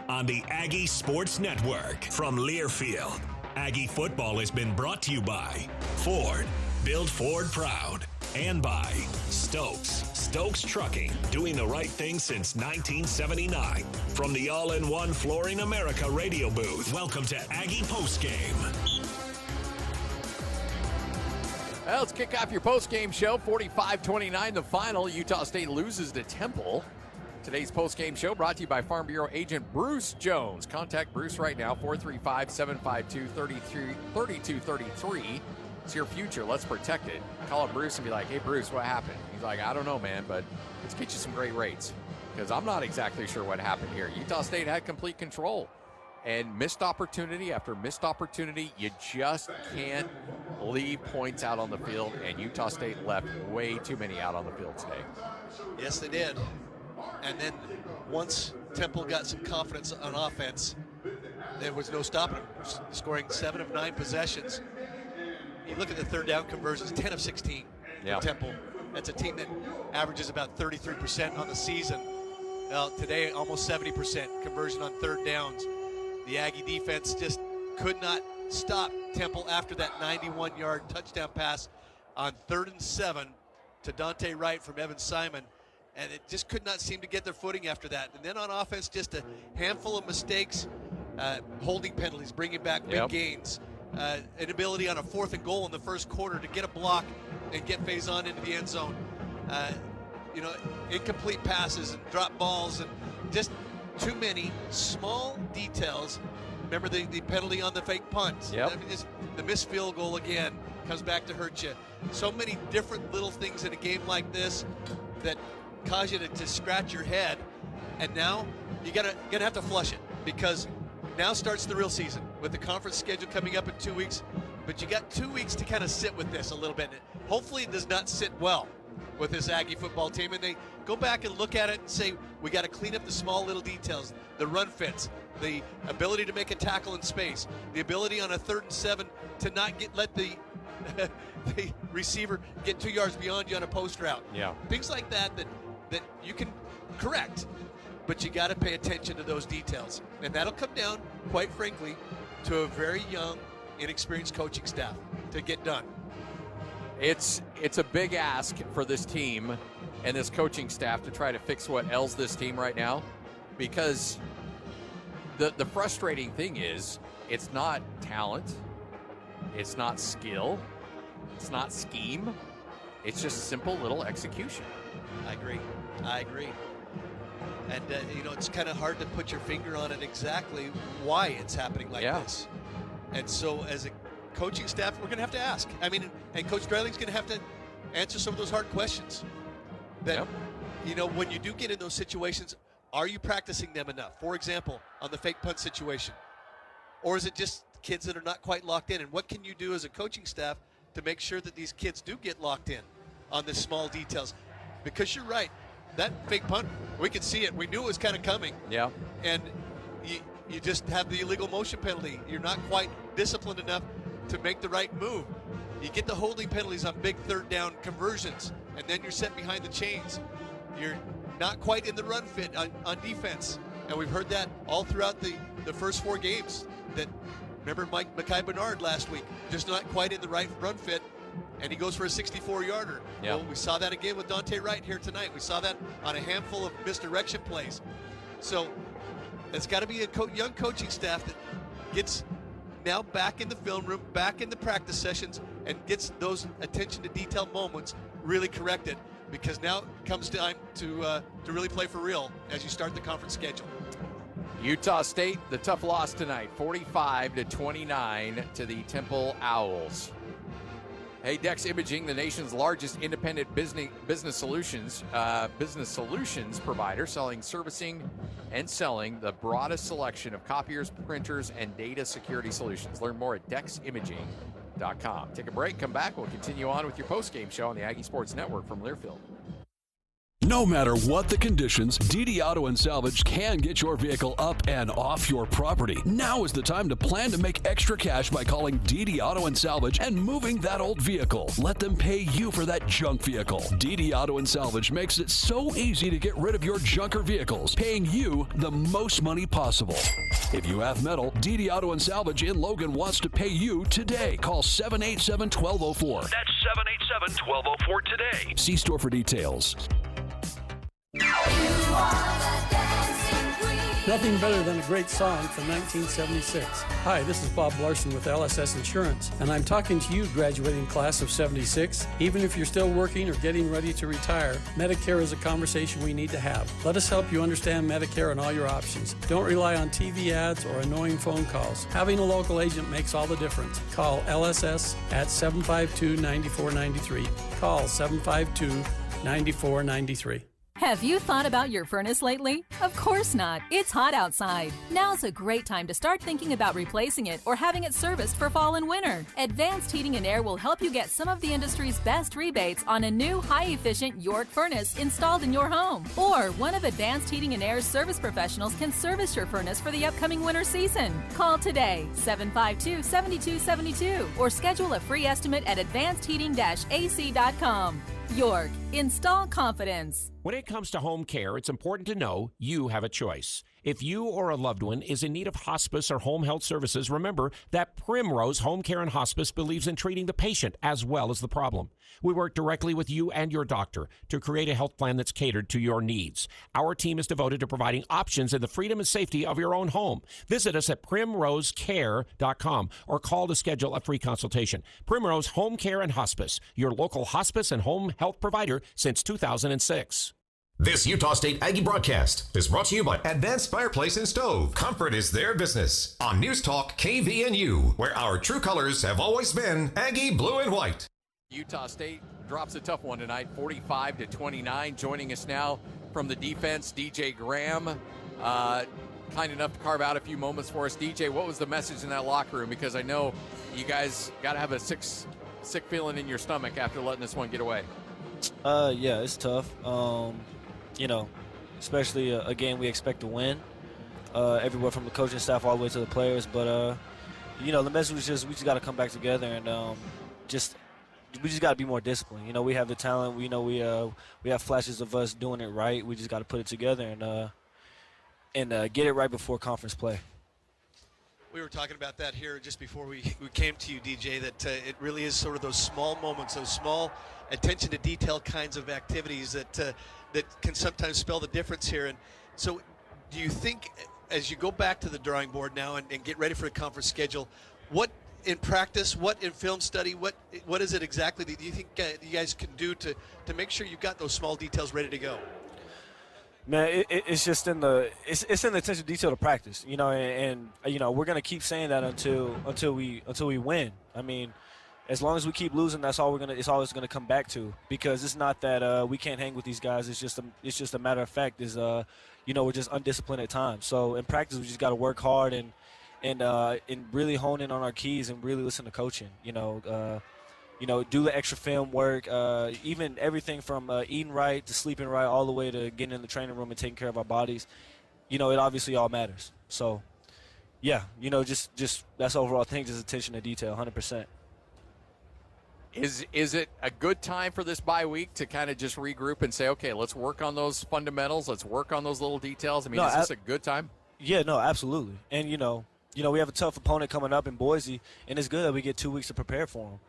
on the Aggie Sports Network from Learfield. Aggie football has been brought to you by Ford, build Ford proud, and by Stokes Trucking, doing the right thing since 1979. From the All-in-One Flooring America radio booth, welcome to Aggie Postgame. Well, let's kick off your postgame show. 45-29 the final. Utah State loses to Temple. Today's postgame show brought to you by Farm Bureau agent Bruce Jones. Contact Bruce right now, 435-752-3233. It's your future. Let's protect it. Call up Bruce and be like, hey, Bruce, what happened? He's like, I don't know, man, but let's get you some great rates, because I'm not exactly sure what happened here. Utah State had complete control, and missed opportunity after missed opportunity. You just can't leave points out on the field, and Utah State left way too many out on the field today. Yes, they did. And then once Temple got some confidence on offense, there was no stopping them, scoring 7 of 9 possessions. You look at the third down conversions, 10 of 16 for Temple. That's a team that averages about 33% on the season. Well, today, almost 70% conversion on third downs. The Aggie defense just could not stop Temple after that 91-yard touchdown pass on 3rd and 7 to Dante Wright from Evan Simon. And it just could not seem to get their footing after that. And then on offense, just a handful of mistakes, holding penalties, bringing back big gains, inability on a 4th and goal in the first quarter to get a block and get Faison into the end zone. Incomplete passes and drop balls, and just too many small details. Remember the penalty on the fake punt. I mean, just the missed field goal again comes back to hurt you. So many different little things in a game like this that cause you to scratch your head, and now you're gonna have to flush it, because now starts the real season with the conference schedule coming up in 2 weeks. But you got 2 weeks to kind of sit with this a little bit. Hopefully it does not sit well with this Aggie football team, and they go back and look at it and say, we got to clean up the small little details, the run fits, the ability to make a tackle in space, the ability on a 3rd and 7 to not let the the receiver get 2 yards beyond you on a post route. Things like that you can correct, but you got to pay attention to those details. And that'll come down, quite frankly, to a very young, inexperienced coaching staff to get done. It's a big ask for this team and this coaching staff to try to fix what ails this team right now, because the frustrating thing is, it's not talent, it's not skill, it's not scheme, it's just simple little execution. I agree. And, it's kind of hard to put your finger on it exactly why it's happening like this. And so as a coaching staff, we're going to have to ask. I mean, and Coach Dreiling's going to have to answer some of those hard questions. That, when you do get in those situations, are you practicing them enough? For example, on the fake punt situation. Or is it just kids that are not quite locked in? And what can you do as a coaching staff to make sure that these kids do get locked in on the small details? Because you're right, that fake punt, we could see it. We knew it was kind of coming. And you just have the illegal motion penalty. You're not quite disciplined enough to make the right move. You get the holding penalties on big 3rd down conversions, and then you're set behind the chains. You're not quite in the run fit on defense. And we've heard that all throughout the first 4 games. That, remember Mekhi Bernard last week, just not quite in the right run fit, and he goes for a 64-yarder. Well, we saw that again with Dante Wright here tonight. We saw that on a handful of misdirection plays. So it's got to be a young coaching staff that gets now back in the film room, back in the practice sessions, and gets those attention to detail moments really corrected, because now it comes time to really play for real as you start the conference schedule. Utah State, the tough loss tonight, 45-29 to the Temple Owls. Hey, Dex Imaging, the nation's largest independent business solutions provider, servicing and selling the broadest selection of copiers, printers, and data security solutions. Learn more at deximaging.com. Take a break, come back. We'll continue on with your post-game show on the Aggie Sports Network from Learfield. No matter what the conditions, DD Auto and Salvage can get your vehicle up and off your property. Now is the time to plan to make extra cash by calling DD Auto and Salvage and moving that old vehicle. Let them pay you for that junk vehicle. DD Auto and Salvage makes it so easy to get rid of your junker vehicles, paying you the most money possible. If you have metal, DD Auto and Salvage in Logan wants to pay you today. Call 787-1204. That's 787-1204 today. See store for details. Nothing better than a great song from 1976. Hi, this is Bob Larson with LSS Insurance, and I'm talking to you, graduating class of 76. Even if you're still working or getting ready to retire, Medicare is a conversation we need to have. Let us help you understand Medicare and all your options. Don't rely on TV ads or annoying phone calls. Having a local agent makes all the difference. Call LSS at 752-9493. Call 752-9493. Have you thought about your furnace lately? Of course not. It's hot outside. Now's a great time to start thinking about replacing it or having it serviced for fall and winter. Advanced Heating and Air will help you get some of the industry's best rebates on a new high-efficient York furnace installed in your home. Or one of Advanced Heating and Air's service professionals can service your furnace for the upcoming winter season. Call today, 752-7272, or schedule a free estimate at advancedheating-ac.com. York, install confidence. When it comes to home care, it's important to know you have a choice. If you or a loved one is in need of hospice or home health services, remember that Primrose Home Care and Hospice believes in treating the patient as well as the problem. We work directly with you and your doctor to create a health plan that's catered to your needs. Our team is devoted to providing options in the freedom and safety of your own home. Visit us at primrosecare.com or call to schedule a free consultation. Primrose Home Care and Hospice, your local hospice and home health provider since 2006. This Utah State Aggie broadcast is brought to you by Advanced Fireplace and Stove. Comfort is their business. On News Talk KVNU, where our true colors have always been Aggie blue and white. Utah State drops a tough one tonight, 45-29. Joining us now from the defense, DJ Graham. Kind enough to carve out a few moments for us. DJ, what was the message in that locker room? Because I know you guys got to have a sick feeling in your stomach after letting this one get away. Yeah, it's tough. Especially a game we expect to win. Everywhere from the coaching staff all the way to the players. But, the message was just we just got to come back together and we just got to be more disciplined. We have the talent. We have flashes of us doing it right. We just got to put it together and get it right before conference play. We were talking about that here just before we came to you, DJ, that it really is sort of those small moments, those small attention to detail kinds of activities that can sometimes spell the difference here. And so do you think as you go back to the drawing board now and get ready for a conference schedule, what in practice, what in film study, what is it exactly that you think you guys can do to make sure you've got those small details ready to go? Man, it's just in the attention to detail to practice, and we're gonna keep saying that until we win. I mean, as long as we keep losing, it's always gonna come back to, because it's not that we can't hang with these guys. It's just a matter of fact we're just undisciplined at times. So in practice, we just got to work hard and really hone in on our keys and really listen to coaching. Do the extra film work, even everything from eating right to sleeping right, all the way to getting in the training room and taking care of our bodies. It obviously all matters. So, yeah, just that's overall thing, just attention to detail, 100%. Is it a good time for this bye week to kind of just regroup and say, okay, let's work on those fundamentals, let's work on those little details? I mean, is this a good time? Yeah, no, absolutely. And, we have a tough opponent coming up in Boise, and it's good that we get 2 weeks to prepare for them.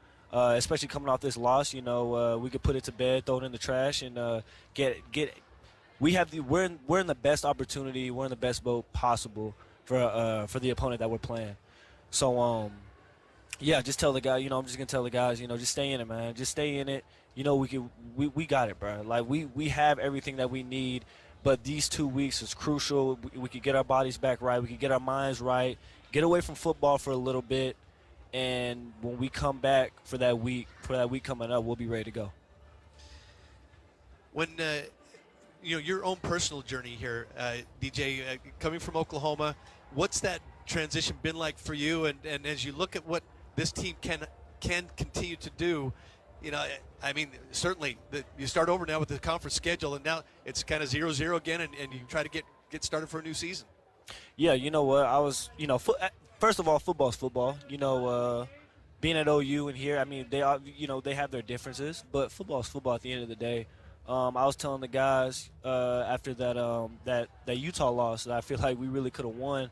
Especially coming off this loss, we could put it to bed, throw it in the trash, and we're in the best opportunity, we're in the best boat possible for the opponent that we're playing. So just tell the guy, I'm just gonna tell the guys, just stay in it, man, just stay in it. We got it, bro. Like we have everything that we need, but these 2 weeks is crucial. We could get our bodies back right, we could get our minds right, get away from football for a little bit. And when we come back for that week coming up, we'll be ready to go. When your own personal journey here, DJ, coming from Oklahoma, what's that transition been like for you? And as you look at what this team can continue to do, I mean, certainly you start over now with the conference schedule, and now it's kind of 0-0 again, and you try to get started for a new season. Yeah, you know what? I was, first of all, football's football. Being at OU and here, I mean, they are, they have their differences, but football's football at the end of the day. I was telling the guys after that Utah loss that I feel like we really could have won.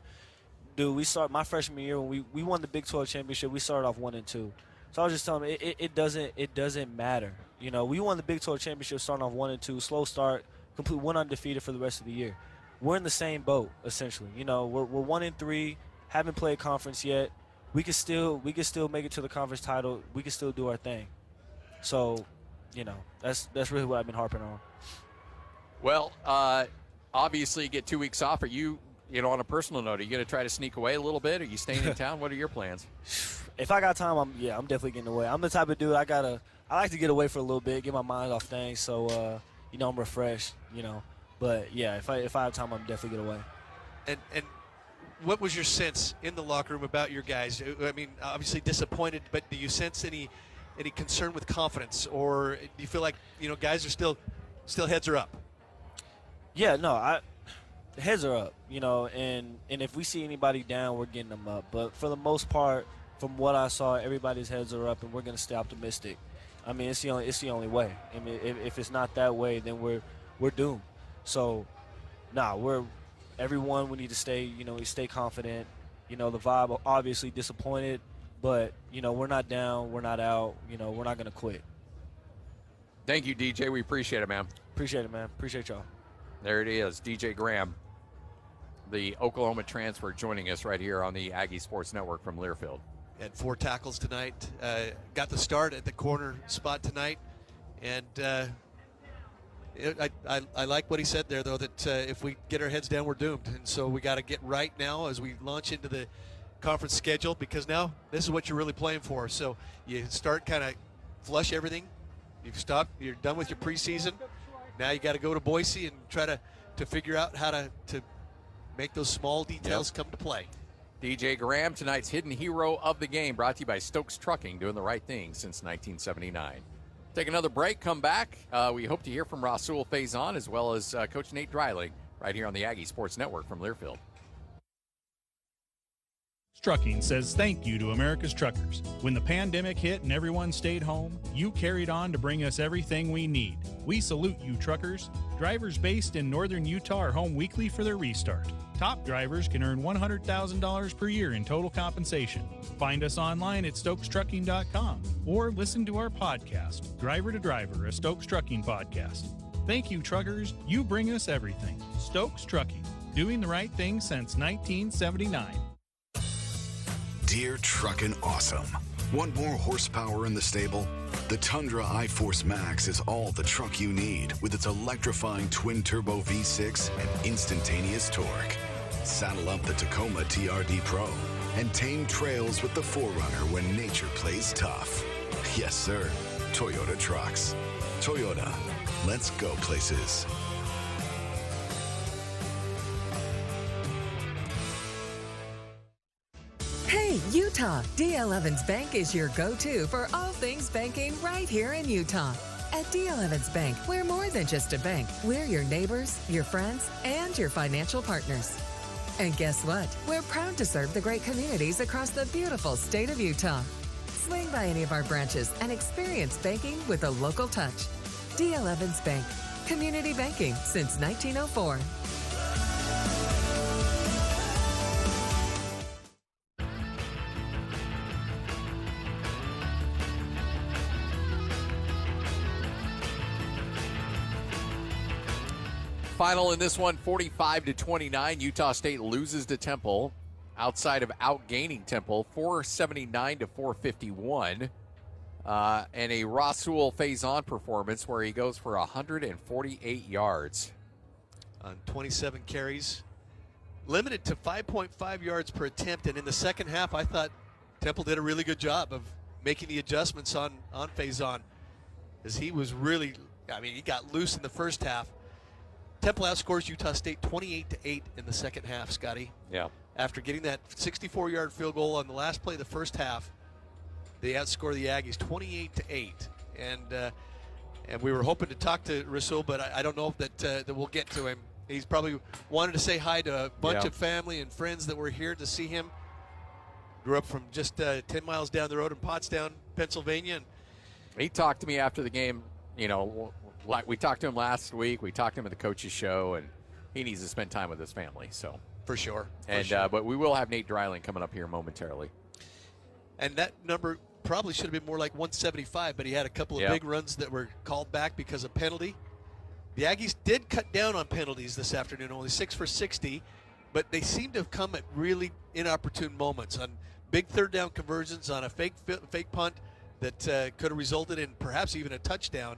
Dude, my freshman year when we won the Big 12 championship, we started off 1-2. So I was just telling them it doesn't matter. We won the Big 12 championship starting off 1-2, slow start, went undefeated for the rest of the year. We're in the same boat essentially. We're 1-3, haven't played conference yet. We can still make it to the conference title. We can still do our thing. So, that's really what I've been harping on. Well, obviously you get 2 weeks off. Are you, on a personal note, are you going to try to sneak away a little bit? Are you staying in town? What are your plans? If I got time, I'm definitely getting away. I'm the type of dude I like to get away for a little bit, get my mind off things, so I'm refreshed. But yeah, if I have time, I'm definitely get away. And what was your sense in the locker room about your guys? I mean, obviously disappointed, but do you sense any concern with confidence, or do you feel like guys are still heads are up? Yeah, no, the heads are up, and if we see anybody down, we're getting them up. But for the most part, from what I saw, everybody's heads are up, and we're going to stay optimistic. I mean, it's the only way. I mean, if it's not that way, then we're doomed. So, everyone, we need to stay, stay confident. The vibe, obviously disappointed, but, we're not down, we're not out, we're not going to quit. Thank you, DJ. We appreciate it, man. Appreciate it, man. Appreciate y'all. There it is, DJ Graham, the Oklahoma transfer, joining us right here on the Aggie Sports Network from Learfield. Had 4 tackles tonight. Got the start at the corner spot tonight, and I like what he said there, though, that if we get our heads down, we're doomed. And so we got to get right now as we launch into the conference schedule, because now this is what you're really playing for. So you start kind of flush everything. You've stopped. You're done with your preseason. Now you got to go to Boise and try to figure out how to make those small details come to play. DJ Graham, tonight's hidden hero of the game, brought to you by Stokes Trucking, doing the right thing since 1979. Take another break, come back. We hope to hear from Rasul Faison as well as Coach Nate Dreiling right here on the Aggie Sports Network from Learfield. Trucking says thank you to America's truckers. When the pandemic hit and everyone stayed home, you carried on to bring us everything we need. We salute you, truckers. Drivers based in northern Utah are home weekly for their restart. Top drivers can earn $100,000 per year in total compensation. Find us online at StokesTrucking.com or listen to our podcast, Driver to Driver, a Stokes Trucking podcast. Thank you, truckers. You bring us everything. Stokes Trucking, doing the right thing since 1979. Dear Truckin' Awesome. Want more horsepower in the stable? The Tundra iForce Max is all the truck you need with its electrifying twin-turbo V6 and instantaneous torque. Saddle up the Tacoma TRD Pro and tame trails with the 4Runner when nature plays tough. Yes, sir. Toyota trucks. Toyota. Let's go places. Hey, Utah! D.L. Evans Bank is your go-to for all things banking right here in Utah. At D.L. Evans Bank, we're more than just a bank. We're your neighbors, your friends, and your financial partners. And guess what? We're proud to serve the great communities across the beautiful state of Utah. Swing by any of our branches and experience banking with a local touch. D.L. Evans Bank. Community banking since 1904. Final in this one, 45-29. Utah State loses to Temple outside of outgaining Temple, 479-451. And a Rasul Faison performance where he goes for 148 yards. On 27 carries. Limited to 5.5 yards per attempt. And in the second half, I thought Temple did a really good job of making the adjustments on Faison. As he was really, he got loose in the first half. Temple outscores Utah State 28-8 in the second half, Scotty. Yeah. After getting that 64-yard field goal on the last play of the first half, they outscore the Aggies 28-8. and we were hoping to talk to Rasul, but I don't know that we'll get to him. He's probably wanted to say hi to a bunch of family and friends that were here to see him. Grew up from just 10 miles down the road in Pottstown, Pennsylvania. And he talked to me after the game. Like we talked to him last week. We talked to him at the coach's show, and he needs to spend time with his family. So for sure. But we will have Nate Dreiling coming up here momentarily. And that number probably should have been more like 175, but he had a couple of big runs that were called back because of penalty. The Aggies did cut down on penalties this afternoon, only 6 for 60, but they seem to have come at really inopportune moments on big third down conversions, on a fake punt that could have resulted in perhaps even a touchdown.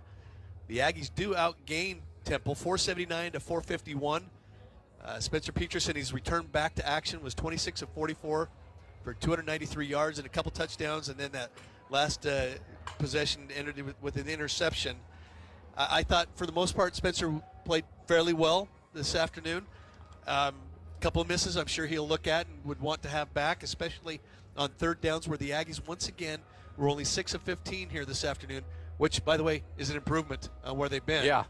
The Aggies do outgain Temple, 479 to 451. Spencer Peterson, his return back to action was 26 of 44 for 293 yards and a couple touchdowns, and then that last possession ended with an interception. I thought, for the most part, Spencer played fairly well this afternoon. A couple of misses I'm sure he'll look at and would want to have back, especially on third downs where the Aggies, once again, were only 6 of 15 here this afternoon, which, by the way, is an improvement on where they've been. Yeah,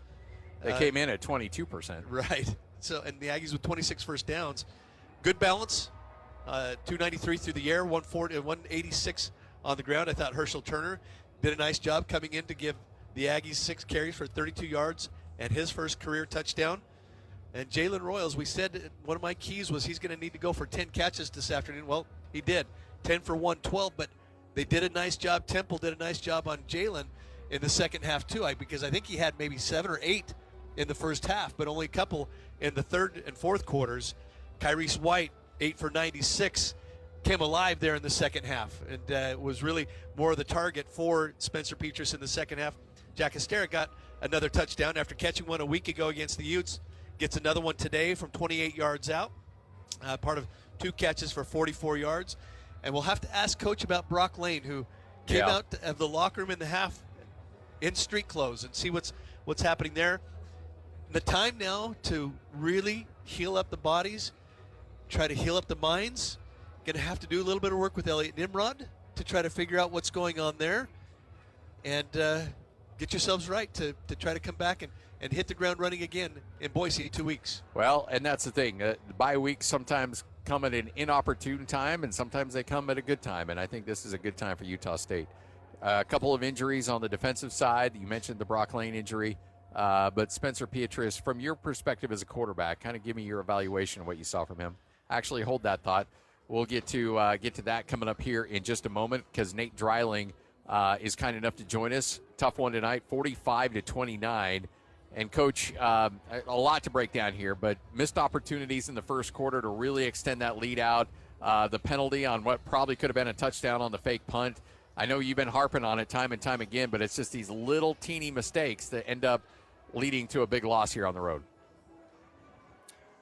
they came in at 22%. Right. So, and the Aggies with 26 first downs. Good balance. 293 through the air, 186 on the ground. I thought Herschel Turner did a nice job coming in to give the Aggies 6 carries for 32 yards and his first career touchdown. And Jalen Royals, we said one of my keys was he's going to need to go for 10 catches this afternoon. Well, he did. 10 for 112, but they did a nice job. Temple did a nice job on Jalen in the second half, too, because I think he had maybe 7 or 8 in the first half, but only a couple in the third and fourth quarters. Kyrese White, 8 for 96, came alive there in the second half and was really more of the target for Spencer Petras in the second half. Jack Estera got another touchdown after catching one a week ago against the Utes. Gets another one today from 28 yards out, part of 2 catches for 44 yards. And we'll have to ask Coach about Brock Lane, who came out of the locker room in the half in street clothes, and see what's happening there. The time now to really heal up the bodies, try to heal up the minds. Going to have to do a little bit of work with Elliot Nimrod to try to figure out what's going on there, and get yourselves right to try to come back and hit the ground running again in Boise in 2 weeks. Well, and that's the thing. The bye weeks sometimes come at an inopportune time, and sometimes they come at a good time, and I think this is a good time for Utah State. A couple of injuries on the defensive side. You mentioned the Brock Lane injury, but Spencer Petras, from your perspective as a quarterback, kind of give me your evaluation of what you saw from him. Actually, hold that thought. We'll get to that coming up here in just a moment, because Nate Dreiling is kind enough to join us. Tough one tonight, 45-29. And, Coach, a lot to break down here, but missed opportunities in the first quarter to really extend that lead out. The penalty on what probably could have been a touchdown on the fake punt. I know you've been harping on it time and time again, but it's just these little teeny mistakes that end up leading to a big loss here on the road.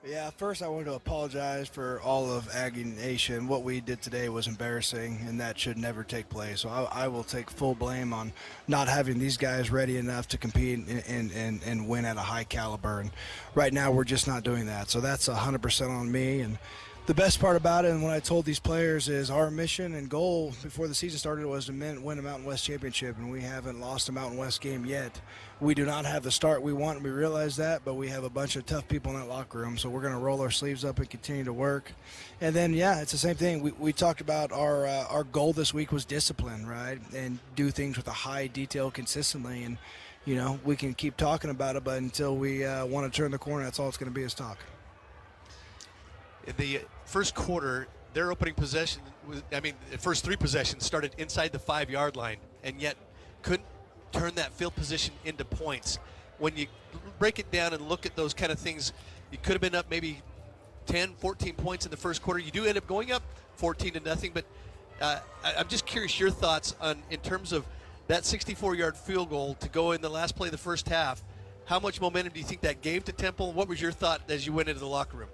Yeah, first I wanted to apologize for all of Aggie Nation. What we did today was embarrassing, and that should never take place. So I will take full blame on not having these guys ready enough to compete and win at a high caliber. And right now we're just not doing that. So that's 100% on me. And the best part about it, and what I told these players, is our mission and goal before the season started was to win a Mountain West championship, and we haven't lost a Mountain West game yet. We do not have the start we want, and we realize that, but we have a bunch of tough people in that locker room, so we're going to roll our sleeves up and continue to work. And then, yeah, it's the same thing. We talked about our goal this week was discipline, right, and do things with a high detail consistently. And, you know, we can keep talking about it, but until we want to turn the corner, that's all it's going to be is talk. In the first quarter, their opening possession, the first 3 possessions started inside the 5-yard line, and yet couldn't turn that field position into points. When you break it down and look at those kind of things, you could have been up maybe 10, 14 points in the first quarter. You do end up going up 14-0, but I'm just curious your thoughts on, in terms of that 64-yard field goal to go in the last play of the first half. How much momentum do you think that gave to Temple? What was your thought as you went into the locker room?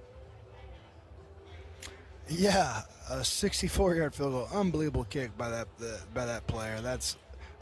Yeah, a 64-yard field goal, unbelievable kick by that player.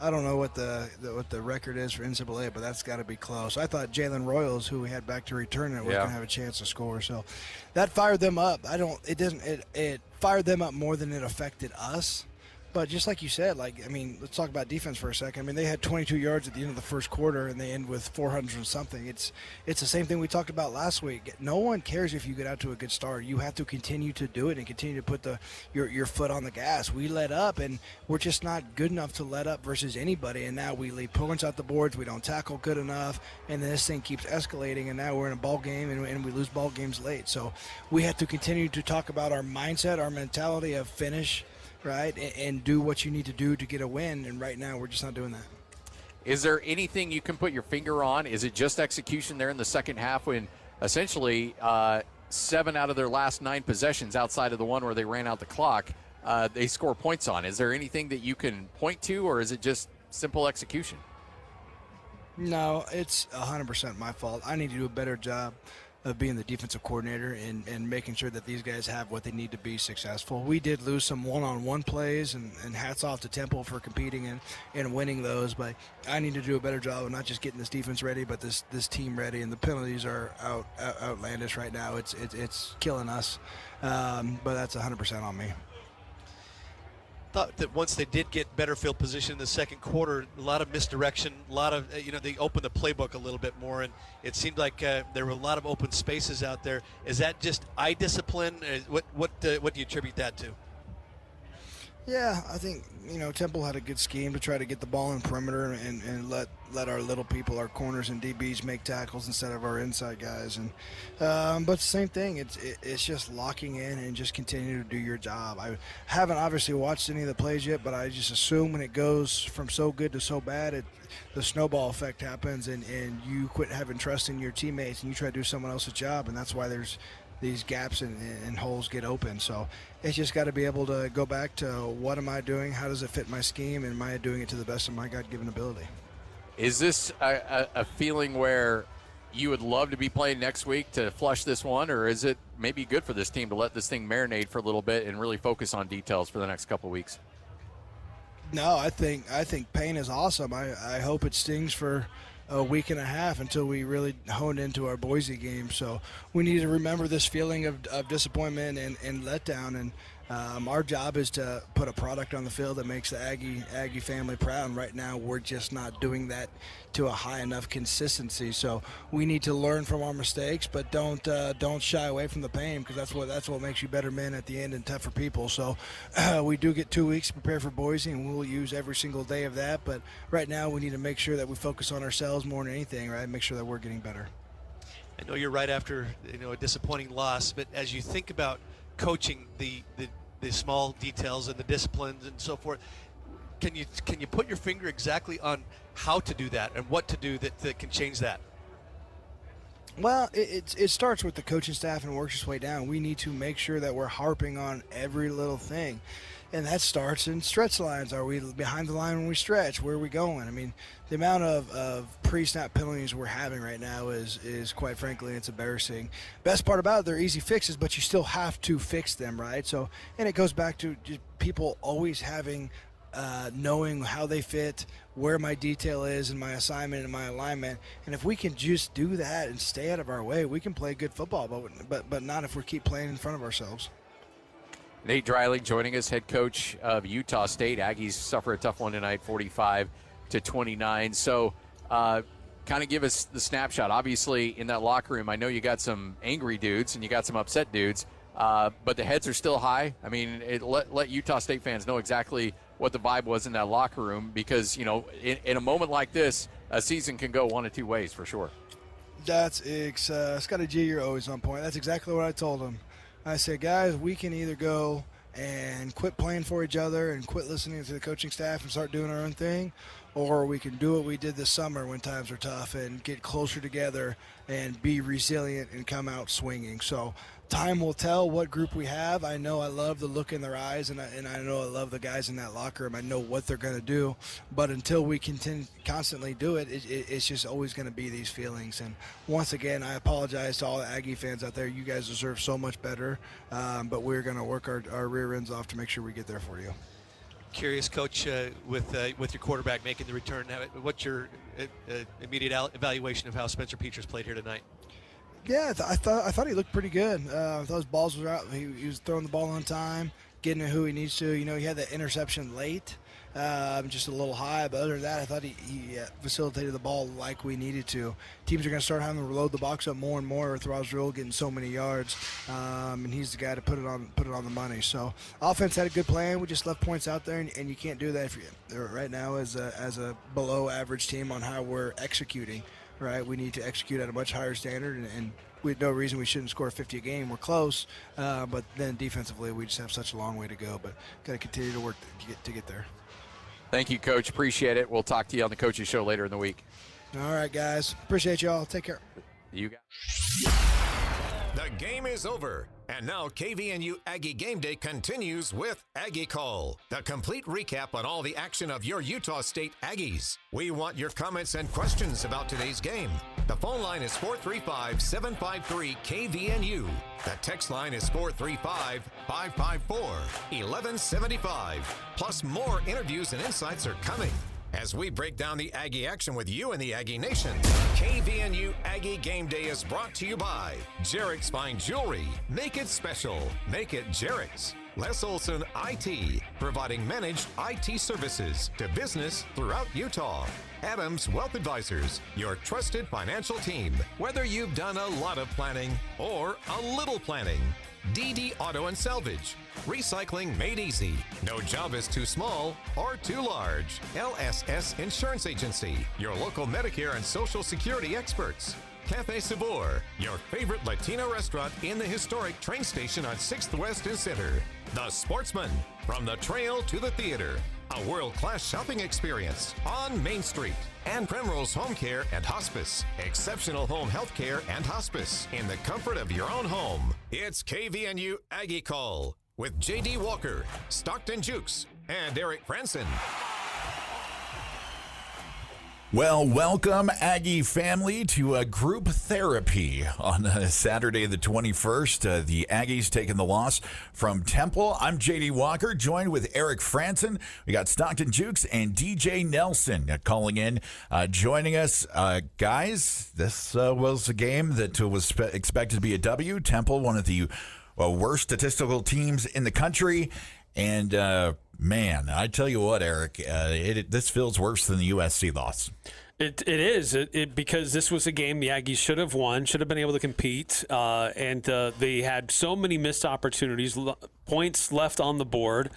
I don't know what the record is for NCAA, but that's got to be close. I thought Jalen Royals, who we had back to return it, was going to have a chance to score. So that fired them up. It fired them up more than it affected us. But just like you said, let's talk about defense for a second. I mean, they had 22 yards at the end of the first quarter, and they end with 400 and something. It's the same thing we talked about last week. No one cares if you get out to a good start. You have to continue to do it and continue to put your foot on the gas. We let up, and we're just not good enough to let up versus anybody. And now we leave points out the boards. We don't tackle good enough, and then this thing keeps escalating. And now we're in a ball game, and we lose ball games late. So we have to continue to talk about our mindset, our mentality of finish, right, and do what you need to do to get a win, and right now we're just not doing that. Is there anything you can put your finger on? Is it just execution there in the second half when essentially 7 out of their last 9 possessions outside of the one where they ran out the clock, they score points on? Is there anything that you can point to, or is it just simple execution? No, it's 100% my fault. I need to do a better job of being the defensive coordinator and making sure that these guys have what they need to be successful. We did lose some one-on-one plays, and hats off to Temple for competing and winning those, but I need to do a better job of not just getting this defense ready, but this team ready, and the penalties are outlandish right now. It's killing us, but that's 100% on me. Thought that once they did get better field position in the second quarter, a lot of misdirection, a lot of, they opened the playbook a little bit more, and it seemed like there were a lot of open spaces out there. Is that just eye discipline? What do you attribute that to? Yeah, I think, Temple had a good scheme to try to get the ball in perimeter and let our little people, our corners and DBs, make tackles instead of our inside guys. And but the same thing, it's just locking in and just continue to do your job. I haven't obviously watched any of the plays yet, but I just assume when it goes from so good to so bad, the snowball effect happens, and you quit having trust in your teammates and you try to do someone else's job, and that's why there's these gaps and holes get open. So it's just got to be able to go back to what am I doing, how does it fit my scheme, and am I doing it to the best of my God-given ability. Is this a feeling where you would love to be playing next week to flush this one, or is it maybe good for this team to let this thing marinate for a little bit and really focus on details for the next couple of weeks? No, I think pain is awesome. I hope it stings for a week and a half until we really hone into our Boise game. So we need to remember this feeling of disappointment and letdown, and our job is to put a product on the field that makes the Aggie family proud. And right now we're just not doing that to a high enough consistency. So we need to learn from our mistakes, but don't shy away from the pain, because that's what makes you better men at the end and tougher people. So we do get 2 weeks to prepare for Boise, and we'll use every single day of that. But right now we need to make sure that we focus on ourselves more than anything, right? Make sure that we're getting better. I know you're right after a disappointing loss, but as you think about coaching the small details and the disciplines and so forth, can you put your finger exactly on how to do that and what to do that can change that? Well, it starts with the coaching staff and works its way down. We need to make sure that we're harping on every little thing. And that starts in stretch lines. Are we behind the line when we stretch? Where are we going? I mean, the amount of pre-snap penalties we're having right now is quite frankly, it's embarrassing. Best part about it, they're easy fixes, but you still have to fix them, right? So, and it goes back to just people always having knowing how they fit, where my detail is and my assignment and my alignment. And if we can just do that and stay out of our way, we can play good football, but not if we keep playing in front of ourselves. Nate Dreiling joining us, head coach of Utah State. Aggies suffer a tough one tonight, 45-29. So kind of give us the snapshot. Obviously, in that locker room, I know you got some angry dudes and you got some upset dudes, but the heads are still high. I mean, let Utah State fans know exactly what the vibe was in that locker room, because, in a moment like this, a season can go one of two ways for sure. Scotty G, you're always on point. That's exactly what I told him. I said, guys, we can either go and quit playing for each other and quit listening to the coaching staff and start doing our own thing, or we can do what we did this summer when times are tough and get closer together and be resilient and come out swinging. So time will tell what group we have. I know I love the look in their eyes, and I know I love the guys in that locker room. I know what they're going to do. But until we constantly do it, it's just always going to be these feelings. And once again, I apologize to all the Aggie fans out there. You guys deserve so much better, but we're going to work our rear ends off to make sure we get there for you. Curious, Coach, with your quarterback making the return, what's your immediate evaluation of how Spencer Petras played here tonight? Yeah, I thought he looked pretty good. I thought his balls were out. He was throwing the ball on time. getting to who he needs to. He had that interception late, just a little high, but other than that, I thought he facilitated the ball like we needed to. Teams are going to start having to load the box up more and more with Rosrell getting so many yards, and he's the guy to put it on the money. So offense had a good plan. We just left points out there, and you can't do that if you're right now as a below average team on how we're executing. Right, we need to execute at a much higher standard, and we had no reason we shouldn't score 50 a game. We're close, but then defensively, we just have such a long way to go. But got to continue to work to get there. Thank you, Coach. Appreciate it. We'll talk to you on the Coaches Show later in the week. All right, guys. Appreciate y'all. Take care. You got. The game is over. And now KVNU Aggie Game Day continues with Aggie Call, the complete recap on all the action of your Utah State Aggies. We want your comments and questions about today's game. The phone line is 435-753-KVNU. The text line is 435-554-1175. Plus, more interviews and insights are coming as we break down the Aggie action with you in the Aggie Nation. KVNU Aggie Game Day is brought to you by Jarek's Fine Jewelry. Make it special. Make it Jarek's. Les Olson IT, providing managed IT services to business throughout Utah. Adams Wealth Advisors, your trusted financial team. Whether you've done a lot of planning or a little planning. DD Auto and Salvage. Recycling made easy. No job is too small or too large. LSS Insurance Agency, your local Medicare and Social Security experts. Cafe Sabor, your favorite Latino restaurant in the historic train station on 6th West and Center. The Sportsman, from the trail to the theater. A world-class shopping experience on Main Street. And Primrose Home Care and Hospice. Exceptional home health care and hospice in the comfort of your own home. It's KVNU Aggie Call with J.D. Walker, Stockton Jukes, and Eric Franson. Well, welcome, Aggie family, to group therapy on Saturday the 21st. The Aggies taking the loss from Temple. I'm J.D. Walker, joined with Eric Franson. We got Stockton Jukes and DJ Nelson calling in, joining us. Guys, this was a game that was expected to be a W. Temple, one of the worst statistical teams in the country. And, man, I tell you what, Eric, this feels worse than the USC loss. It is because this was a game the Aggies should have won, should have been able to compete, and they had so many missed opportunities, points left on the board,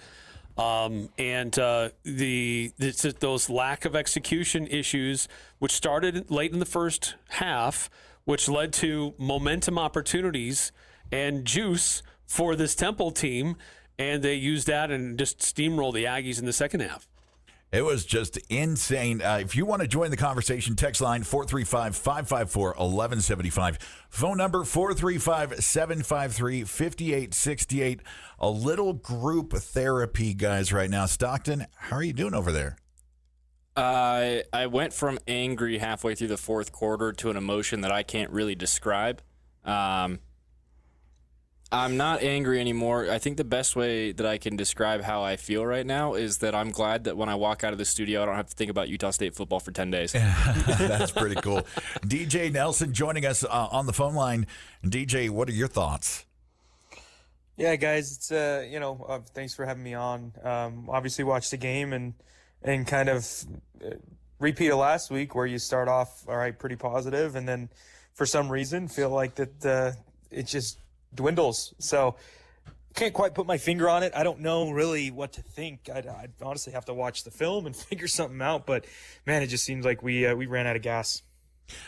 and those lack of execution issues, which started late in the first half, which led to momentum opportunities and juice for this Temple team. And they used that and just steamrolled the Aggies in the second half. It was just insane. If you want to join the conversation, text line 435-554-1175. Phone number 435-753-5868. A little group therapy, guys, right now. Stockton, how are you doing over there? I went from angry halfway through the fourth quarter to an emotion that I can't really describe. I'm not angry anymore. I think the best way that I can describe how I feel right now is that I'm glad that when I walk out of the studio, I don't have to think about Utah State football for 10 days. That's pretty cool. DJ Nelson joining us on the phone line. DJ, what are your thoughts? Yeah, guys, it's thanks for having me on. Obviously watched the game and kind of repeat of last week where you start off all right, pretty positive, and then for some reason feel like that it just dwindles. So can't quite put my finger on it. I don't know really what to think. I'd honestly have to watch the film and figure something out. But man, it just seems like we ran out of gas.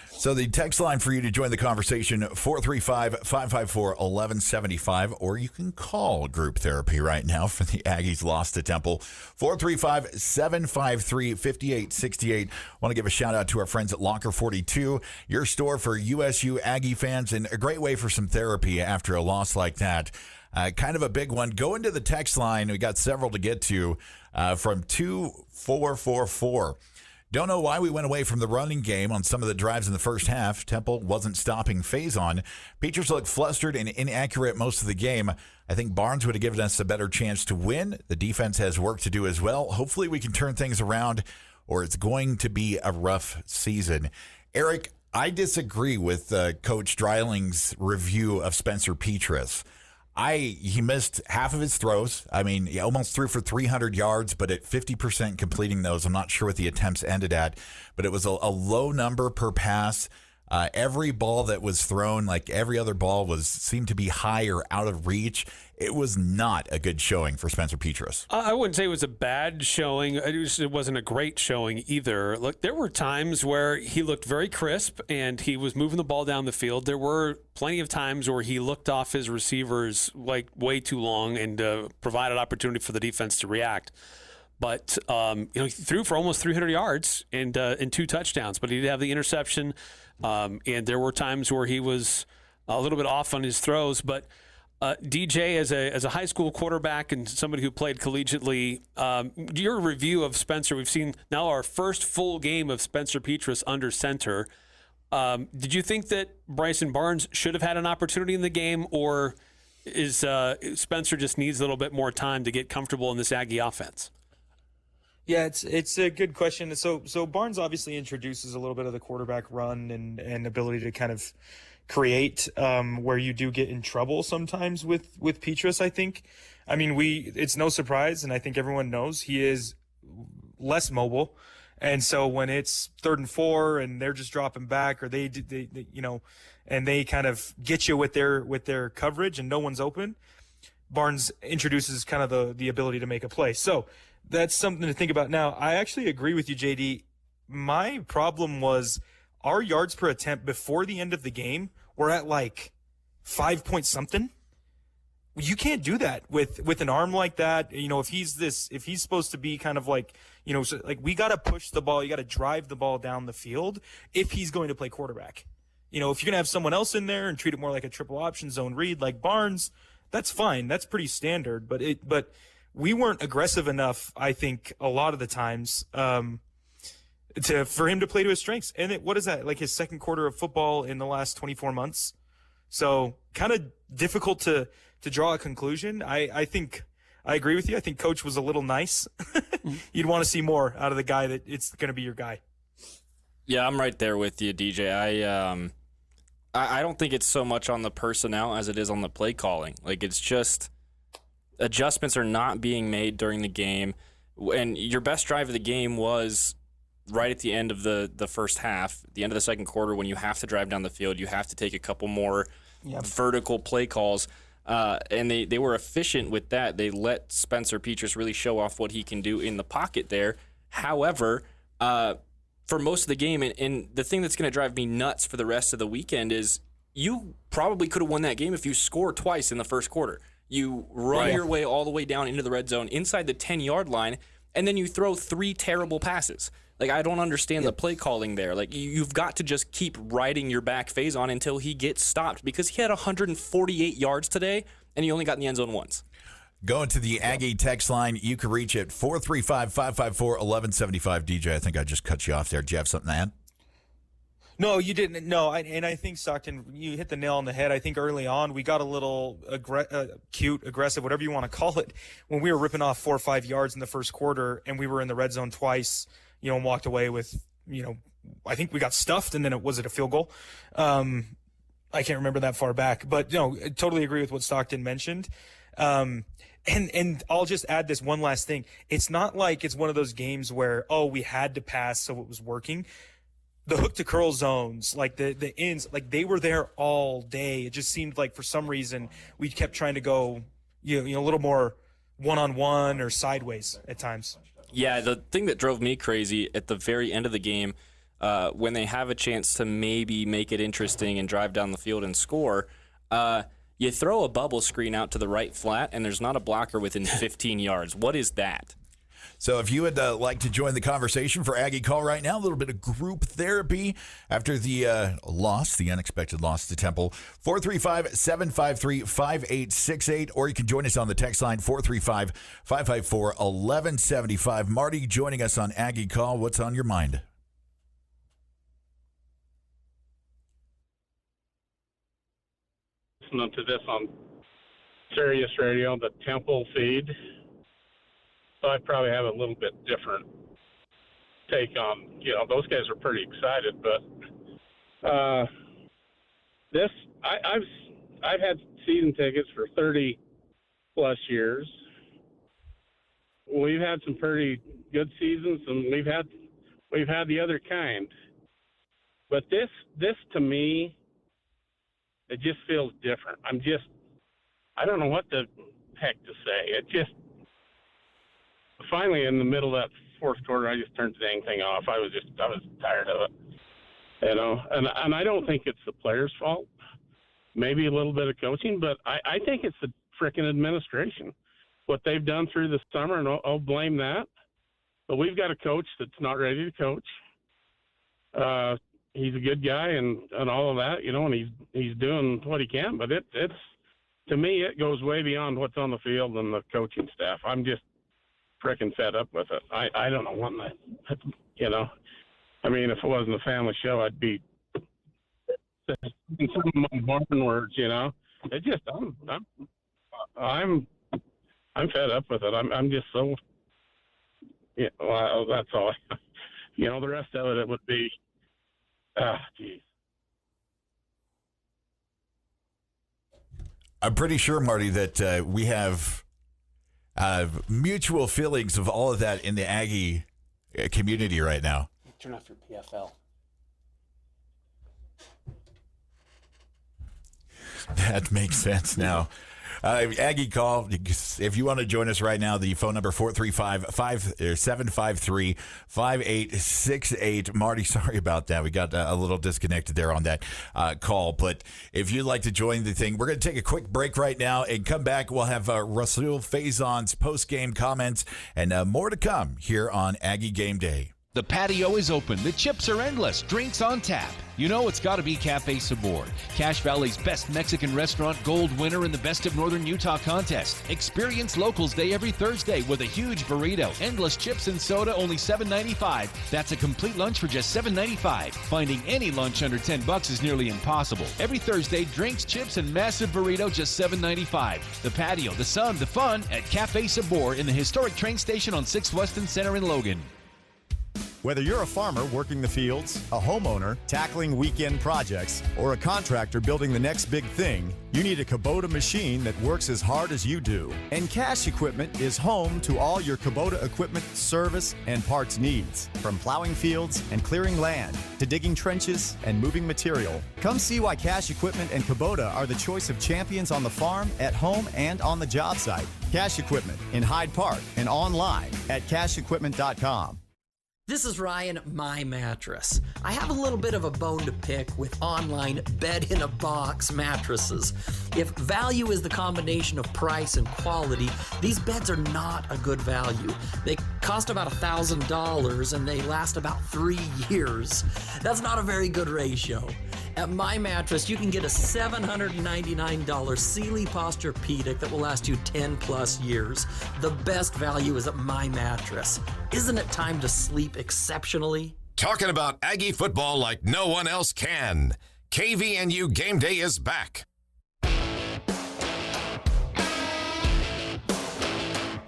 So the text line for you to join the conversation, 435-554-1175, or you can call group therapy right now for the Aggies loss to Temple, 435-753-5868. Want to give a shout out to our friends at Locker 42, your store for USU Aggie fans, and a great way for some therapy after a loss like that. Kind of a big one. Go into the text line. We got several to get to from 2444. Don't know why we went away from the running game on some of the drives in the first half. Temple wasn't stopping Faison. Peachers looked flustered and inaccurate most of the game. I think Barnes would have given us a better chance to win. The defense has work to do as well. Hopefully we can turn things around, or it's going to be a rough season. Eric, I disagree with Coach Dreiling's review of Spencer Petras. He missed half of his throws. I mean, he almost threw for 300 yards, but at 50% completing those. I'm not sure what the attempts ended at, but it was a low number per pass. Every ball that was thrown, like every other ball, seemed to be high or out of reach. It was not a good showing for Spencer Petras. I wouldn't say it was a bad showing. It wasn't a great showing either. Look, there were times where he looked very crisp and he was moving the ball down the field. There were plenty of times where he looked off his receivers like way too long and provided opportunity for the defense to react. But he threw for almost 300 yards and 2 touchdowns, but he did have the interception. And there were times where he was a little bit off on his throws. But DJ, as a high school quarterback and somebody who played collegiately, your review of Spencer, we've seen now our first full game of Spencer Petras under center. Did you think that Bryson Barnes should have had an opportunity in the game, or is Spencer just needs a little bit more time to get comfortable in this Aggie offense? Yeah, it's a good question. So Barnes obviously introduces a little bit of the quarterback run and ability to kind of create where you do get in trouble sometimes with Petras, I think. I mean, it's no surprise, and I think everyone knows he is less mobile. And so when it's 3rd and 4 and they're just dropping back, or they and they kind of get you with their coverage and no one's open, Barnes introduces kind of the ability to make a play. So that's something to think about. Now, I actually agree with you, JD. My problem was our yards per attempt before the end of the game were at like 5 point something. You can't do that with an arm like that. If he's supposed to be kind of like, we got to push the ball. You got to drive the ball down the field if he's going to play quarterback. If you're going to have someone else in there and treat it more like a triple option zone read like Barnes, that's fine. That's pretty standard. But we weren't aggressive enough, I think, a lot of the times for him to play to his strengths. And what is that, like his second quarter of football in the last 24 months? So kind of difficult to draw a conclusion. I think I agree with you. I think Coach was a little nice. You'd want to see more out of the guy that it's going to be your guy. Yeah, I'm right there with you, DJ. I don't think it's so much on the personnel as it is on the play calling. Like, it's just adjustments are not being made during the game. And your best drive of the game was right at the end of the first half, the end of the second quarter, when you have to drive down the field. You have to take a couple more vertical play calls. And they were efficient with that. They let Spencer Petras really show off what he can do in the pocket there. However, for most of the game, and the thing that's going to drive me nuts for the rest of the weekend is you probably could have won that game if you score twice in the first quarter. You run your way all the way down into the red zone inside the 10-yard line, and then you throw 3 terrible passes. Like, I don't understand the play calling there. Like, you've got to just keep riding your back phase on until he gets stopped, because he had 148 yards today, and he only got in the end zone once. Going to the Aggie text line, you can reach it 435-554-1175. DJ, I think I just cut you off there. Do you have something to add? No, you didn't. No, and I think, Stockton, you hit the nail on the head. I think early on we got a little cute, aggressive, whatever you want to call it, when we were ripping off 4 or 5 yards in the first quarter, and we were in the red zone twice, and walked away with, I think we got stuffed, and then was it a field goal? I can't remember that far back, but no, I totally agree with what Stockton mentioned. And I'll just add this one last thing. It's not like it's one of those games where, we had to pass so it was working. The hook to curl zones, like the ends, like they were there all day. It just seemed like for some reason we kept trying to go, a little more one-on-one or sideways at times. Yeah, the thing that drove me crazy at the very end of the game, when they have a chance to maybe make it interesting and drive down the field and score, you throw a bubble screen out to the right flat, and there's not a blocker within 15 yards. What is that? So if you would like to join the conversation for Aggie Call right now, a little bit of group therapy after the unexpected loss to Temple, 435-753-5868, or you can join us on the text line, 435-554-1175. Marty joining us on Aggie Call. What's on your mind? Listening to this on Sirius Radio, the Temple feed. So I probably have a little bit different take on, those guys are pretty excited, but I've had season tickets for 30 plus years. We've had some pretty good seasons, and we've had the other kind. But this to me, it just feels different. I don't know what the heck to say. It just, finally in the middle of that fourth quarter, I just turned the dang thing off. I was tired of it, and I don't think it's the players' fault. Maybe a little bit of coaching, but I think it's the frickin' administration. What they've done through the summer, and I'll blame that. But we've got a coach that's not ready to coach. He's a good guy and all of that, and he's doing what he can. But it's to me, it goes way beyond what's on the field and the coaching staff. I'm just frickin' fed up with it. I don't know what I mean, if it wasn't a family show, I'd be saying some of my barn words, It just, I'm fed up with it. I'm just so, well, that's all. The rest of it would be, geez. I'm pretty sure, Marty, that we have mutual feelings of all of that in the Aggie community right now. Turn off your PFL. That makes sense now. Aggie call. If you want to join us right now, the phone number 435-753-5868. Marty, sorry about that. We got a little disconnected there on that call. But if you'd like to join the thing, we're going to take a quick break right now and come back. We'll have Rasul Faison's post-game comments and more to come here on Aggie Game Day. The patio is open. The chips are endless. Drinks on tap. You know it's got to be Cafe Sabor, Cache Valley's best Mexican restaurant, gold winner in the Best of Northern Utah contest. Experience Locals Day every Thursday with a huge burrito, endless chips and soda, only $7.95. That's a complete lunch for just $7.95. Finding any lunch under $10 is nearly impossible. Every Thursday, drinks, chips, and massive burrito, just $7.95. The patio, the sun, the fun at Cafe Sabor in the historic train station on 6th Weston Center in Logan. Whether you're a farmer working the fields, a homeowner tackling weekend projects, or a contractor building the next big thing, you need a Kubota machine that works as hard as you do. And Cache Equipment is home to all your Kubota equipment service and parts needs. From plowing fields and clearing land to digging trenches and moving material. Come see why Cache Equipment and Kubota are the choice of champions on the farm, at home, and on the job site. Cache Equipment in Hyde Park and online at cacheequipment.com. This is Ryan, My Mattress. I have a little bit of a bone to pick with online bed-in-a-box mattresses. If value is the combination of price and quality, these beds are not a good value. They cost about $1,000 and they last about 3 years. That's not a very good ratio. At My Mattress, you can get a $799 Sealy Posturepedic that will last you 10 plus years. The best value is at My Mattress. Isn't it time to sleep exceptionally? Talking about Aggie football like no one else can. KVNU Game Day is back.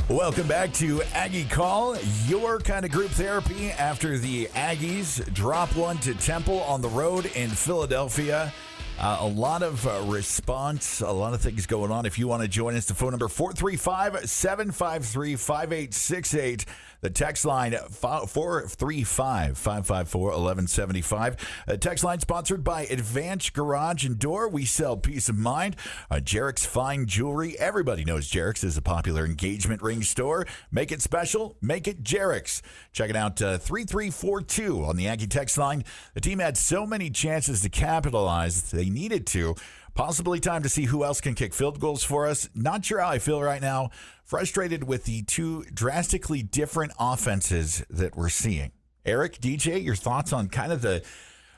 Welcome back to Aggie Call, your kind of group therapy after the Aggies drop one to Temple on the road in Philadelphia. A lot of response, a lot of things going on. If you want to join us, the phone number 435-753-5868. The text line 435-554-1175. The text line sponsored by Advanced Garage and Door. We sell peace of mind. Jarek's Fine Jewelry. Everybody knows Jarek's is a popular engagement ring store. Make it special. Make it Jarek's. Check it out, 3342 on the Aggie text line. The team had so many chances to capitalize. They needed to. Possibly time to see who else can kick field goals for us. Not sure how I feel right now. Frustrated with the two drastically different offenses that we're seeing. Eric, DJ, your thoughts on kind of the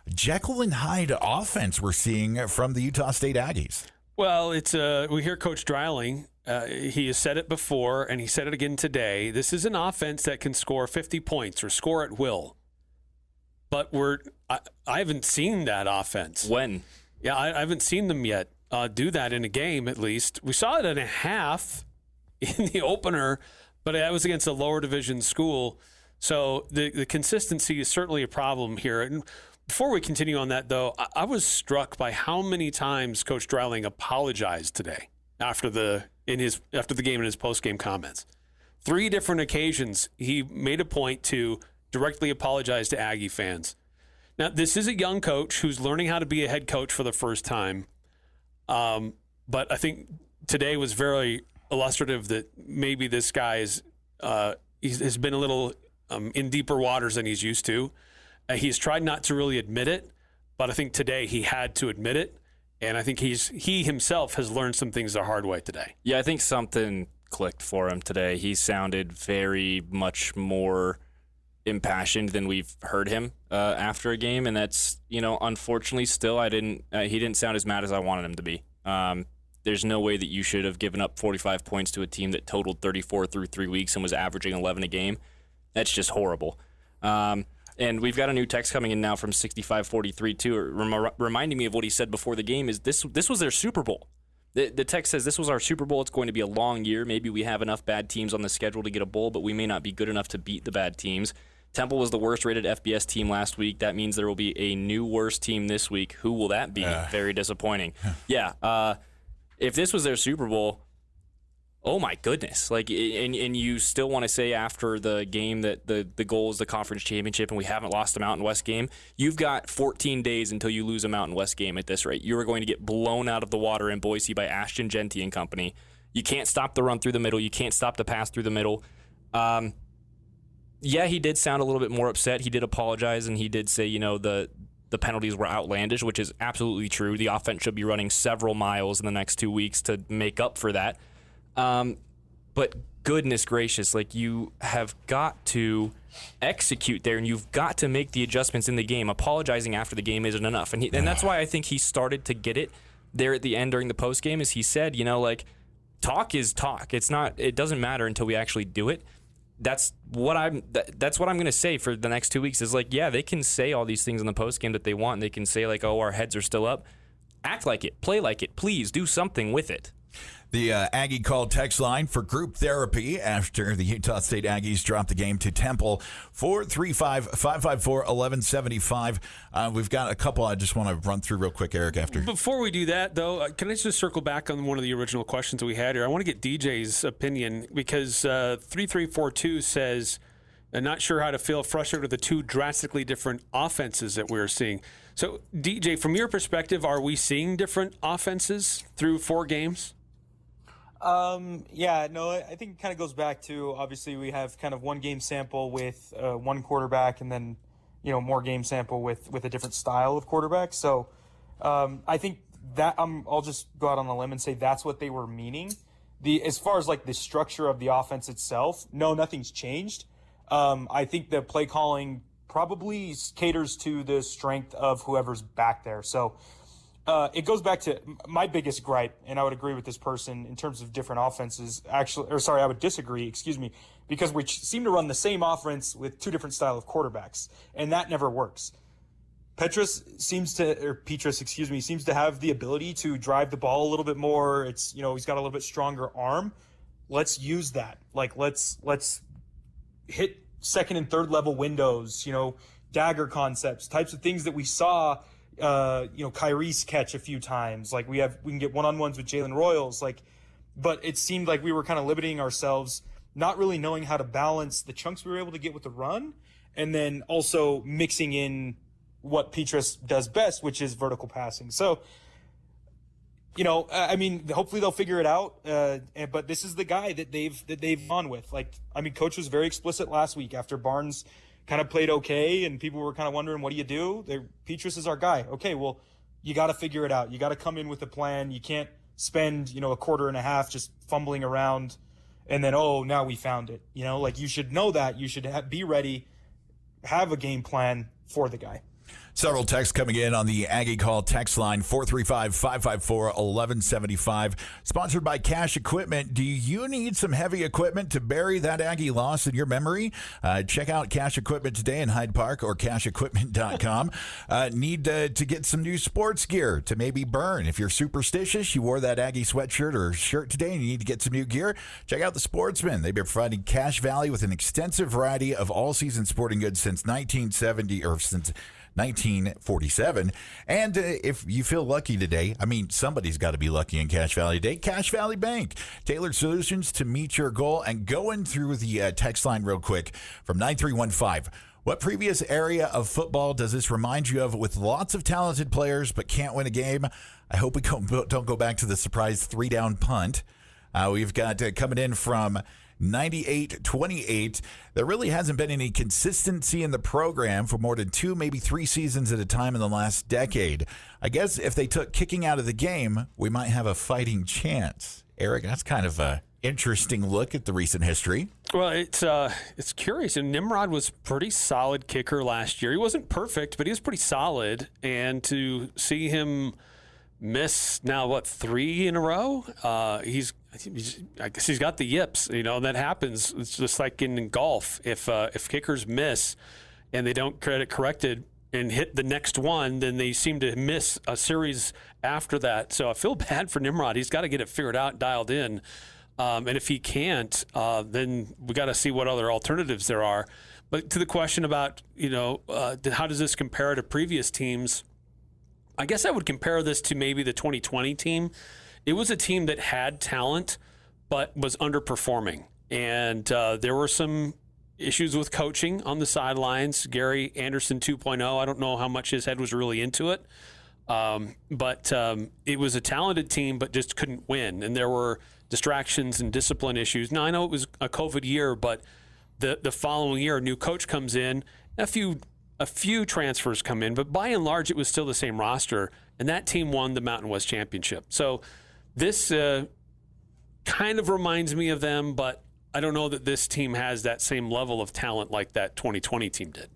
Jekyll and Hyde offense we're seeing from the Utah State Aggies? Well, it's we hear Coach Dreiling. He has said it before, and he said it again today. This is an offense that can score 50 points or score at will. But I haven't seen that offense. When? Yeah, I haven't seen them yet do that in a game, at least. We saw it in a half in the opener, but that was against a lower division school. So the consistency is certainly a problem here. And Before we continue on that, though, I was struck by how many times Coach Dreiling apologized today after the game in his post-game comments. 3 different occasions he made a point to directly apologize to Aggie fans. Now, this is a young coach who's learning how to be a head coach for the first time, but I think today was very illustrative that maybe this guy has been a little in deeper waters than he's used to. He's tried not to really admit it, but I think today he had to admit it, and I think he himself has learned some things the hard way today. Yeah, I think something clicked for him today. He sounded very much more impassioned than we've heard him after a game, and that's, unfortunately still he didn't sound as mad as I wanted him to be. There's no way that you should have given up 45 points to a team that totaled 34 through 3 weeks and was averaging 11 a game. That's just horrible. And we've got a new text coming in now from 6543 too, reminding me of what he said before the game. Is this was their Super Bowl? The text says this was our Super Bowl. It's going to be a long year. Maybe we have enough bad teams on the schedule to get a bowl, but we may not be good enough to beat the bad teams. Temple was the worst rated FBS team last week. That means there will be a new worst team this week. Who will that be? Very disappointing. Yeah. If this was their Super Bowl, oh my goodness! And you still want to say after the game that the goal is the conference championship, and we haven't lost a Mountain West game. You've got 14 days until you lose a Mountain West game at this rate. You are going to get blown out of the water in Boise by Ashton Genty and company. You can't stop the run through the middle. You can't stop the pass through the middle. Yeah, he did sound a little bit more upset. He did apologize, and he did say, the penalties were outlandish, which is absolutely true. The offense should be running several miles in the next 2 weeks to make up for that. But goodness gracious, you have got to execute there, and you've got to make the adjustments in the game. Apologizing after the game isn't enough. And that's why I think he started to get it there at the end during the post game, is he said, talk is talk. It doesn't matter until we actually do it. That's what I'm going to say for the next 2 weeks is yeah, they can say all these things in the post game that they want. And they can say oh, our heads are still up. Act like it, play like it, please do something with it. The Aggie call text line for group therapy after the Utah State Aggies dropped the game to Temple, 435-554-1175. We've got a couple I just want to run through real quick, Eric, after. Before we do that, though, can I just circle back on one of the original questions that we had here? I want to get DJ's opinion because 3342 says, I'm not sure how to feel, frustrated with the 2 drastically different offenses that we're seeing. So, DJ, from your perspective, are we seeing different offenses through 4 games? Yeah, no, I think it kind of goes back to, obviously we have kind of 1 game sample with 1 quarterback and then, more game sample with a different style of quarterback. So, I think that I'll just go out on a limb and say that's what they were meaning. As far as the structure of the offense itself, no, nothing's changed. I think the play calling probably caters to the strength of whoever's back there. So, it goes back to my biggest gripe, and I would agree with this person in terms of different offenses. I would disagree, because we seem to run the same offense with 2 different style of quarterbacks, and that never works. Petrus seems to have the ability to drive the ball a little bit more. It's, he's got a little bit stronger arm. Let's use that. Let's hit 2nd and 3rd level windows, dagger concepts, types of things that we saw Kyrie's catch a few times. We can get one-on-ones with Jalen Royals, but it seemed like we were kind of limiting ourselves, not really knowing how to balance the chunks we were able to get with the run, and then also mixing in what Petrus does best, which is vertical passing. So, hopefully they'll figure it out. But this is the guy that they've gone with. Coach was very explicit last week after Barnes kind of played okay, and people were kind of wondering, what do you do? Petrus is our guy. Okay, well, you got to figure it out. You got to come in with a plan. You can't spend, a quarter and a half just fumbling around and then, now we found it. You should know that. You should be ready, have a game plan for the guy. Several texts coming in on the Aggie Call text line, 435-554-1175. Sponsored by Cash Equipment. Do you need some heavy equipment to bury that Aggie loss in your memory? Check out Cash Equipment today in Hyde Park or cashequipment.com. Need to get some new sports gear to maybe burn. If you're superstitious, you wore that Aggie sweatshirt or shirt today and you need to get some new gear, check out the Sportsman. They've been providing Cache Valley with an extensive variety of all-season sporting goods since 1970 or since 1947. And if you feel lucky today, I mean, somebody's got to be lucky in Cache Valley today. Cache Valley Bank, tailored solutions to meet your goal. And going through the text line real quick from 9315. What previous area of football does this remind you of with lots of talented players but can't win a game? I hope we don't go back to the surprise 3-down punt. We've got coming in from 98-28. There really hasn't been any consistency in the program for more than 2, maybe 3 seasons at a time in the last decade. I guess if they took kicking out of the game, we might have a fighting chance. Eric, that's kind of a interesting look at the recent history. Well, it's curious. And Nimrod was pretty solid kicker last year. He wasn't perfect, but he was pretty solid. And to see him miss now 3 in a row, I guess he's got the yips. You know, that happens. It's just like in golf. If kickers miss and they don't get it corrected and hit the next one, then they seem to miss a series after that. So I feel bad for Nimrod. He's got to get it figured out, dialed in. And if he can't, then we got to see what other alternatives there are. But to the question about, how does this compare to previous teams? I guess I would compare this to maybe the 2020 team. It was a team that had talent, but was underperforming. And there were some issues with coaching on the sidelines. Gary Anderson 2.0, I don't know how much his head was really into it. But it was a talented team, but just couldn't win. And there were distractions and discipline issues. Now, I know it was a COVID year, but the following year, a new coach comes in, a few transfers come in, but by and large, it was still the same roster, and that team won the Mountain West Championship. So this kind of reminds me of them, but I don't know that this team has that same level of talent like that 2020 team did.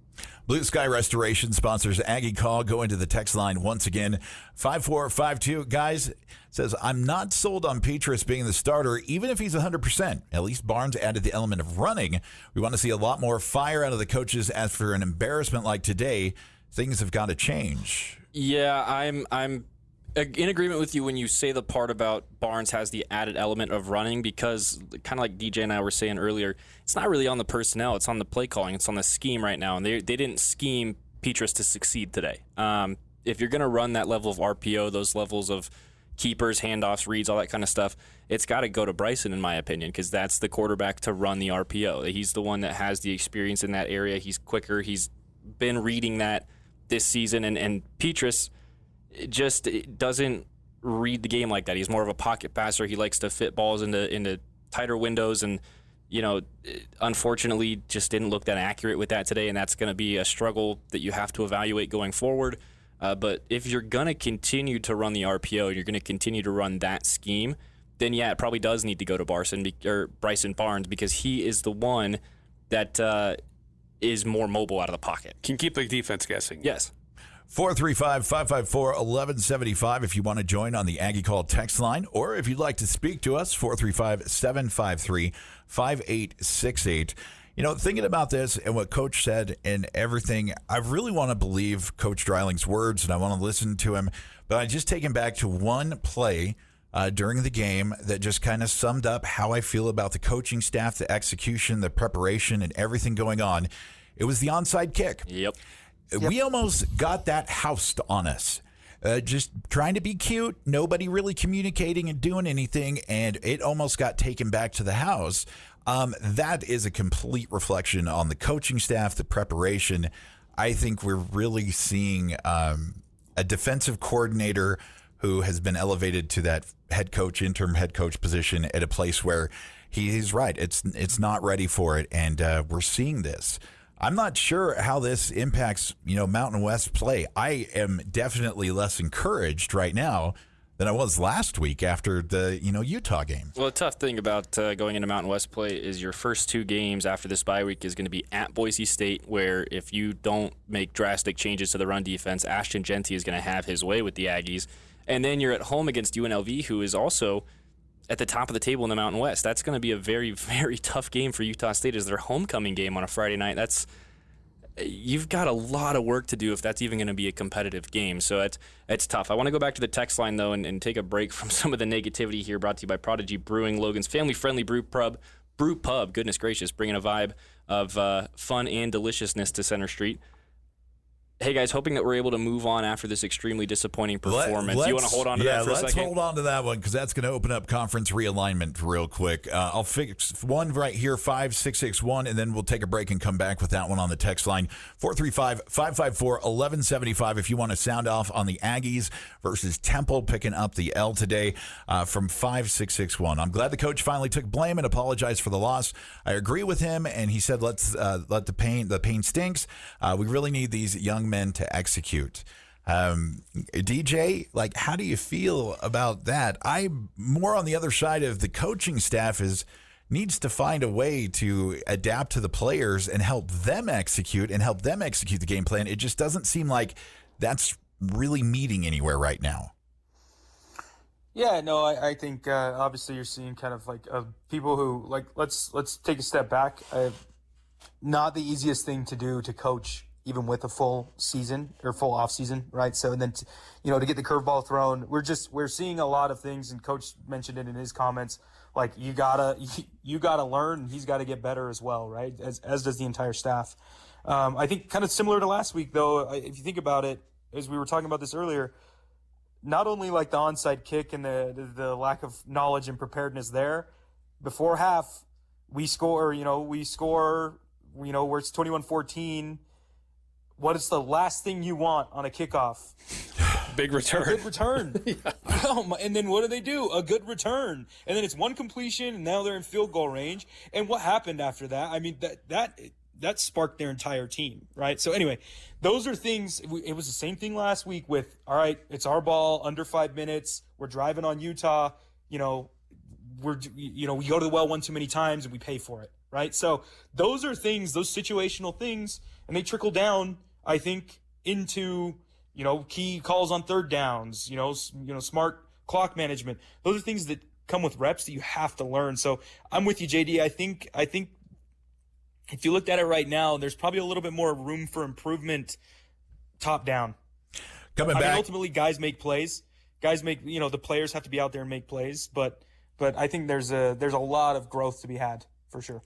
Blue Sky Restoration sponsors Aggie Call. Go into the text line once again, 5452. Guys, says, I'm not sold on Petrus being the starter, even if he's 100%. At least Barnes added the element of running. We want to see a lot more fire out of the coaches after an embarrassment like today. Things have got to change. Yeah, I'm in agreement with you when you say the part about Barnes has the added element of running, because kind of like DJ and I were saying earlier, it's not really on the personnel, it's on the play calling, it's on the scheme right now, and they didn't scheme Petrus to succeed today. If you're going to run that level of RPO, those levels of keepers, handoffs, reads, all that kind of stuff, it's got to go to Bryson, in my opinion, because that's the quarterback to run the RPO. He's the one that has the experience in that area. He's quicker. He's been reading that this season, and Petrus just doesn't read the game like that. He's more of a pocket passer. He likes to fit balls into tighter windows, and unfortunately just didn't look that accurate with that today, and that's going to be a struggle that you have to evaluate going forward. But if you're going to continue to run the RPO, you're going to continue to run that scheme, then yeah, it probably does need to go to Bryson Barnes, because he is the one that is more mobile out of the pocket. Can keep the defense guessing. Yes. 435-554-1175 if you want to join on the Aggie Call text line, or if you'd like to speak to us, 435-753-5868. Thinking about this and what Coach said and everything, I really want to believe Coach Dreiling's words, and I want to listen to him, but I just take him back to one play during the game that just kind of summed up how I feel about the coaching staff, the execution, the preparation, and everything going on. It was the onside kick. Yep. We almost got that housed on us. Just trying to be cute, nobody really communicating and doing anything, and it almost got taken back to the house. That is a complete reflection on the coaching staff, the preparation. I think we're really seeing a defensive coordinator who has been elevated to that interim head coach position at a place where he's right. It's not ready for it, and we're seeing this. I'm not sure how this impacts, Mountain West play. I am definitely less encouraged right now than I was last week after the, Utah game. Well, the tough thing about going into Mountain West play is your first 2 games after this bye week is going to be at Boise State, where if you don't make drastic changes to the run defense, Ashton Genty is going to have his way with the Aggies. And then you're at home against UNLV, who is also at the top of the table in the Mountain West. That's going to be a very, very tough game for Utah State as their homecoming game on a Friday night. You've got a lot of work to do if that's even going to be a competitive game. So it's tough. I want to go back to the text line, though, and take a break from some of the negativity here, brought to you by Prodigy Brewing, Logan's family-friendly brew pub. Goodness gracious, bringing a vibe of fun and deliciousness to Center Street. Hey, guys, hoping that we're able to move on after this extremely disappointing performance. Do you want to hold on to that for a second? Yeah, let's hold on to that one because that's going to open up conference realignment real quick. I'll fix one right here, 5661, and then we'll take a break and come back with that one on the text line, 435-554-1175 if you want to sound off on the Aggies versus Temple picking up the L today from 5661. I'm glad the coach finally took blame and apologized for the loss. I agree with him, and he said, let's let the pain stinks. We really need these young men to execute. DJ, like, how do you feel about that? I'm more on the other side of the coaching staff needs to find a way to adapt to the players and help them execute the game plan. It just doesn't seem like that's really meeting anywhere right now. Yeah, no, I think obviously you're seeing kind of like people who like let's take a step back. Not the easiest thing to do to coach, even with a full season or full off season, right? So, and then, to get the curveball thrown, we're seeing a lot of things, and Coach mentioned it in his comments, like you gotta learn, and he's got to get better as well, right? As does the entire staff. I think kind of similar to last week, though, if you think about it, as we were talking about this earlier, not only like the onside kick and the lack of knowledge and preparedness there, before half, we score, where it's 21-14. What is the last thing you want on a kickoff? Big return. A good return. And then what do? A good return. And then it's one completion, and now they're in field goal range. And what happened after that? I mean, that sparked their entire team, right? So anyway, those are things. It was the same thing last week with, all right, it's our ball, under 5 minutes. We're driving on Utah. We go to the well one too many times, and we pay for it, right? So those are things, those situational things, and they trickle down, I think, into, key calls on third downs, smart clock management. Those are things that come with reps that you have to learn. So I'm with you, JD. I think if you looked at it right now, there's probably a little bit more room for improvement top down. Coming back. Ultimately, guys make plays. Guys make, the players have to be out there and make plays. But I think there's a lot of growth to be had for sure.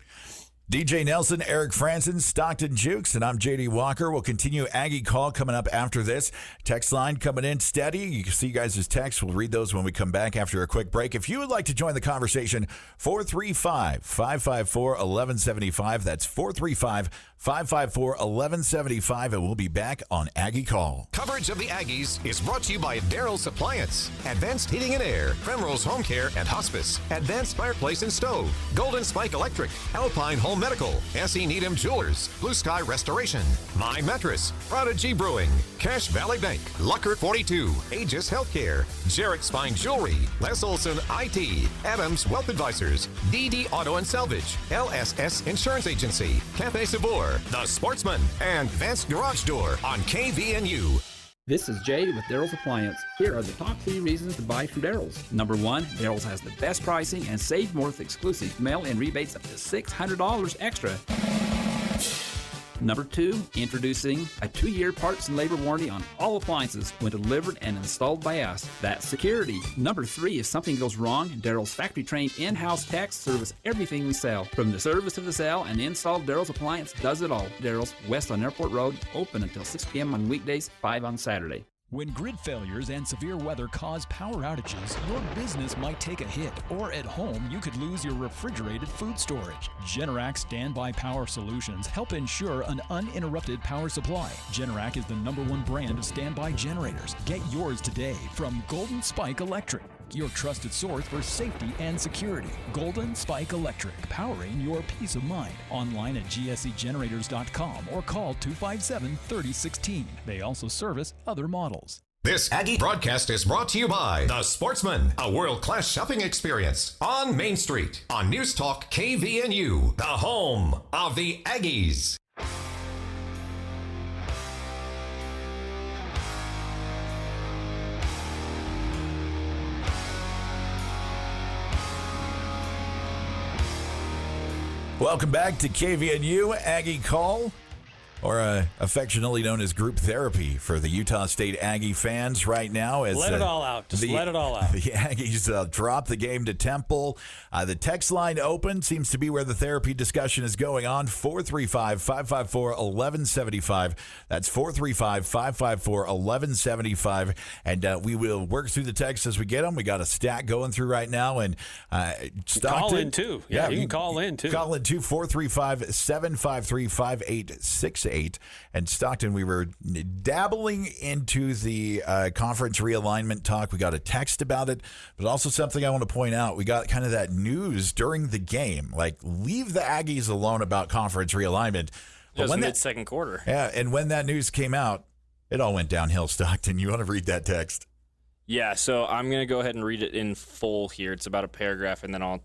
DJ Nelson, Eric Franson, Stockton Jukes, and I'm JD Walker. We'll continue Aggie Call coming up after this. Text line coming in steady. You can see you guys' texts. We'll read those when we come back after a quick break. If you would like to join the conversation, 435-554-1175. That's 435-554-1175, and we'll be back on Aggie Call. Coverage of the Aggies is brought to you by Daryl's Appliance, Advanced Heating and Air, Primrose Home Care and Hospice, Advanced Fireplace and Stove, Golden Spike Electric, Alpine Home Medical, S.E. Needham Jewelers, Blue Sky Restoration, My Mattress, Prodigy Brewing, Cash Valley Bank, Lucker 42, Aegis Healthcare, Jarrett Spine Jewelry, Les Olson IT, Adams Wealth Advisors, DD Auto and Salvage, LSS Insurance Agency, Cafe Sabor, The Sportsman, and Vance Garage Door on KVNU. This is Jay with Daryl's Appliance. Here are the top 3 reasons to buy from Daryl's. Number 1, Daryl's has the best pricing and save more with exclusive mail-in rebates up to $600 extra. Number 2, introducing a 2-year parts and labor warranty on all appliances when delivered and installed by us. That's security. Number 3, if something goes wrong, Daryl's factory-trained in-house techs service everything we sell. From the service to the sale and install, Daryl's Appliance does it all. Daryl's, west on Airport Road, open until 6 p.m. on weekdays, 5 on Saturday. When grid failures and severe weather cause power outages, your business might take a hit, or at home, you could lose your refrigerated food storage. Generac Standby Power Solutions help ensure an uninterrupted power supply. Generac is the #1 brand of standby generators. Get yours today from Golden Spike Electric, your trusted source for safety and security. Golden Spike Electric, powering your peace of mind. Online at gscgenerators.com or call 257-3016. They also service other models. This Aggie broadcast is brought to you by The Sportsman, a world-class shopping experience on Main Street on News Talk KVNU, the home of the Aggies. Welcome back to KVNU Aggie Call. or affectionately known as group therapy for the Utah State Aggie fans right now. As, let it all out. Just let it all out. The Aggies drop the game to Temple. The text line open seems to be where the therapy discussion is going on. 435-554-1175. That's 435-554-1175. And we will work through the texts as we get them. We got a stack going through right now. And Stockton. Call in, too. Yeah, you can call in, too. Call in, too. 435-753-5868. And Stockton, we were dabbling into the conference realignment talk. We got a text about it, but also something I want to point out. We got kind of that news during the game, like leave the Aggies alone about conference realignment. It was mid-second quarter. Yeah, and when that news came out, it all went downhill, Stockton. You want to read that text? Yeah, so I'm going to go ahead and read it in full here. It's about a paragraph, and then I'll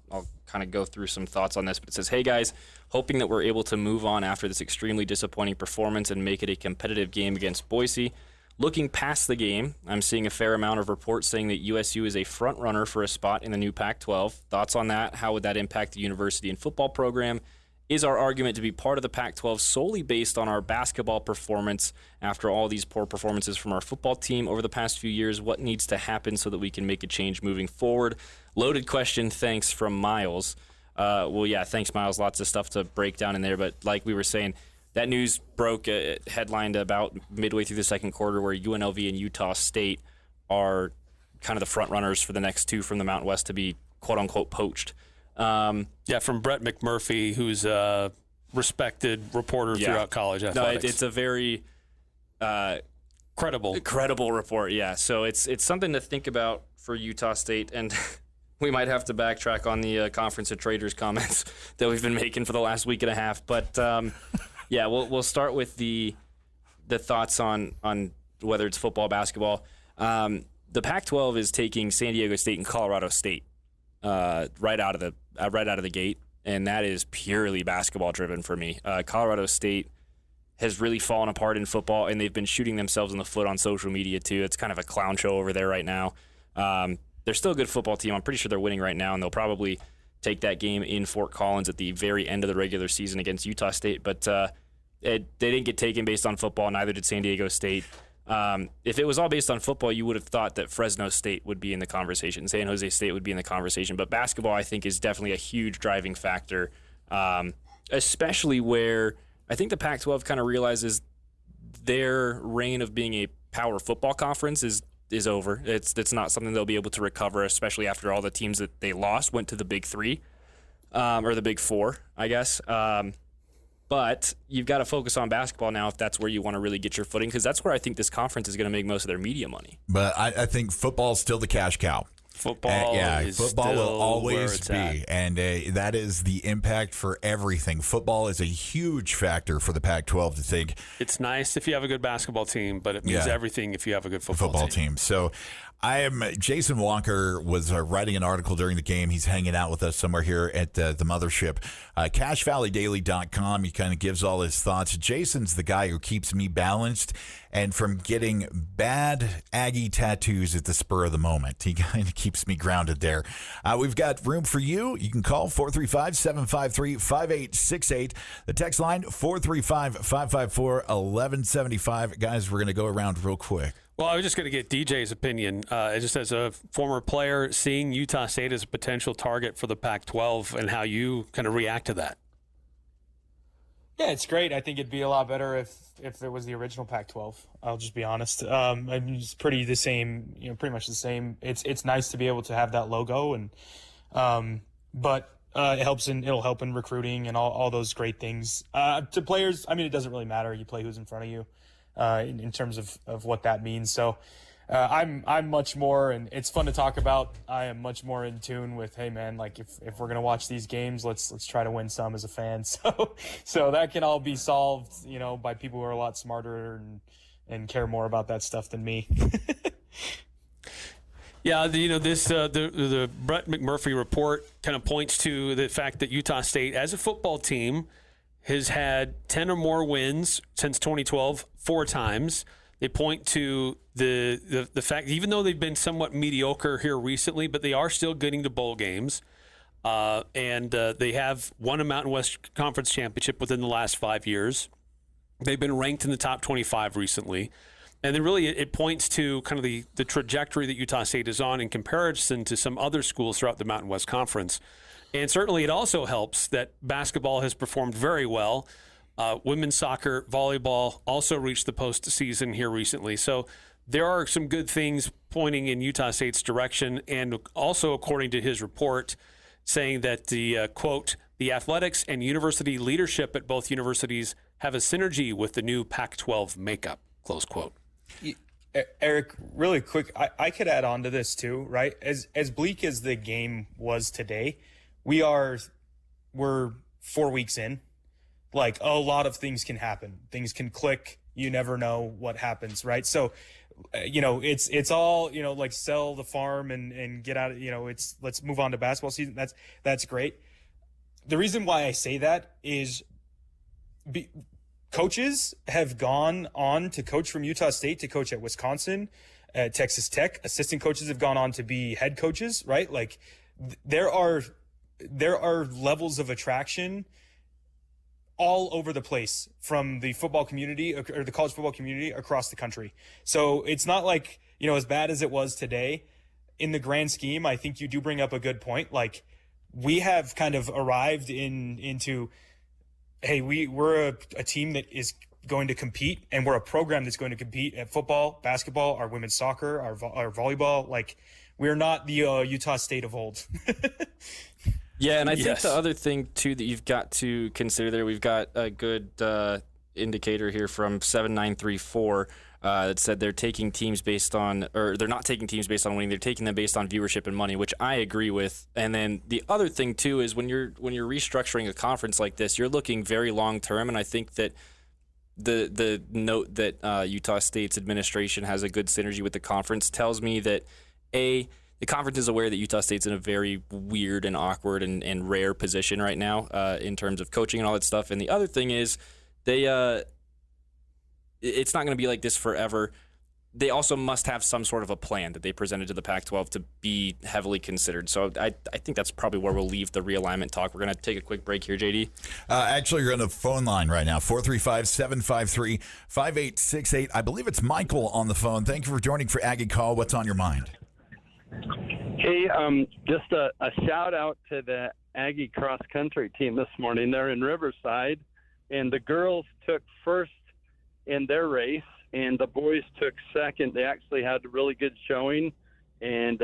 kind of go through some thoughts on this. But it says, hey, guys, hoping that we're able to move on after this extremely disappointing performance and make it a competitive game against Boise. Looking past the game, I'm seeing a fair amount of reports saying that USU is a front runner for a spot in the new Pac-12. Thoughts on that? How would that impact the university and football program? Is our argument to be part of the Pac-12 solely based on our basketball performance after all these poor performances from our football team over the past few years? What needs to happen so that we can make a change moving forward? Loaded question. Thanks from Miles. Well, yeah, thanks, Miles. Lots of stuff to break down in there. But like we were saying, that news broke, headlined about midway through the second quarter, where UNLV and Utah State are kind of the front runners for the next two from the Mountain West to be quote-unquote poached. From Brett McMurphy, who's a respected reporter throughout college athletics. No, it's a very credible report. Yeah, so it's something to think about for Utah State, and we might have to backtrack on the Conference of Traders comments that we've been making for the last week and a half. But yeah, we'll start with the thoughts on whether it's football, basketball. The Pac-12 is taking San Diego State and Colorado State right out of the gate, and that is purely basketball driven for me. Colorado State has really fallen apart in football, and they've been shooting themselves in the foot on social media too. It's kind of a clown show over there right now. They're still a good football team. I'm pretty sure they're winning right now, and they'll probably take that game in Fort Collins at the very end of the regular season against Utah State. But they didn't get taken based on football. Neither did San Diego State. If it was all based on football, you would have thought that Fresno State would be in the conversation, San Jose State would be in the conversation. But basketball, I think, is definitely a huge driving factor, especially where I think the Pac-12 kind of realizes their reign of being a power football conference is over. It's not something they'll be able to recover, especially after all the teams that they lost went to the Big Three, or the Big Four, I guess. But you've got to focus on basketball now if that's where you want to really get your footing, because that's where I think this conference is going to make most of their media money. But I think football's still the cash cow. Football football will always be, at. and that is the impact for everything. Football is a huge factor for the Pac-12 to think. It's nice if you have a good basketball team, but it means everything if you have a good football team. So Jason Walker was writing an article during the game. He's hanging out with us somewhere here at the mothership. CashValleyDaily.com. He kind of gives all his thoughts. Jason's the guy who keeps me balanced and from getting bad Aggie tattoos at the spur of the moment. He kind of keeps me grounded there. We've got room for you. You can call 435-753-5868. The text line, 435-554-1175. Guys, we're going to go around real quick. Well, I was just going to get DJ's opinion. Just as a former player, seeing Utah State as a potential target for the Pac-12 and how you kind of react to that. Yeah, it's great. I think it'd be a lot better if there was the original Pac-12. I'll just be honest. It's pretty the same. Pretty much the same. It's nice to be able to have that logo, and but it'll help in recruiting and all those great things to players. I mean, it doesn't really matter. You play who's in front of you. In terms of what that means. So I'm much more, and it's fun to talk about. I am much more in tune with, hey man, like if we're going to watch these games, let's try to win some as a fan. So that can all be solved, by people who are a lot smarter and care more about that stuff than me. Yeah, the Brett McMurphy report kind of points to the fact that Utah State, as a football team, has had 10 or more wins since 2012, 4 times. They point to the fact, even though they've been somewhat mediocre here recently, but they are still getting to bowl games. And they have won a Mountain West Conference championship within the last 5 years. They've been ranked in the top 25 recently. And then really it points to kind of the trajectory that Utah State is on in comparison to some other schools throughout the Mountain West Conference. And certainly it also helps that basketball has performed very well. Women's soccer, volleyball also reached the postseason here recently. So there are some good things pointing in Utah State's direction. And also, according to his report, saying that the, quote, the athletics and university leadership at both universities have a synergy with the new Pac-12 makeup, close quote. Eric, really quick, I could add on to this too, right? As bleak as the game was today, we're 4 weeks in. Like, a lot of things can happen. Things can click. You never know what happens, right? So, it's all, like sell the farm and get out of, let's move on to basketball season. That's great. The reason why I say that is coaches have gone on to coach from Utah State, to coach at Wisconsin, Texas Tech. Assistant coaches have gone on to be head coaches, right? Like there are levels of attraction all over the place from the football community or the college football community across the country. So it's not like, as bad as it was today. In the grand scheme, I think you do bring up a good point. Like we have kind of arrived into, hey, we're a team that is going to compete, and we're a program that's going to compete at football, basketball, our women's soccer, our volleyball. Like we're not the Utah State of old. Yeah, and I think the other thing, too, that you've got to consider there, we've got a good indicator here from 7934 that said they're taking teams based on, or they're not taking teams based on winning, they're taking them based on viewership and money, which I agree with. And then the other thing, too, is when you're restructuring a conference like this, you're looking very long-term, and I think that the note that Utah State's administration has a good synergy with the conference tells me that, the conference is aware that Utah State's in a very weird and awkward and rare position right now in terms of coaching and all that stuff. And the other thing is it's not going to be like this forever. They also must have some sort of a plan that they presented to the Pac-12 to be heavily considered. So I think that's probably where we'll leave the realignment talk. We're going to take a quick break here, JD. Actually, you're on the phone line right now, 435-753-5868. I believe it's Michael on the phone. Thank you for joining for Aggie Call. What's on your mind? Hey, just a shout out to the Aggie cross country team this morning. They're in Riverside, and the girls took first in their race, and the boys took second. They actually had a really good showing and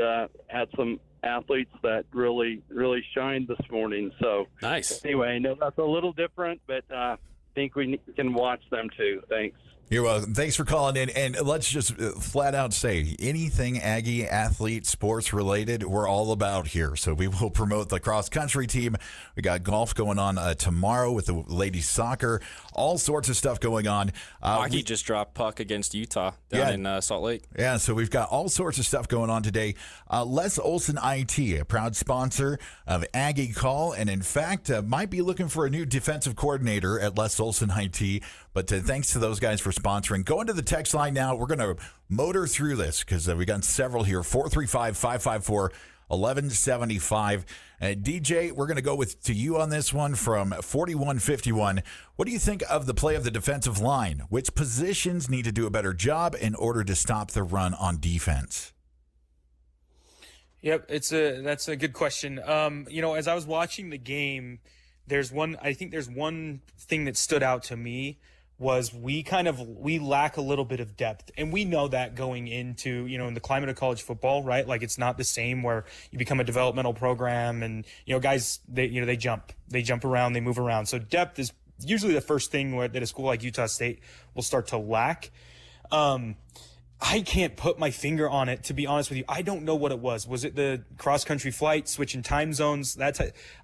had some athletes that really, really shined this morning. So nice. Anyway, I know that's a little different, but I think we can watch them too. Thanks. You're welcome. Thanks for calling in. And let's just flat out say anything Aggie athlete sports related, we're all about here. So we will promote the cross country team. We got golf going on tomorrow with the ladies soccer, all sorts of stuff going on. Aggie just dropped puck against Utah down in Salt Lake. Yeah, so we've got all sorts of stuff going on today. Les Olson IT, a proud sponsor of Aggie Call, and in fact, might be looking for a new defensive coordinator at Les Olson IT. But thanks to those guys for sponsoring. Go into the text line now. We're going to motor through this because we got several here. 435-554-1175. DJ, we're going to go to you on this one from 4151. What do you think of the play of the defensive line? Which positions need to do a better job in order to stop the run on defense? Yep, that's a good question. As I was watching the game, there's one thing that stood out to me was we lack a little bit of depth. And we know that going into, in the climate of college football, right? Like it's not the same where you become a developmental program and, guys, they jump around, they move around. So depth is usually the first thing that a school like Utah State will start to lack. I can't put my finger on it, to be honest with you. I don't know what it was. Was it the cross-country flight, switching time zones?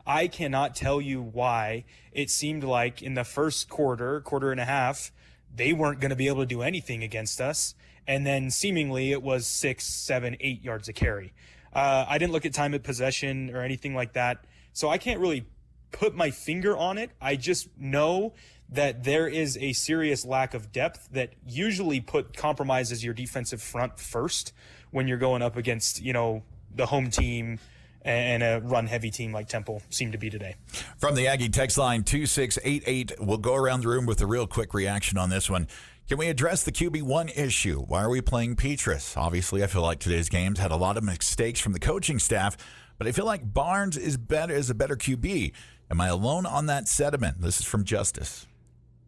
I cannot tell you why it seemed like in the first quarter and a half, they weren't going to be able to do anything against us. And then seemingly it was 6, 7, 8 yards a carry. I didn't look at time of possession or anything like that. So I can't really put my finger on it. I just know that there is a serious lack of depth that usually compromises your defensive front first when you're going up against, the home team and a run-heavy team like Temple seem to be today. From the Aggie text line 2688, we'll go around the room with a real quick reaction on this one. Can we address the QB1 issue? Why are we playing Petrus? Obviously, I feel like today's games had a lot of mistakes from the coaching staff, but I feel like Barnes is a better QB. Am I alone on that sentiment? This is from Justice.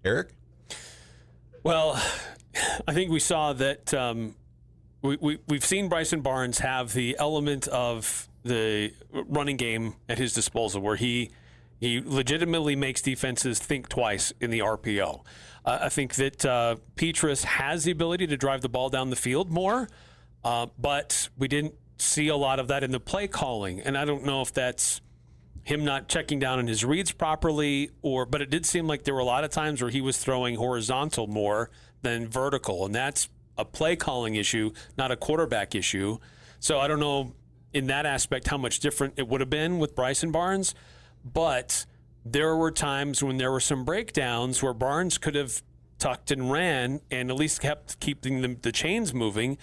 Eric? Well, I think we saw that we've seen Bryson Barnes have the element of the running game at his disposal where he legitimately makes defenses think twice in the RPO. I think that Petrus has the ability to drive the ball down the field more, but we didn't see a lot of that in the play calling. And I don't know if that's him not checking down on his reads properly, but it did seem like there were a lot of times where he was throwing horizontal more than vertical, and that's a play calling issue, not a quarterback issue. So I don't know in that aspect how much different it would have been with Bryson Barnes, but there were times when there were some breakdowns where Barnes could have tucked and ran and at least kept keeping the chains moving.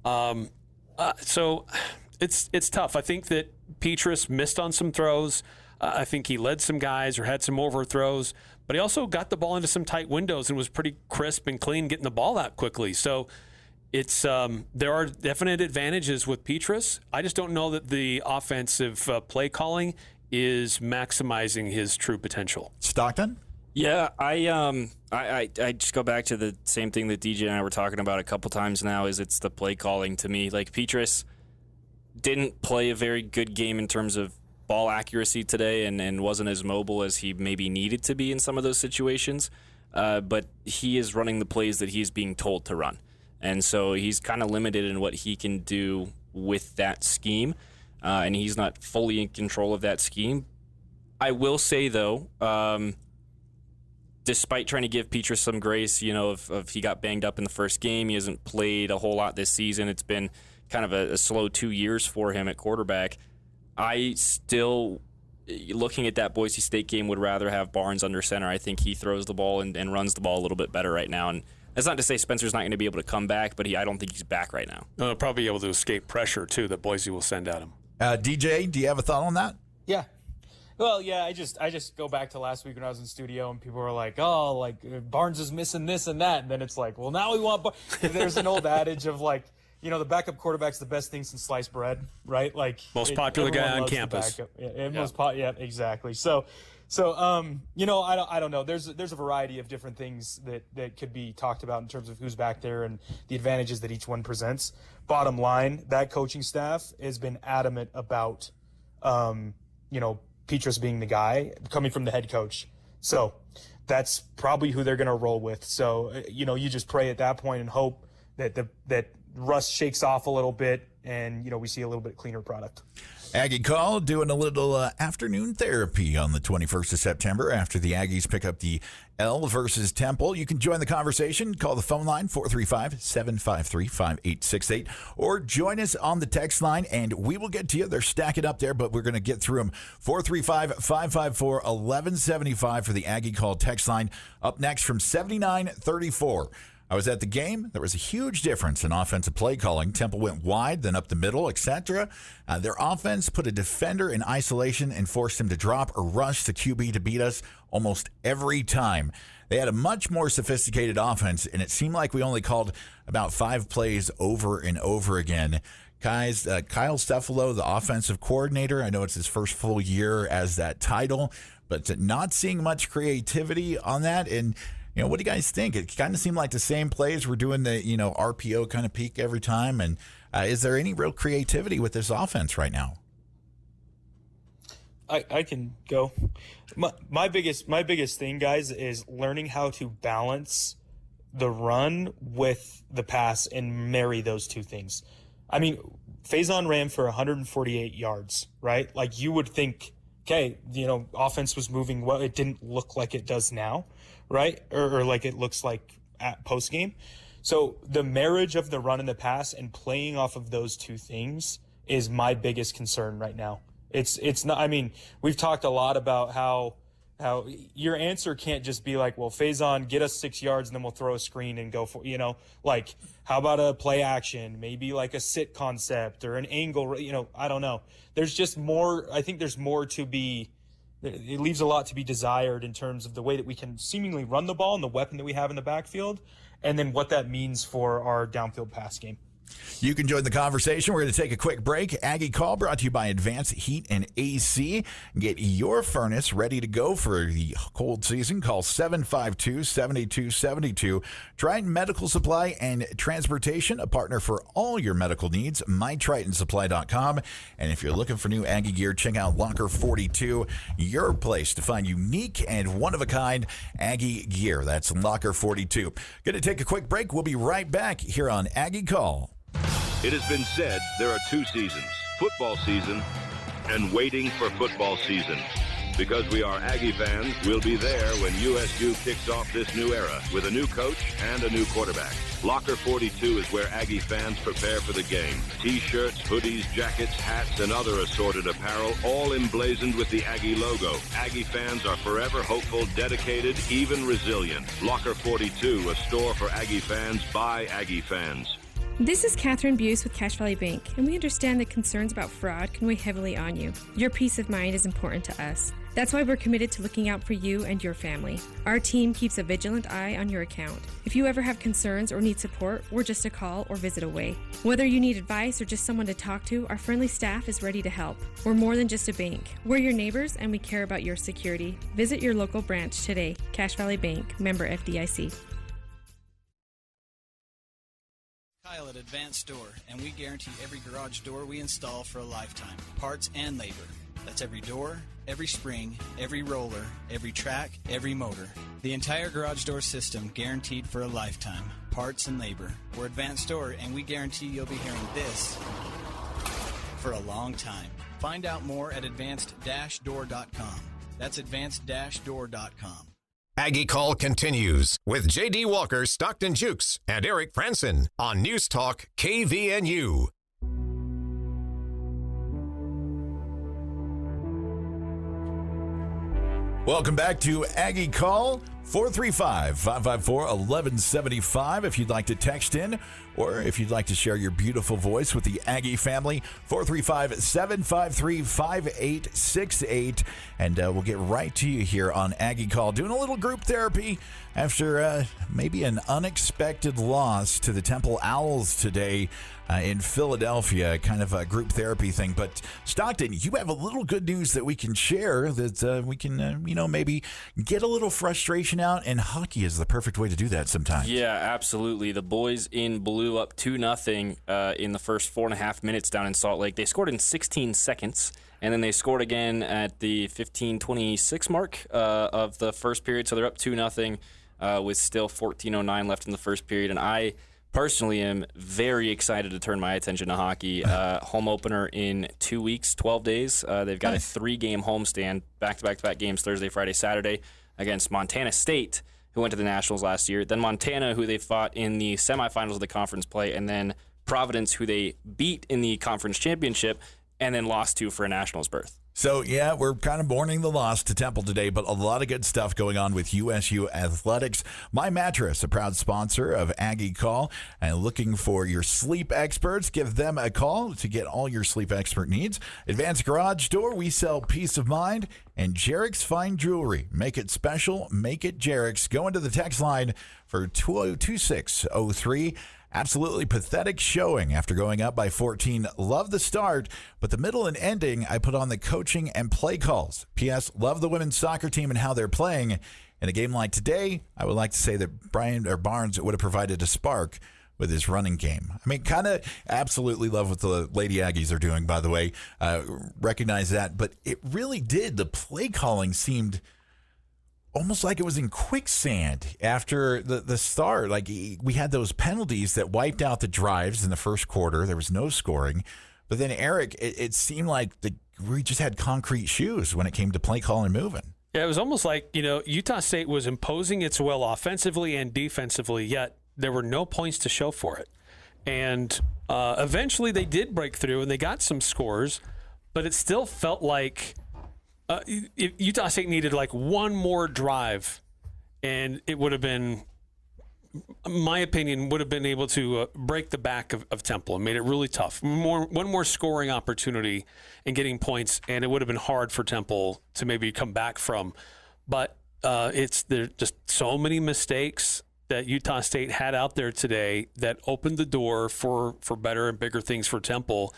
So it's tough. I think that Petrus missed on some throws. I think he led some guys or had some overthrows, but he also got the ball into some tight windows and was pretty crisp and clean getting the ball out quickly. So it's there are definite advantages with Petrus. I just don't know that the offensive play calling is maximizing his true potential. Stockton? Yeah, I just go back to the same thing that DJ and I were talking about a couple times now. Is it's the play calling to me. Like Petrus didn't play a very good game in terms of ball accuracy today, and wasn't as mobile as he maybe needed to be in some of those situations. But he is running the plays that he's being told to run, and so he's kind of limited in what he can do with that scheme. And he's not fully in control of that scheme. I will say, though, despite trying to give Petrus some grace, if he got banged up in the first game, he hasn't played a whole lot this season. It's been kind of a slow 2 years for him at quarterback. I still, looking at that Boise State game, would rather have Barnes under center. I think he throws the ball and runs the ball a little bit better right now. And that's not to say Spencer's not going to be able to come back, but I don't think he's back right now. He'll probably be able to escape pressure, too, that Boise will send at him. DJ, do you have a thought on that? Yeah. Well, yeah, I just go back to last week when I was in studio and people were like, oh, like Barnes is missing this and that. And then it's like, well, now we want There's an old adage of like, the backup quarterback's the best thing since sliced bread, right? Like most popular guy on campus. Yeah, exactly. So I don't know. There's a variety of different things that could be talked about in terms of who's back there and the advantages that each one presents. Bottom line, that coaching staff has been adamant about, Petrus being the guy coming from the head coach. So that's probably who they're going to roll with. So, you just pray at that point and hope that rust shakes off a little bit and, we see a little bit cleaner product. Aggie Call doing a little afternoon therapy on the 21st of September after the Aggies pick up the L versus Temple. You can join the conversation. Call the phone line 435-753-5868 or join us on the text line and we will get to you. They're stacking up there, but we're going to get through them. 435-554-1175 for the Aggie Call text line. Up next from 79-34. I was at the game. There was a huge difference in offensive play calling. Temple went wide, then up the middle, etc. Their offense put a defender in isolation and forced him to drop or rush the QB to beat us almost every time. They had a much more sophisticated offense, and it seemed like we only called about 5 plays over and over again. Guys, Kyle Stefano, the offensive coordinator, I know it's his first full year as that title, but not seeing much creativity on that. And what do you guys think? It kind of seemed like the same plays. We're doing the, RPO kind of peak every time. And is there any real creativity with this offense right now? I can go. My biggest thing, guys, is learning how to balance the run with the pass and marry those two things. I mean, Faison ran for 148 yards, right? Like you would think, okay, offense was moving well. It didn't look like it does now. Right? Or like it looks like at post game. So the marriage of the run and the pass and playing off of those two things is my biggest concern right now. It's not, we've talked a lot about how how your answer can't just be like, well, Faison, get us 6 yards and then we'll throw a screen and go for, like, how about a play action, maybe like a sit concept or an angle, I don't know. There's just more. I think there's more to be. It leaves a lot to be desired in terms of the way that we can seemingly run the ball and the weapon that we have in the backfield, and then what that means for our downfield pass game. You can join the conversation. We're going to take a quick break. Aggie Call brought to you by Advanced Heat and AC. Get your furnace ready to go for the cold season. Call 752-7272. Triton Medical Supply and Transportation, a partner for all your medical needs. MyTritonSupply.com. And if you're looking for new Aggie gear, check out Locker 42, your place to find unique and one-of-a-kind Aggie gear. That's Locker 42. Going to take a quick break. We'll be right back here on Aggie Call. It has been said there are two seasons, football season and waiting for football season. Because we are Aggie fans, we'll be there when USU kicks off this new era with a new coach and a new quarterback. Locker 42 is where Aggie fans prepare for the game. T-shirts, hoodies, jackets, hats, and other assorted apparel, all emblazoned with the Aggie logo. Aggie fans are forever hopeful, dedicated, even resilient. Locker 42, a store for Aggie fans by Aggie fans. This is Catherine Buse with Cache Valley Bank, and we understand that concerns about fraud can weigh heavily on you. Your peace of mind is important to us. That's why we're committed to looking out for you and your family. Our team keeps a vigilant eye on your account. If you ever have concerns or need support, we're just a call or visit away. Whether you need advice or just someone to talk to, our friendly staff is ready to help. We're more than just a bank. We're your neighbors, and we care about your security. Visit your local branch today. Cache Valley Bank, member FDIC. Kyle at Advanced Door, and we guarantee every garage door we install for a lifetime, parts and labor. That's every door, every spring, every roller, every track, every motor. The entire garage door system guaranteed for a lifetime, parts and labor. We're Advanced Door, and we guarantee you'll be hearing this for a long time. Find out more at advanced-door.com. That's advanced-door.com. Aggie Call continues with J.D. Walker, Stockton Jukes, and Eric Franson on News Talk KVNU. Welcome back to Aggie Call, 435-554-1175 if you'd like to text in, or if you'd like to share your beautiful voice with the Aggie family, 435-753-5868, and we'll get right to you here on Aggie Call, doing a little group therapy after maybe an unexpected loss to the Temple Owls today in Philadelphia, kind of a group therapy thing. But Stockton, you have a little good news that we can share, that we can, maybe get a little frustration out, and hockey is the perfect way to do that sometimes. Yeah, absolutely. The boys in blue up 2-0 in the first 4.5 minutes down in Salt Lake. They scored in 16 seconds, and then they scored again at the 15:26 mark of the first period. So they're up 2-0 with still 14:09 left in the first period. And I personally am very excited to turn my attention to hockey. Home opener in 2 weeks, 12 days. They've got a 3-game homestand, back-to-back games, Thursday, Friday, Saturday, against Montana State, who went to the Nationals last year, then Montana, who they fought in the semifinals of the conference play, and then Providence, who they beat in the conference championship and then lost to for a Nationals berth. So, yeah, we're kind of mourning the loss to Temple today, but a lot of good stuff going on with USU Athletics. My Mattress, a proud sponsor of Aggie Call, and looking for your sleep experts, give them a call to get all your sleep expert needs. Advanced Garage Door, we sell peace of mind, and Jarek's Fine Jewelry. Make it special, make it Jarek's. Go into the text line for 2603. Absolutely pathetic showing after going up by 14. Love the start, but the middle and ending, I put on the coaching and play calls. P.S. Love the women's soccer team and how they're playing. In a game like today, I would like to say that Barnes would have provided a spark with his running game. I mean, kind of absolutely love what the Lady Aggies are doing, by the way. Recognize that, but it really did. The play calling seemed almost like it was in quicksand after the start. Like, we had those penalties that wiped out the drives in the first quarter. There was no scoring. But then, Eric, it seemed like we just had concrete shoes when it came to play calling and moving. Yeah, it was almost like, Utah State was imposing its will offensively and defensively, yet there were no points to show for it. And eventually they did break through and they got some scores, but it still felt like Utah State needed like one more drive, and it would have been, my opinion, would have been able to break the back of Temple and made it really tough. One more scoring opportunity and getting points, and it would have been hard for Temple to maybe come back from. But there's just so many mistakes that Utah State had out there today that opened the door for better and bigger things for Temple.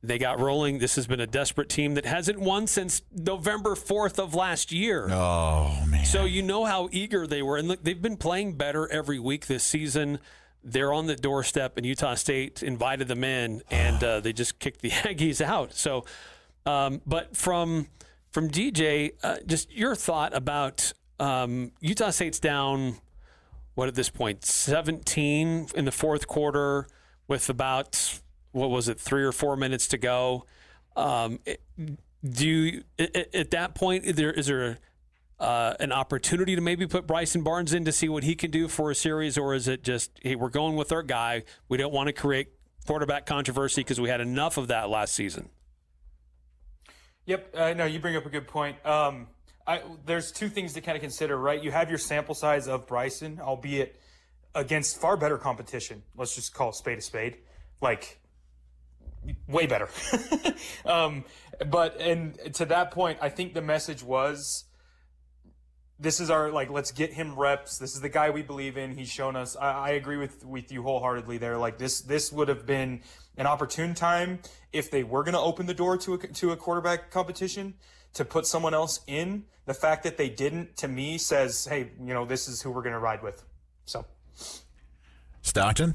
They got rolling. This has been a desperate team that hasn't won since November 4th of last year. Oh, man. So you know how eager they were. And look, they've been playing better every week this season. They're on the doorstep, and Utah State invited them in, and they just kicked the Aggies out. So, but from DJ, just your thought about Utah State's down, what at this point, 17 in the fourth quarter with about, 3 or 4 minutes to go. At that point, is there an opportunity to maybe put Bryson Barnes in to see what he can do for a series, or is it just, hey, we're going with our guy. We don't want to create quarterback controversy because we had enough of that last season? Yep. No, you bring up a good point. There's two things to kind of consider, right? You have your sample size of Bryson, albeit against far better competition. Let's just call a spade, like way better. But to that point, I think the message was, this is our, let's get him reps. This is the guy we believe in. He's shown us. I agree with you wholeheartedly there. Like this would have been an opportune time if they were going to open the door to a quarterback competition to put someone else in. The fact that they didn't, to me, says, hey, this is who we're going to ride with. So, Stockton?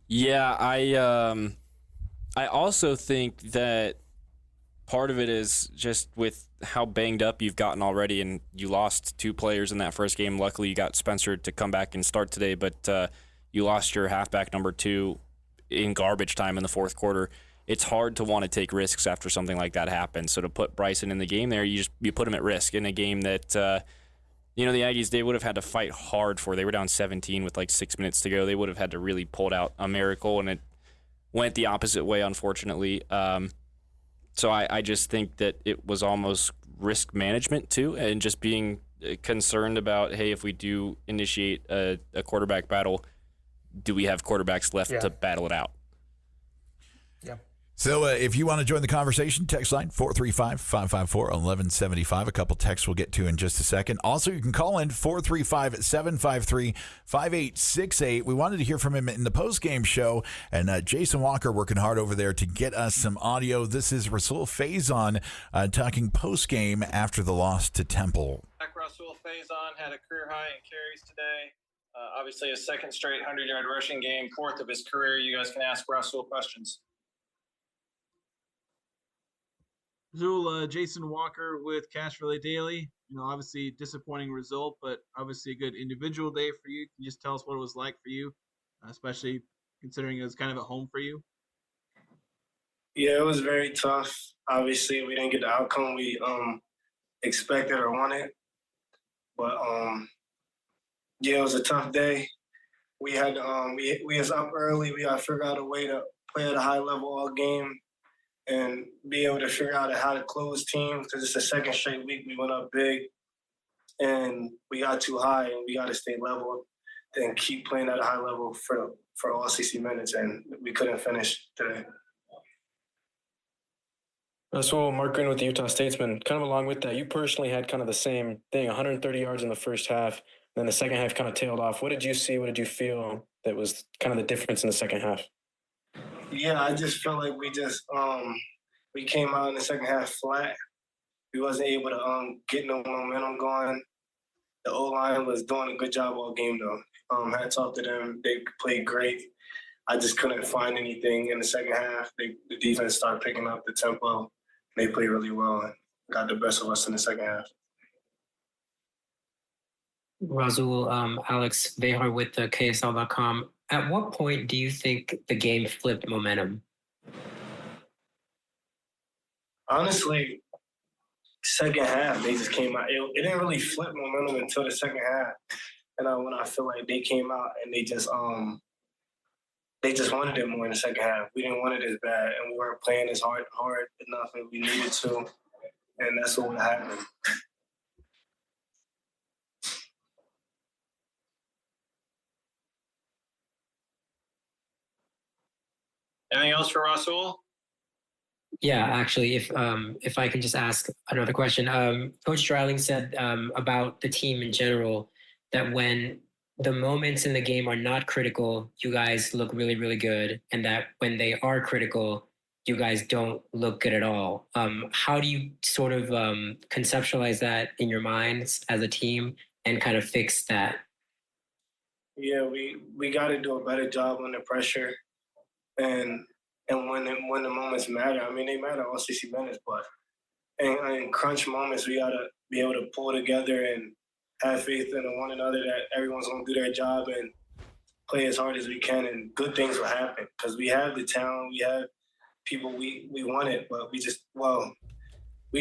Yeah, I also think that part of it is just with how banged up you've gotten already, and you lost 2 players in that first game. Luckily, you got Spencer to come back and start today, but you lost your halfback number 2 in garbage time in the fourth quarter. It's hard to want to take risks after something like that happens. So to put Bryson in the game there, you put him at risk in a game that the Aggies, they would have had to fight hard for. They were down 17 with 6 minutes to go. They would have had to really pull out a miracle, and it went the opposite way, unfortunately. So I just think that it was almost risk management too, and just being concerned about, hey, if we do initiate a quarterback battle, do we have quarterbacks left to battle it out? Yeah. So if you want to join the conversation, text line 435-554-1175. A couple texts we'll get to in just a second. Also, you can call in 435-753-5868. We wanted to hear from him in the postgame show, and Jason Walker working hard over there to get us some audio. This is Rasul Faison talking postgame after the loss to Temple. Rasul Faison had a career high in carries today. Obviously, a second straight 100-yard rushing game, 4th of his career. You guys can ask Rasul questions. Zul, Jason Walker with Cash Valley Daily. Obviously disappointing result, but obviously a good individual day for you. Can you just tell us what it was like for you, especially considering it was kind of at home for you? Yeah, it was very tough. Obviously, we didn't get the outcome we expected or wanted, but it was a tough day. We had we was up early. We got to figure out a way to play at a high level all game and be able to figure out how to close teams, because it's the second straight week we went up big and we got too high, and we got to stay level and keep playing at a high level for all 60 minutes, and we couldn't finish today. So Mark Green with the Utah Statesman. Kind of along with that, you personally had kind of the same thing, 130 yards in the first half, then the second half kind of tailed off. What did you see? What did you feel that was kind of the difference in the second half? Yeah, I just felt like we came out in the second half flat. We wasn't able to get no momentum going. The O-line was doing a good job all game, though. Hats off to them. They played great. I just couldn't find anything in the second half. The defense started picking up the tempo. They played really well and got the best of us in the second half. Rasul, Alex Behar with the KSL.com. At what point do you think the game flipped momentum? Honestly, second half, they just came out. It didn't really flip momentum until the second half. And when I feel like they came out and they just wanted it more in the second half. We didn't want it as bad, and we weren't playing as hard enough as we needed to. and that's what would happen. Anything else for Rasul? Yeah, actually, if I can just ask another question. Coach Dreiling said about the team in general that when the moments in the game are not critical, you guys look really, really good, and that when they are critical, you guys don't look good at all. How do you sort of conceptualize that in your minds as a team and kind of fix that? Yeah, we got to do a better job under pressure, and when the moments matter. I mean, they matter all 60 minutes, but in crunch moments, we got to be able to pull together and have faith in one another that everyone's going to do their job and play as hard as we can, and good things will happen because we have the talent, we have people we want it, but we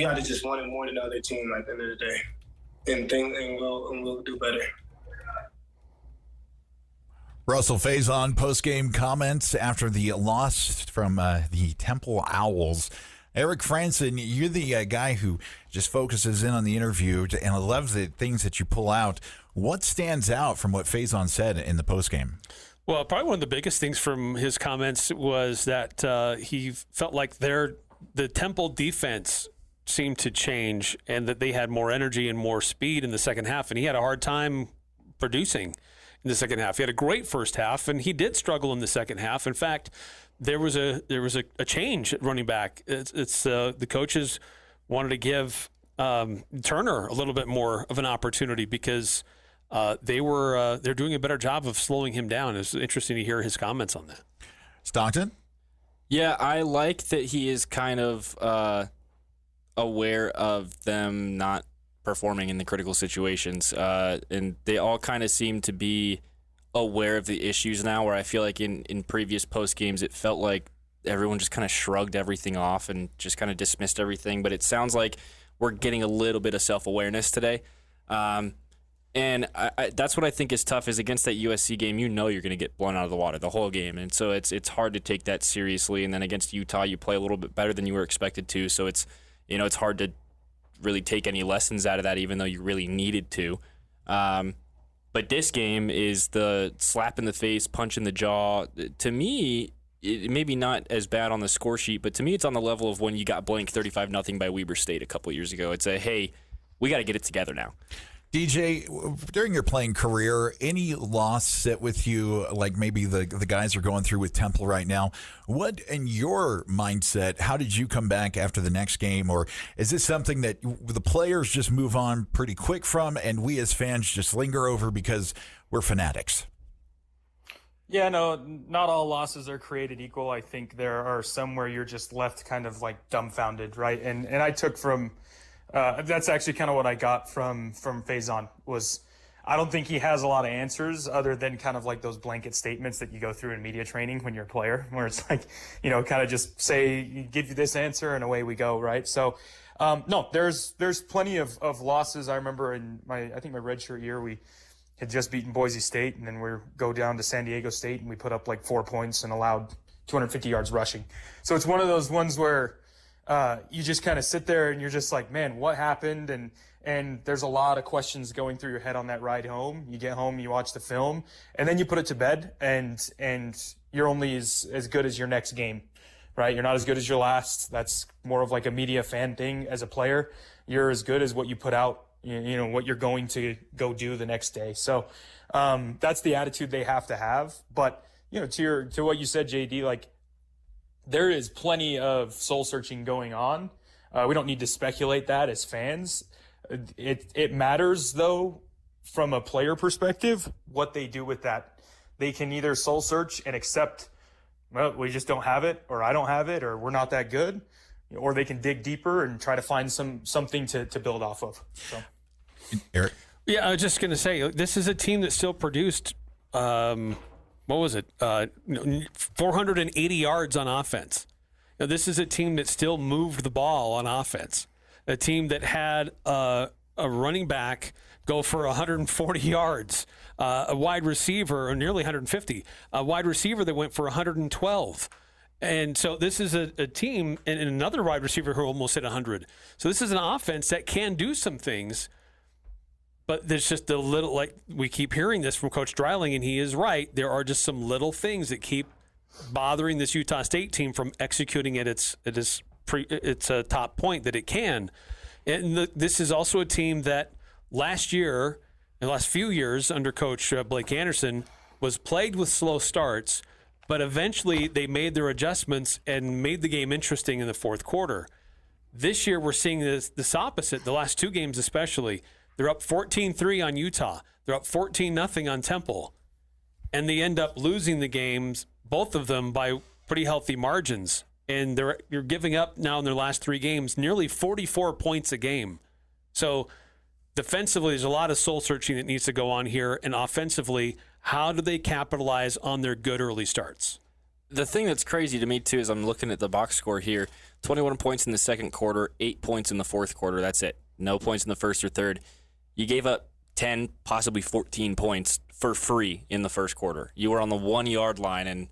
got to just want it more than the other team at the end of the day, and we'll do better. Russell Faison, post-game comments after the loss from the Temple Owls. Eric Franson, you're the guy who just focuses in on the interview, and I love the things that you pull out. What stands out from what Faison said in the postgame? Well, probably one of the biggest things from his comments was that he felt like the Temple defense seemed to change and that they had more energy and more speed in the second half, and he had a hard time producing in the second half. He had a great first half, and he did struggle in the second half. In fact, there was a change at running back. It's the coaches wanted to give Turner a little bit more of an opportunity because they're doing a better job of slowing him down. It's interesting to hear his comments on that. Stockton? Yeah, I like that he is kind of aware of them not performing in the critical situations, and they all kind of seem to be aware of the issues now, where I feel like in previous post games it felt like everyone just kind of shrugged everything off and just kind of dismissed everything, but it sounds like we're getting a little bit of self-awareness today, and that's what I think is tough is against that USC game, you know you're going to get blown out of the water the whole game, and so it's hard to take that seriously, and then against Utah you play a little bit better than you were expected to, so it's hard to really take any lessons out of that, even though you really needed to. But this game is the slap in the face, punch in the jaw. To me, it maybe not as bad on the score sheet, but to me it's on the level of when you got blanked 35-0 by Weber State a couple years ago. It's hey, we got to get it together now. DJ, during your playing career, any loss sit with you, like maybe the guys are going through with Temple right now? What, in your mindset, how did you come back after the next game? Or is this something that the players just move on pretty quick from and we as fans just linger over because we're fanatics? Yeah, no, not all losses are created equal. I think there are some where you're just left kind of like dumbfounded, right? And I took from... that's actually kind of what I got from Faison was I don't think he has a lot of answers other than kind of like those blanket statements that you go through in media training when you're a player, where it's like, kind of just say, give you this answer and away we go, right? So, no, there's plenty of losses. I remember in I think my redshirt year, we had just beaten Boise State, and then we go down to San Diego State and we put up like 4 points and allowed 250 yards rushing. So it's one of those ones where you just kind of sit there and you're just like, man, what happened? And there's a lot of questions going through your head on that ride home. You get home, you watch the film, and then you put it to bed, and you're only as good as your next game, right? You're not as good as your last. That's more of like a media fan thing. As a player, you're as good as what you put out, what you're going to go do the next day. So that's the attitude they have to have. But, to what you said, JD, like, there is plenty of soul searching going on. We don't need to speculate that as fans. It matters, though, from a player perspective, what they do with that. They can either soul search and accept, well, we just don't have it, or I don't have it, or we're not that good, or they can dig deeper and try to find something to build off of. So. Eric? Yeah, I was just going to say, this is a team that still produced what was it? 480 yards on offense. Now, this is a team that still moved the ball on offense. A team that had a running back go for 140 yards, a wide receiver, or nearly 150, a wide receiver that went for 112. And so this is a team and another wide receiver who almost hit 100. So this is an offense that can do some things, but there's just a little, like we keep hearing this from Coach Dreiling, and he is right. There are just some little things that keep bothering this Utah State team from executing at its top point that it can. And this is also a team that last year, in the last few years under Coach Blake Anderson, was plagued with slow starts, but eventually they made their adjustments and made the game interesting in the fourth quarter. This year we're seeing this opposite, the last two games especially. They're up 14-3 on Utah. They're up 14-0 on Temple. And they end up losing the games, both of them, by pretty healthy margins. And you're giving up now in their last three games nearly 44 points a game. So defensively, there's a lot of soul searching that needs to go on here. And offensively, how do they capitalize on their good early starts? The thing that's crazy to me, too, is I'm looking at the box score here. 21 points in the second quarter, 8 points in the fourth quarter. That's it. No points in the first or third. You gave up 10, possibly 14 points for free in the first quarter. You were on the 1 yard line, and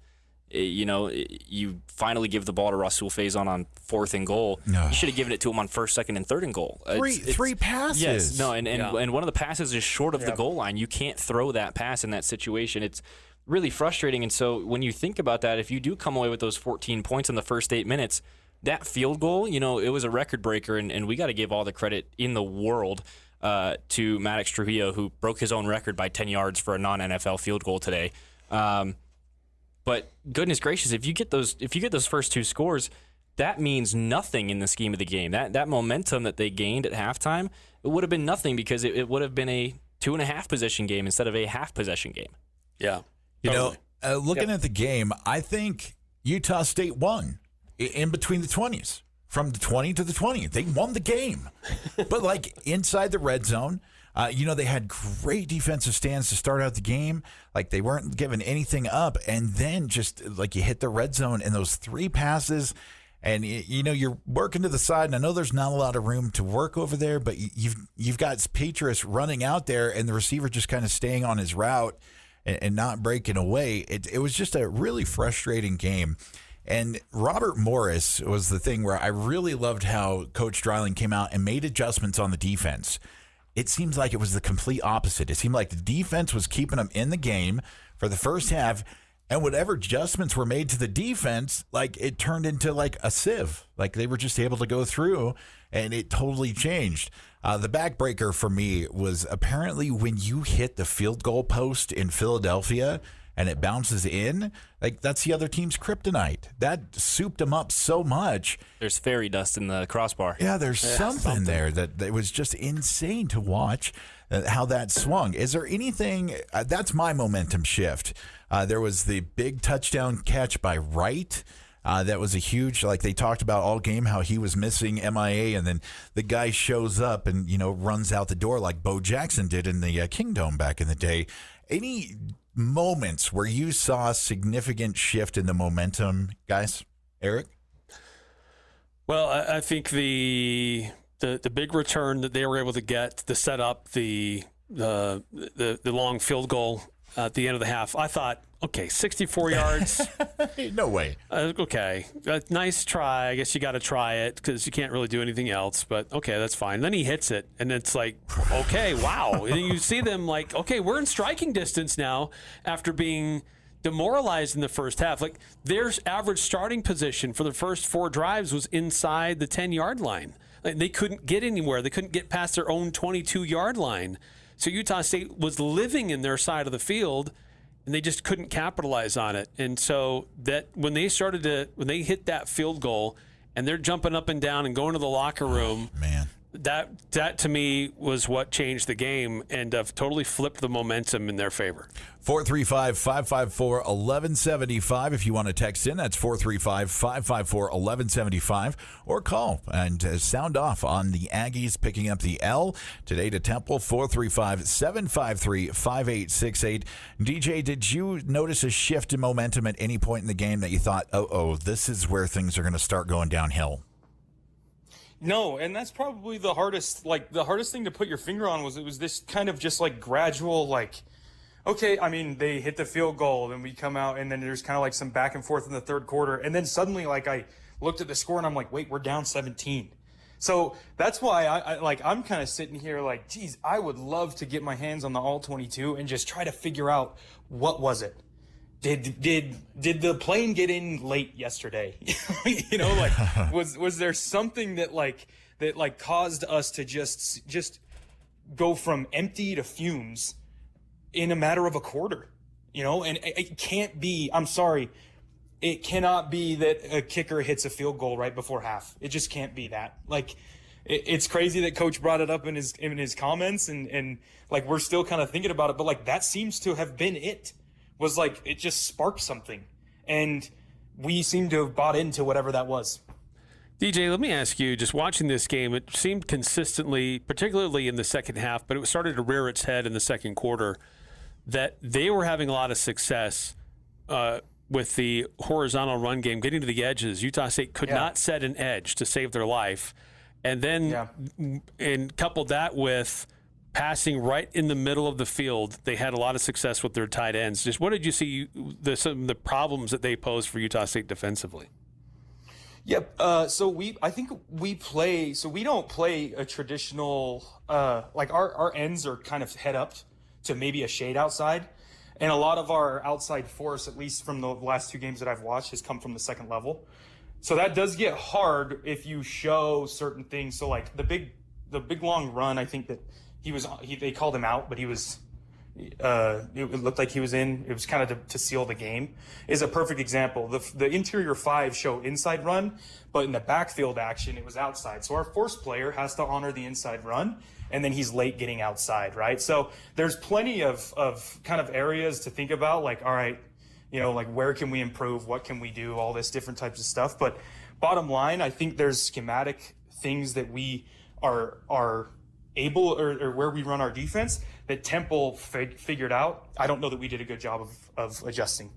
you finally give the ball to Rasul Faison on 4th and goal. No. You should have given it to him on 1st, 2nd, and 3rd and goal. Three passes. Yes, no, and one of the passes is short of the goal line. You can't throw that pass in that situation. It's really frustrating. And so when you think about that, if you do come away with those 14 points in the first 8 minutes, that field goal, it was a record breaker, and we got to give all the credit in the world to Maddox Trujillo, who broke his own record by 10 yards for a non-NFL field goal today. But goodness gracious, if you get those first two scores, that means nothing in the scheme of the game. That momentum that they gained at halftime, it would have been nothing because it would have been a 2.5 possession game instead of a half possession game. Yeah. Looking at the game, I think Utah State won in between the 20s. From the 20 to the 20. They won the game. But, inside the red zone, they had great defensive stands to start out the game. They weren't giving anything up. And then just, you hit the red zone and those three passes, and, you're working to the side. And I know there's not a lot of room to work over there, but you've got Petrus running out there and the receiver just kind of staying on his route and not breaking away. It was just a really frustrating game. And Robert Morris was the thing where I really loved how Coach Dreiling came out and made adjustments on the defense. It seems like it was the complete opposite. It seemed like the defense was keeping them in the game for the first half, and whatever adjustments were made to the defense, it turned into a sieve. They were just able to go through, and it totally changed. The backbreaker for me was apparently when you hit the field goal post in Philadelphia and it bounces in, that's the other team's kryptonite. That souped them up so much. There's fairy dust in the crossbar. Yeah, there's something there that it was just insane to watch how that swung. Is there anything, that's my momentum shift. There was the big touchdown catch by Wright. That was a huge, they talked about all game, how he was missing MIA, and then the guy shows up and, runs out the door like Bo Jackson did in the Kingdome back in the day. Any moments where you saw a significant shift in the momentum, guys? Eric? Well, I think the big return that they were able to get to set up the long field goal at the end of the half, I thought, okay, 64 yards. No way. Okay, nice try. I guess you got to try it because you can't really do anything else. But okay, that's fine. Then he hits it, and it's okay, wow. And you see them okay, we're in striking distance now after being demoralized in the first half. Their average starting position for the first 4 drives was inside the 10-yard line. They couldn't get anywhere. They couldn't get past their own 22-yard line. So Utah State was living in their side of the field, and they just couldn't capitalize on it. And so that when they hit that field goal and they're jumping up and down and going to the locker room, man, that to me was what changed the game and totally flipped the momentum in their favor. 435-554-1175. If you want to text in, that's 435-554-1175, or call and sound off on the Aggies picking up the L today to Temple. 435-753-5868. DJ, did you notice a shift in momentum at any point in the game that you thought, this is where things are going to start going downhill? No, and that's probably the hardest thing to put your finger on. It was this kind of just gradual, okay, I mean, they hit the field goal, and we come out, and then there's kind of like some back and forth in the third quarter. And then suddenly, like, I looked at the score, and I'm like, wait, we're down 17. So that's why I'm kind of sitting here like, geez, I would love to get my hands on the All-22 and just try to figure out what was it. Did the plane get in late yesterday? You know, like, was there something that caused us to just go from empty to fumes in a matter of a quarter, you know? And it can't be, I'm sorry, it cannot be that a kicker hits a field goal right before half. It just can't be that. Like, it's crazy that Coach brought it up in his comments, and like, we're still kind of thinking about it, but like, that seems to have been it. Was like, it just sparked something, and we seem to have bought into whatever that was. DJ, let me ask you, just watching this game, it seemed consistently, particularly in the second half, but it started to rear its head in the second quarter, that they were having a lot of success with the horizontal run game, getting to the edges. Utah State could not set an edge to save their life. And then and coupled that with passing right in the middle of the field, they had a lot of success with their tight ends. Just what did you see some of the problems that they posed for Utah State defensively? Yep. So we don't play a traditional, like our ends are kind of head up to maybe a shade outside. And a lot of our outside force, at least from the last two games that I've watched, has come from the second level. So that does get hard if you show certain things. So like the big long run, I think that they called him out, but he was, it looked like he was in. It was kind of to seal the game. Is a perfect example. The interior five show inside run, but in the backfield action, it was outside. So our force player has to honor the inside run, and then he's late getting outside, right? So there's plenty of kind of areas to think about, like, all right, you know, like, where can we improve? What can we do? All this different types of stuff. But bottom line, I think there's schematic things that we are able, or where we run our defense, that Temple figured out. I don't know that we did a good job of adjusting.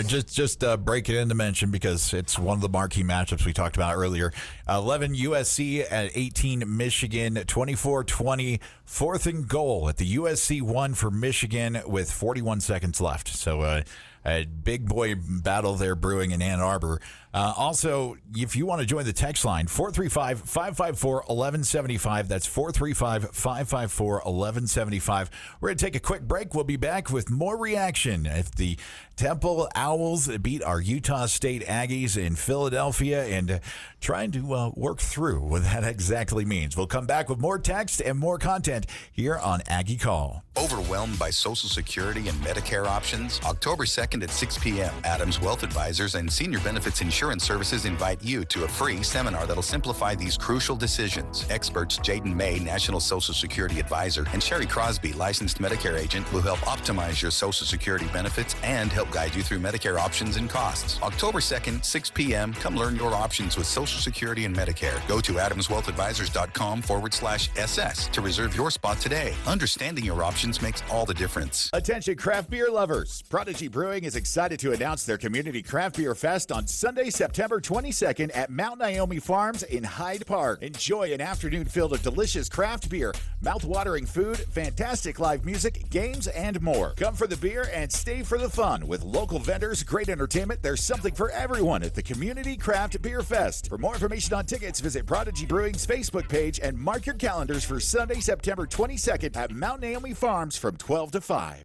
Just break it in to mention, because it's one of the marquee matchups we talked about earlier. 11 USC at 18 Michigan, 24-20, 4th and goal at the USC 1 for Michigan with 41 seconds left. So a big boy battle there brewing in Ann Arbor. Also, if you want to join the text line, 435-554-1175. That's 435-554-1175. We're going to take a quick break. We'll be back with more reaction if the Temple Owls beat our Utah State Aggies in Philadelphia, and trying to work through what that exactly means. We'll come back with more text and more content here on Aggie Call. Overwhelmed by Social Security and Medicare options? October 2nd at 6 p.m., Adams Wealth Advisors and Senior Benefits Insurance Services invite you to a free seminar that'll simplify these crucial decisions. Experts Jaden May, National Social Security Advisor, and Sherry Crosby, licensed Medicare agent, will help optimize your Social Security benefits and help guide you through Medicare options and costs. October 2nd, 6 p.m., come learn your options with Social Security and Medicare. Go to adamswealthadvisors.com/SS to reserve your spot today. Understanding your options makes all the difference. Attention craft beer lovers. Prodigy Brewing is excited to announce their Community Craft Beer Fest on Sunday, September 22nd at Mount Naomi Farms in Hyde Park. Enjoy an afternoon filled with delicious craft beer, mouth-watering food, fantastic live music, games, and more. Come for the beer and stay for the fun. With local vendors, great entertainment, there's something for everyone at the Community Craft Beer Fest. For more information on tickets, visit Prodigy Brewing's Facebook page and mark your calendars for Sunday, September 22nd at Mount Naomi Farms from 12 to 5.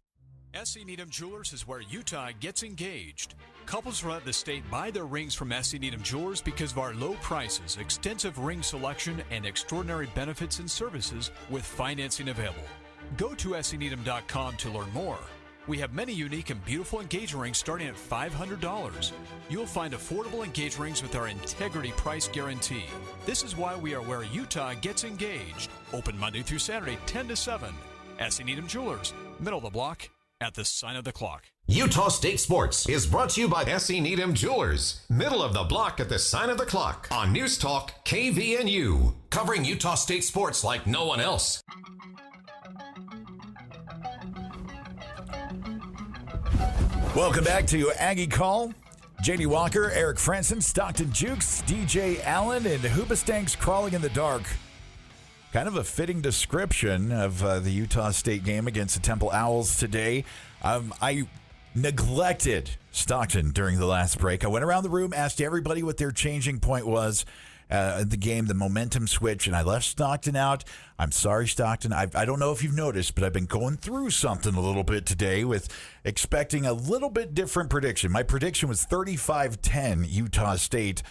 S.C. Needham Jewelers is where Utah gets engaged. Couples throughout the state buy their rings from S.C. Needham Jewelers because of our low prices, extensive ring selection, and extraordinary benefits and services with financing available. Go to scneedham.com to learn more. We have many unique and beautiful engagement rings starting at $500. You'll find affordable engagement rings with our integrity price guarantee. This is why we are where Utah gets engaged. Open Monday through Saturday, 10 to 7. S.C. Needham Jewelers, middle of the block at the sign of the clock. Utah State Sports is brought to you by S.C. Needham Jewelers, middle of the block at the sign of the clock on News Talk KVNU, covering Utah State sports like no one else. Welcome back to Aggie Call. J.D. Walker, Eric Franson, Stockton Jukes, DJ Allen, and Hoobastanks crawling in the dark. Kind of a fitting description of the Utah State game against the Temple Owls today. I neglected Stockton during the last break. I went around the room, asked everybody what their changing point was. The game, the momentum switch, and I left Stockton out. I'm sorry, Stockton. I don't know if you've noticed, but I've been going through something a little bit today with expecting a little bit different prediction. My prediction was 35-10 Utah State.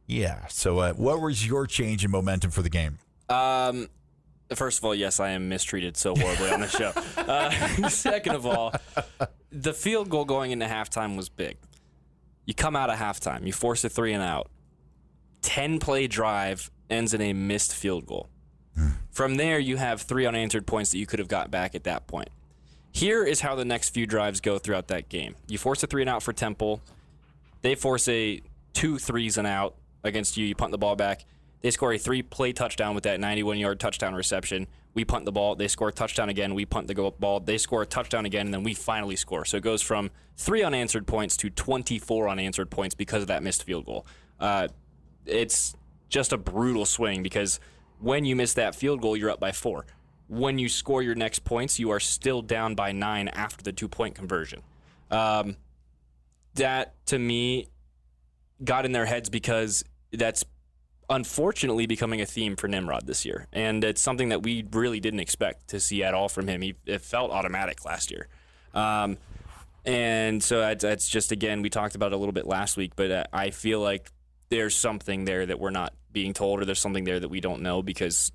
Yeah, so what was your change in momentum for the game? First of all, yes, I am mistreated so horribly on the show. Second of all, the field goal going into halftime was big. You come out of halftime, you force a 3 and out. 10-play drive ends in a missed field goal. From there, you have 3 unanswered points that you could have got back at that point. Here is how the next few drives go throughout that game. You force a 3 and out for Temple. They force a 2 3s and out against you. You punt the ball back. They score a 3-play touchdown with that 91-yard touchdown reception. We punt the ball. They score a touchdown again. We punt the ball. They score a touchdown again, and then we finally score. So it goes from 3 unanswered points to 24 unanswered points because of that missed field goal. It's just a brutal swing because when you miss that field goal, you're up by 4. When you score your next points, you are still down by 9 after the 2-point conversion. That, to me, got in their heads because that's unfortunately becoming a theme for Nimrod this year. And it's something that we really didn't expect to see at all from him. It felt automatic last year. And so that's just, again, we talked about it a little bit last week, but I feel like there's something there that we're not being told, or there's something there that we don't know, because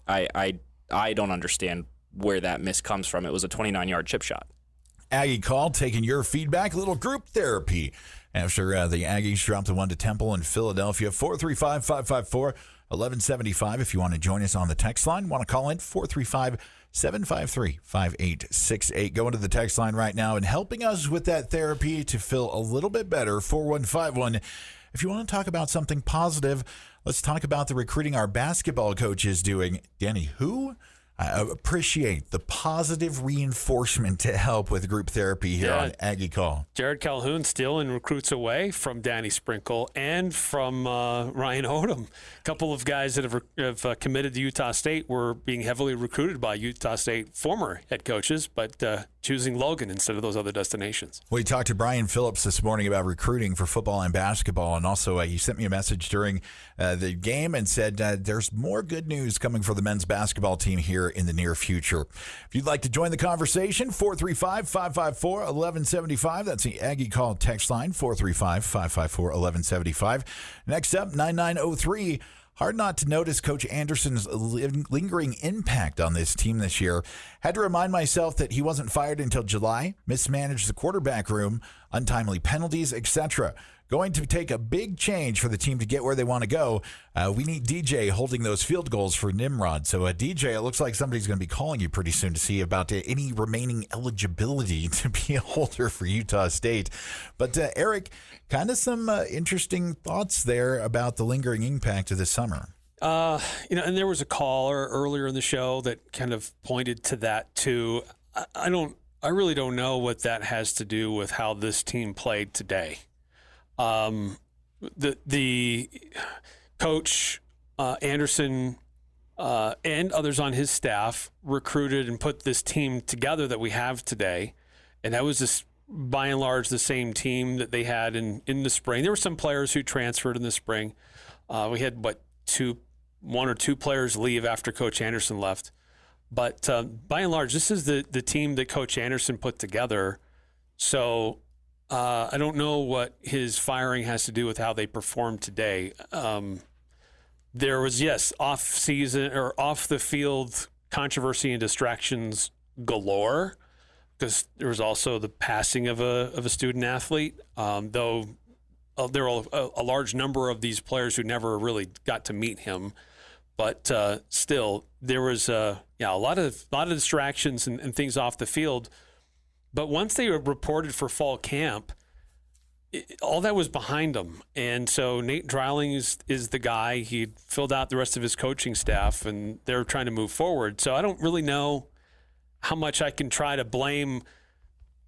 I don't understand where that miss comes from. It was a 29-yard chip shot. Aggie call, taking your feedback, a little group therapy after the Aggies dropped the 1 to Temple in Philadelphia. 435-554-1175 if you want to join us on the text line. Want to call in? 435-753-5868. Go into the text line right now, and helping us with that therapy to feel a little bit better, 4151. If you want to talk about something positive, let's talk about the recruiting our basketball coach is doing. Danny, who? I appreciate the positive reinforcement to help with group therapy here on Aggie Call. Jared Calhoun stealing recruits away from Danny Sprinkle and from Ryan Odom. A couple of guys that have committed to Utah State were being heavily recruited by Utah State former head coaches, but choosing Logan instead of those other destinations. We talked to Brian Phillips this morning about recruiting for football and basketball, and also he sent me a message during the game and said there's more good news coming for the men's basketball team here in the near future. If you'd like to join the conversation, 435-554-1175. That's the Aggie Call text line, 435-554-1175. Next up, 9903. Hard not to notice Coach Anderson's lingering impact on this team this year. Had to remind myself that he wasn't fired until July, mismanaged the quarterback room, untimely penalties, etc. Going to take a big change for the team to get where they want to go. We need DJ holding those field goals for Nimrod. So, DJ, it looks like somebody's going to be calling you pretty soon to see about any remaining eligibility to be a holder for Utah State. But, Eric, kind of some interesting thoughts there about the lingering impact of this summer. And there was a caller earlier in the show that kind of pointed to that too. I really don't know what that has to do with how this team played today. The coach Anderson and others on his staff recruited and put this team together that we have today, and that was just by and large the same team that they had in the spring. There were some players who transferred in the spring. We had one or two players leave after Coach Anderson left, but by and large, this is the team that Coach Anderson put together. So. I don't know what his firing has to do with how they performed today. There was, off the field controversy and distractions galore, because there was also the passing of a student athlete. Though there are a large number of these players who never really got to meet him, but still there was a lot of distractions and things off the field. But once they were reported for fall camp, all that was behind them. And so Nate Dreiling is the guy. He filled out the rest of his coaching staff, and they're trying to move forward. So I don't really know how much I can try to blame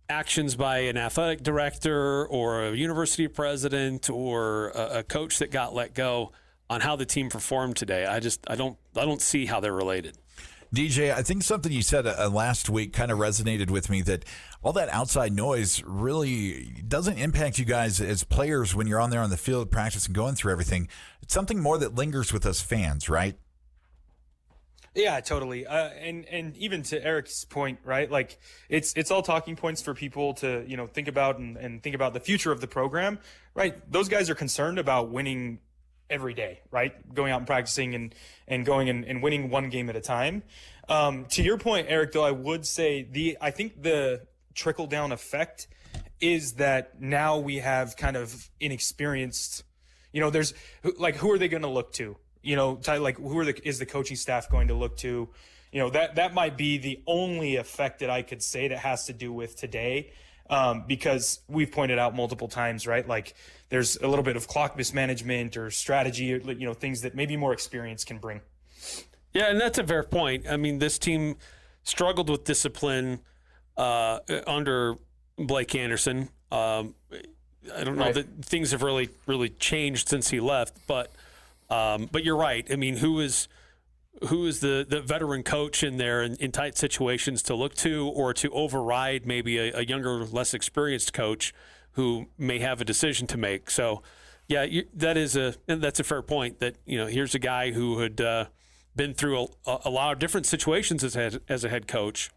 actions by an athletic director or a university president or a coach that got let go on how the team performed today. I don't see how they're related. DJ, I think something you said last week kind of resonated with me, that all that outside noise really doesn't impact you guys as players when you're on there on the field practicing, going through everything. It's something more that lingers with us fans, right? Yeah, totally. And even to Eric's point, right? Like it's all talking points for people to, think about and think about the future of the program, right? Those guys are concerned about winning every day, right? Going out and practicing and going and winning one game at a time. To your point, Eric, though, I would say I think the trickle down effect is that now we have kind of inexperienced, there's like, who are they going to look to? Like is the coaching staff going to look to? That might be the only effect that I could say that has to do with today. Because we've pointed out multiple times, right? Like there's a little bit of clock mismanagement or strategy, things that maybe more experience can bring. Yeah, and that's a fair point. I mean, this team struggled with discipline under Blake Anderson. I don't know that things have really, really changed since he left, but you're right. I mean, who is the veteran coach in there in tight situations to look to, or to override maybe a younger, less experienced coach who may have a decision to make? So, yeah, that's a fair point. That here's a guy who had been through a lot of different situations as a head coach,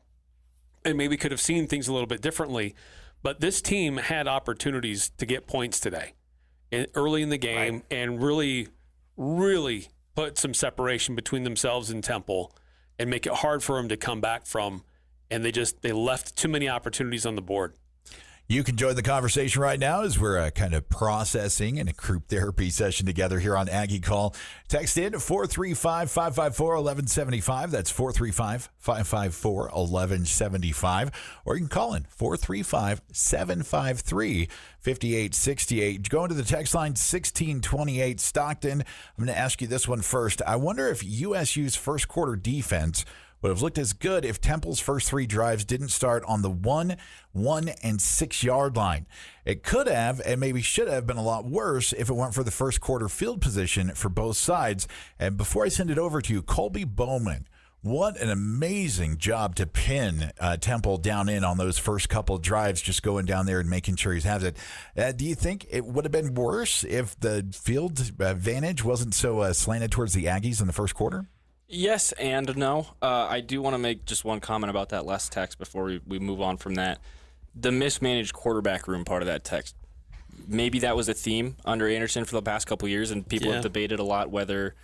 and maybe could have seen things a little bit differently. But this team had opportunities to get points today, early in the game, and really, really put some separation between themselves and Temple and make it hard for them to come back from. And they left too many opportunities on the board. You can join the conversation right now as we're kind of processing in a group therapy session together here on Aggie Call. Text in 435-554-1175. That's 435-554-1175. Or you can call in 435-753-5868. Going to the text line 1628 Stockton. I'm going to ask you this one first. I wonder if USU's first quarter defense would have looked as good if Temple's first three drives didn't start on the 1, and 6 yard line. It could have and maybe should have been a lot worse if it weren't for the first quarter field position for both sides. And before I send it over to you, Colby Bowman, what an amazing job to pin Temple down in on those first couple of drives, just going down there and making sure he has it. Do you think it would have been worse if the field advantage wasn't so slanted towards the Aggies in the first quarter? Yes and no. I do want to make just one comment about that last text before we move on from that. The mismanaged quarterback room part of that text. Maybe that was a theme under Anderson for the past couple of years, and people have debated a lot whether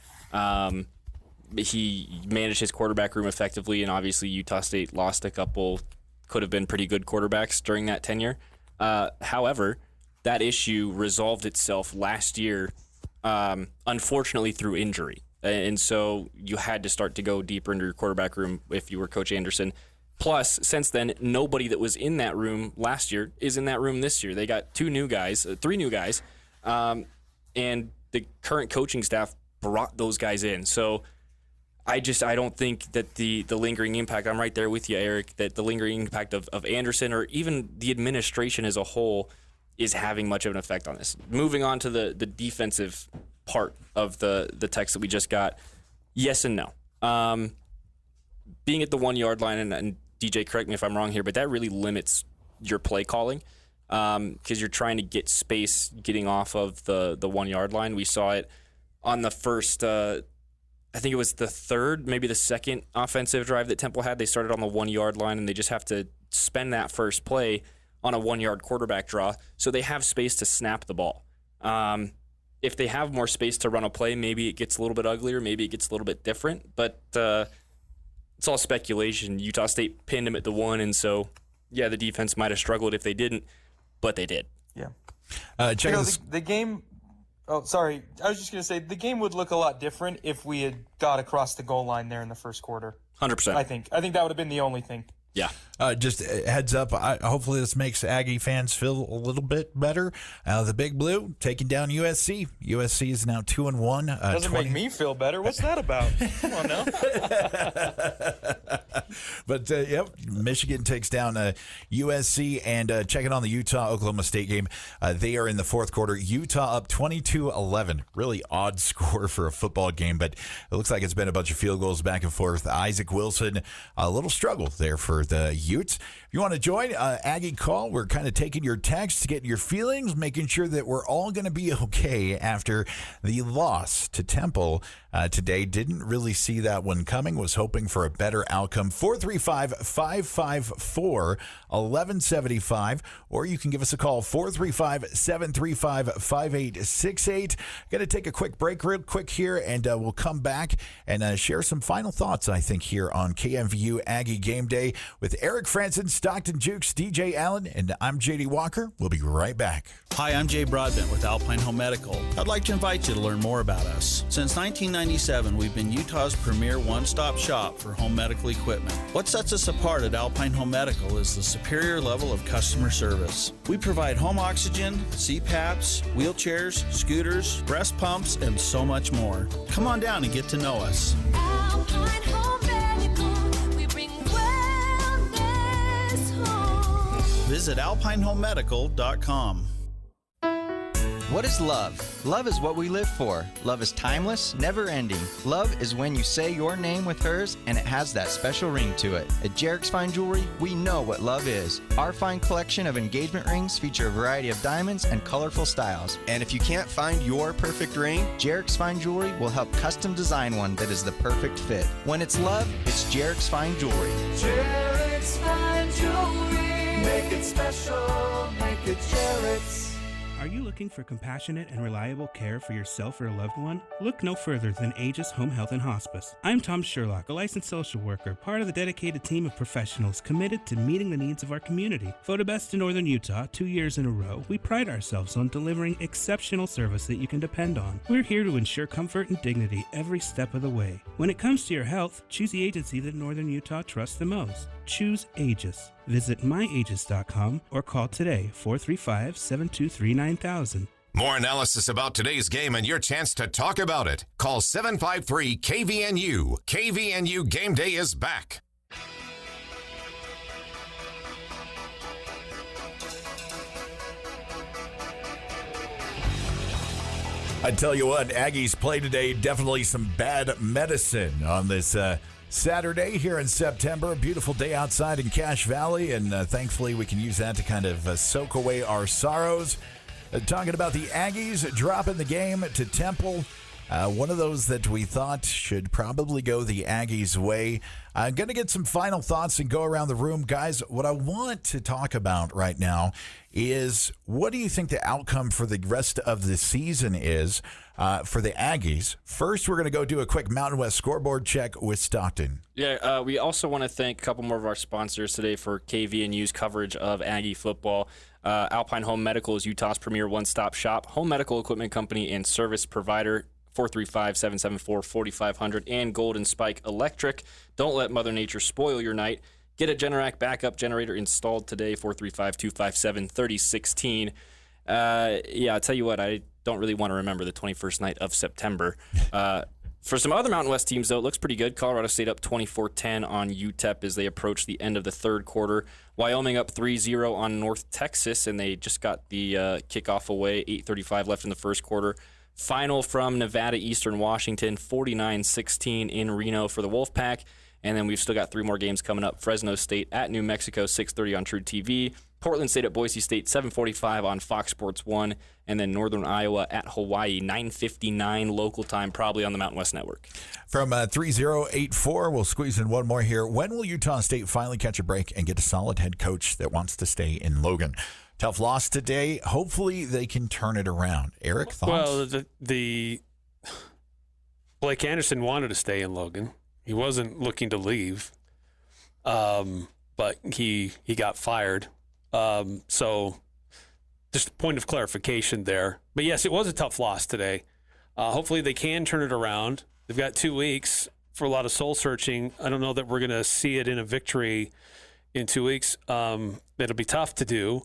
he managed his quarterback room effectively, and obviously Utah State lost a couple, could have been pretty good quarterbacks during that tenure. However, that issue resolved itself last year, unfortunately through injury. And so you had to start to go deeper into your quarterback room if you were Coach Anderson. Plus, since then, nobody that was in that room last year is in that room this year. They got three new guys, and the current coaching staff brought those guys in. So I don't think that the lingering impact, I'm right there with you, Eric, that the lingering impact of Anderson or even the administration as a whole is having much of an effect on this. Moving on to the defensive part of the text that we just got, yes and no. Being at the 1 yard line, and DJ, correct me if I'm wrong here, but that really limits your play calling because you're trying to get space getting off of the 1 yard line. We saw it on the first, I think it was the third, maybe the second offensive drive that Temple had. They started on the 1 yard line, and they just have to spend that first play on a 1 yard quarterback draw, so they have space to snap the ball. If they have more space to run a play, maybe it gets a little bit uglier, maybe it gets a little bit different, but it's all speculation. Utah State pinned him at the 1, and so, yeah, the defense might have struggled if they didn't, but they did. Yeah. Check this. The game – oh, sorry. I was just going to say the game would look a lot different if we had got across the goal line there in the first quarter. 100%. I think that would have been the only thing. Yeah. Just a heads up, hopefully this makes Aggie fans feel a little bit better. The Big Blue taking down USC. USC is now 2-1. Doesn't make me feel better. What's that about? Come on now. But, yep, Michigan takes down USC. And checking on the Utah-Oklahoma State game, they are in the fourth quarter. Utah up 22-11. Really odd score for a football game, but it looks like it's been a bunch of field goals back and forth. Isaac Wilson, a little struggle there for the Utes. If you want to join Aggie Call, we're kind of taking your texts, getting your feelings, making sure that we're all going to be okay after the loss to Temple today. Didn't really see that one coming. Was hoping for a better outcome. 435-554-1175, or you can give us a call, 435-735-5868. Going to take a quick break real quick here, and we'll come back and share some final thoughts, I think, here on KMVU Aggie Game Day with Eric Franson, Stockton Jukes, DJ Allen, and I'm JD Walker. We'll be right back. Hi, I'm Jay Broadbent with Alpine Home Medical. I'd like to invite you to learn more about us. Since 1997, we've been Utah's premier one-stop shop for home medical equipment. What sets us apart at Alpine Home Medical is the superior level of customer service. We provide home oxygen, CPAPs, wheelchairs, scooters, breast pumps, and so much more. Come on down and get to know us. Alpine Home Medical, we bring wellness home. Visit alpinehomemedical.com. What is love? Love is what we live for. Love is timeless, never ending. Love is when you say your name with hers and it has that special ring to it. At Jarek's Fine Jewelry, we know what love is. Our fine collection of engagement rings feature a variety of diamonds and colorful styles. And if you can't find your perfect ring, Jarek's Fine Jewelry will help custom design one that is the perfect fit. When it's love, it's Jarek's Fine Jewelry. Jarek's Fine Jewelry. Make it special, make it Jarek's. Are you looking for compassionate and reliable care for yourself or a loved one? Look no further than Agis Home Health and Hospice. I'm Tom Sherlock, a licensed social worker, part of the dedicated team of professionals committed to meeting the needs of our community. Voted best in Northern Utah 2 years in a row, we pride ourselves on delivering exceptional service that you can depend on. We're here to ensure comfort and dignity every step of the way. When it comes to your health, choose the agency that Northern Utah trusts the most. Choose Agis. Visit myagis.com or call today 435-723-9000. More analysis about today's game and your chance to talk about it. Call 753-KVNU. KVNU Game Day is back. I tell you what, Aggies play today, definitely some bad medicine on this Saturday here in September. A beautiful day outside in Cache Valley, and thankfully we can use that to kind of soak away our sorrows. Talking about the Aggies dropping the game to Temple. One of those that we thought should probably go the Aggies' way. I'm going to get some final thoughts and go around the room. Guys, what I want to talk about right now is, what do you think the outcome for the rest of the season is for the Aggies? First, we're going to go do a quick Mountain West scoreboard check with Stockton. Yeah, we also want to thank a couple more of our sponsors today for KVNU's coverage of Aggie football. Alpine Home Medical is Utah's premier one-stop shop, home medical equipment company and service provider. 435-774-4500 and Golden Spike Electric. Don't let Mother Nature spoil your night. Get a Generac backup generator installed today, 435-257-3016. Yeah, I'll tell you what, I don't really want to remember the 21st night of September. For some other Mountain West teams, though, it looks pretty good. Colorado State up 24-10 on UTEP as they approach the end of the third quarter. Wyoming up 3-0 on North Texas, and they just got the kickoff away, 8:35 left in the first quarter. Final from Nevada Eastern Washington, 49-16 in Reno for the Wolfpack. And then we've still got three more games coming up. Fresno State at New Mexico, 6:30 on True TV. Portland State at Boise State, 7:45 on Fox Sports 1. And then Northern Iowa at Hawaii, 9:59 local time, probably on the Mountain West Network. From 3084, we'll squeeze in one more here. When will Utah State finally catch a break and get a solid head coach that wants to stay in Logan? Tough loss today. Hopefully they can turn it around. Eric, thoughts? Well, the Blake Anderson wanted to stay in Logan. He wasn't looking to leave, but he got fired. So just a point of clarification there. But, yes, it was a tough loss today. Hopefully they can turn it around. They've got 2 weeks for a lot of soul-searching. I don't know that we're going to see it in a victory in 2 weeks. It'll be tough to do.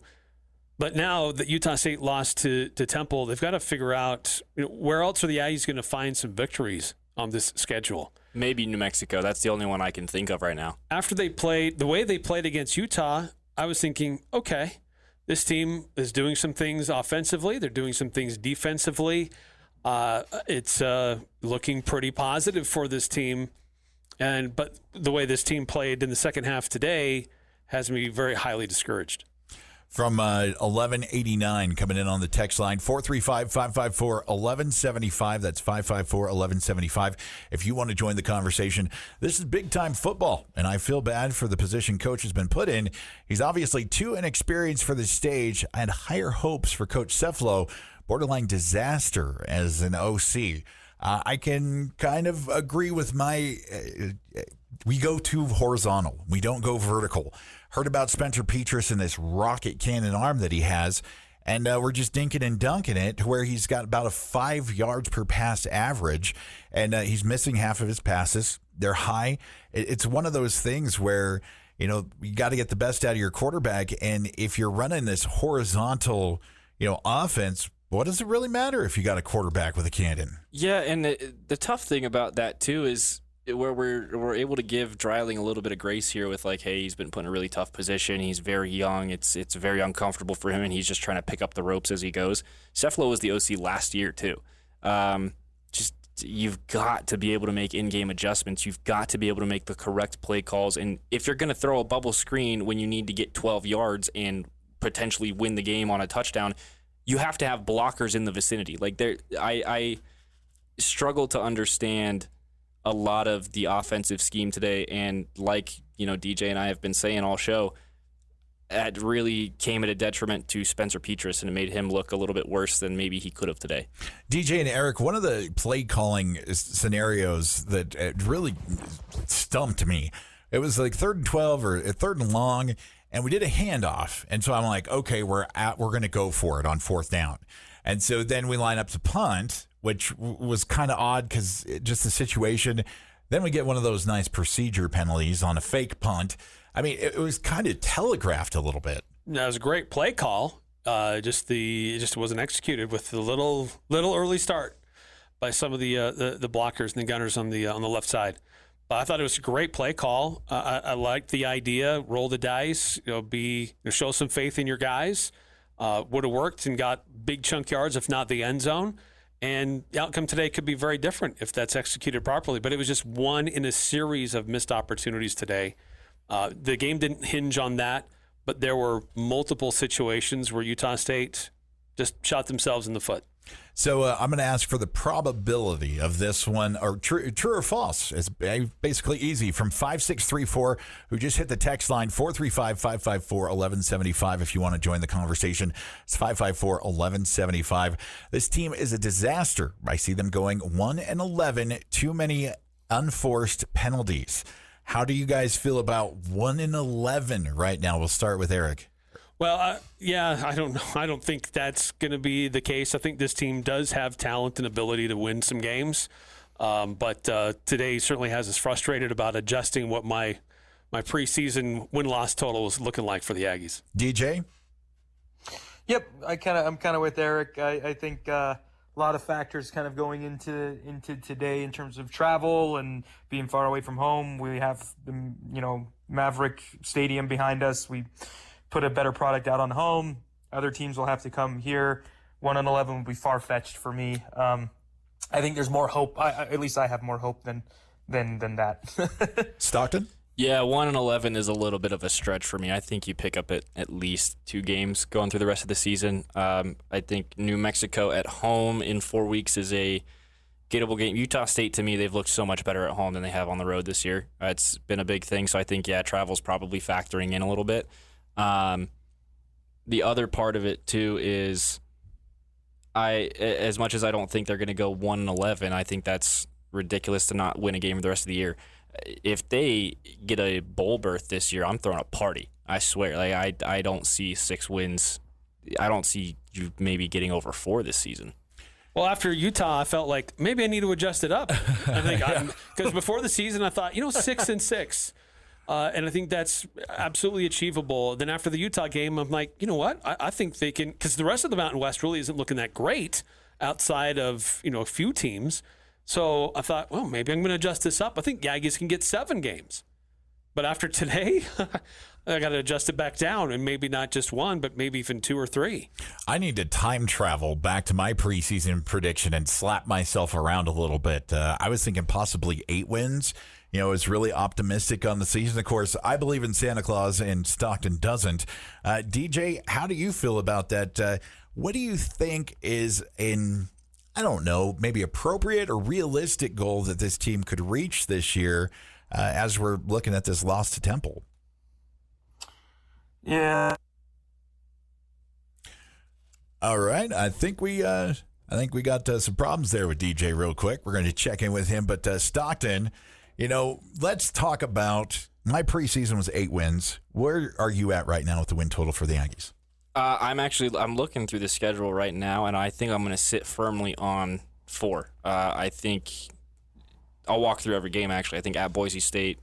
But now that Utah State lost to Temple, they've got to figure out, where else are the Aggies going to find some victories on this schedule. Maybe New Mexico. That's the only one I can think of right now. After they played, the way they played against Utah, I was thinking, okay, this team is doing some things offensively. They're doing some things defensively. It's looking pretty positive for this team. But the way this team played in the second half today has me very highly discouraged. From 1189 coming in on the text line, 435-554-1175. That's 554-1175. If you want to join the conversation, this is big-time football, and I feel bad for the position Coach has been put in. He's obviously too inexperienced for the stage. I had higher hopes for Coach Cefalo. Borderline disaster as an OC. I can kind of agree with we go too horizontal. We don't go vertical. Heard about Spencer Petras and this rocket cannon arm that he has, and we're just dinking and dunking it to where he's got about a 5 yards per pass average, and he's missing half of his passes. They're high. It's one of those things where, you got to get the best out of your quarterback, and if you're running this horizontal, offense, what does it really matter if you got a quarterback with a cannon? Yeah, and the tough thing about that, too, is where we're able to give Dreiling a little bit of grace here with, hey, he's been put in a really tough position. He's very young. It's very uncomfortable for him, and he's just trying to pick up the ropes as he goes. Cefalo was the OC last year, too. You've got to be able to make in-game adjustments. You've got to be able to make the correct play calls. And if you're going to throw a bubble screen when you need to get 12 yards and potentially win the game on a touchdown, you have to have blockers in the vicinity. I struggle to understand a lot of the offensive scheme today, and DJ and I have been saying all show, it really came at a detriment to Spencer Petras, and it made him look a little bit worse than maybe he could have today. DJ and Eric, one of the play calling scenarios that really stumped me, it was 3rd and 12 or 3rd and long, and we did a handoff. And so I'm like, okay, we're going to go for it on 4th down. And so then we line up to punt, which was kind of odd because just the situation. Then we get one of those nice procedure penalties on a fake punt. I mean, it was kind of telegraphed a little bit. That was a great play call. It just wasn't executed with the little early start by some of the blockers and the gunners on the left side. I thought it was a great play call. I liked the idea. Roll the dice. Show some faith in your guys. Would have worked and got big chunk yards, if not the end zone. And the outcome today could be very different if that's executed properly. But it was just one in a series of missed opportunities today. The game didn't hinge on that, but there were multiple situations where Utah State just shot themselves in the foot. So I'm going to ask for the probability of this one, or true or false. It's basically easy. From 5634, who just hit the text line, 435-554-1175 if you want to join the conversation. It's 554-1175. This team is a disaster. I see them going 1-11, too many unforced penalties. How do you guys feel about 1-11 right now? We'll start with Eric. Well, I don't know. I don't think that's going to be the case. I think this team does have talent and ability to win some games. But today certainly has us frustrated about adjusting what my preseason win-loss total was looking like for the Aggies. DJ? Yep, I'm kind of with Eric. I think a lot of factors kind of going into today in terms of travel and being far away from home. We have the Maverick Stadium behind us. We put a better product out on home. Other teams will have to come here. 1-11 would be far-fetched for me. I think there's more hope. At least I have more hope than that. Stockton? Yeah, 1-11 is a little bit of a stretch for me. I think you pick up at least 2 games going through the rest of the season. I think New Mexico at home in 4 weeks is a gettable game. Utah State, to me, they've looked so much better at home than they have on the road this year. It's been a big thing, so I think, travel's probably factoring in a little bit. The other part of it too is as much as I don't think they're going to go 1-11, I think that's ridiculous to not win a game for the rest of the year. If they get a bowl berth this year, I'm throwing a party. I swear. I don't see 6 wins. I don't see you maybe getting over 4 this season. Well, after Utah, I felt like maybe I need to adjust it up. I think because before the season, I thought 6-6. And I think that's absolutely achievable. Then after the Utah game, I'm like, you know what? I think they can, because the rest of the Mountain West really isn't looking that great outside of, a few teams. So I thought, well, maybe I'm going to adjust this up. I think the Aggies can get 7 games. But after today, I got to adjust it back down, and maybe not just 1, but maybe even 2 or 3. I need to time travel back to my preseason prediction and slap myself around a little bit. I was thinking possibly 8 wins. Is really optimistic on the season. Of course, I believe in Santa Claus, and Stockton doesn't. DJ, how do you feel about that? What do you think is I don't know, maybe appropriate or realistic goal that this team could reach this year as we're looking at this loss to Temple? Yeah. All right. I think we got some problems there with DJ real quick. We're going to check in with him. But Stockton, let's talk about my preseason was 8 wins. Where are you at right now with the win total for the Aggies? I'm looking through the schedule right now, and I think I'm going to sit firmly on 4. I think I'll walk through every game, actually. I think at Boise State,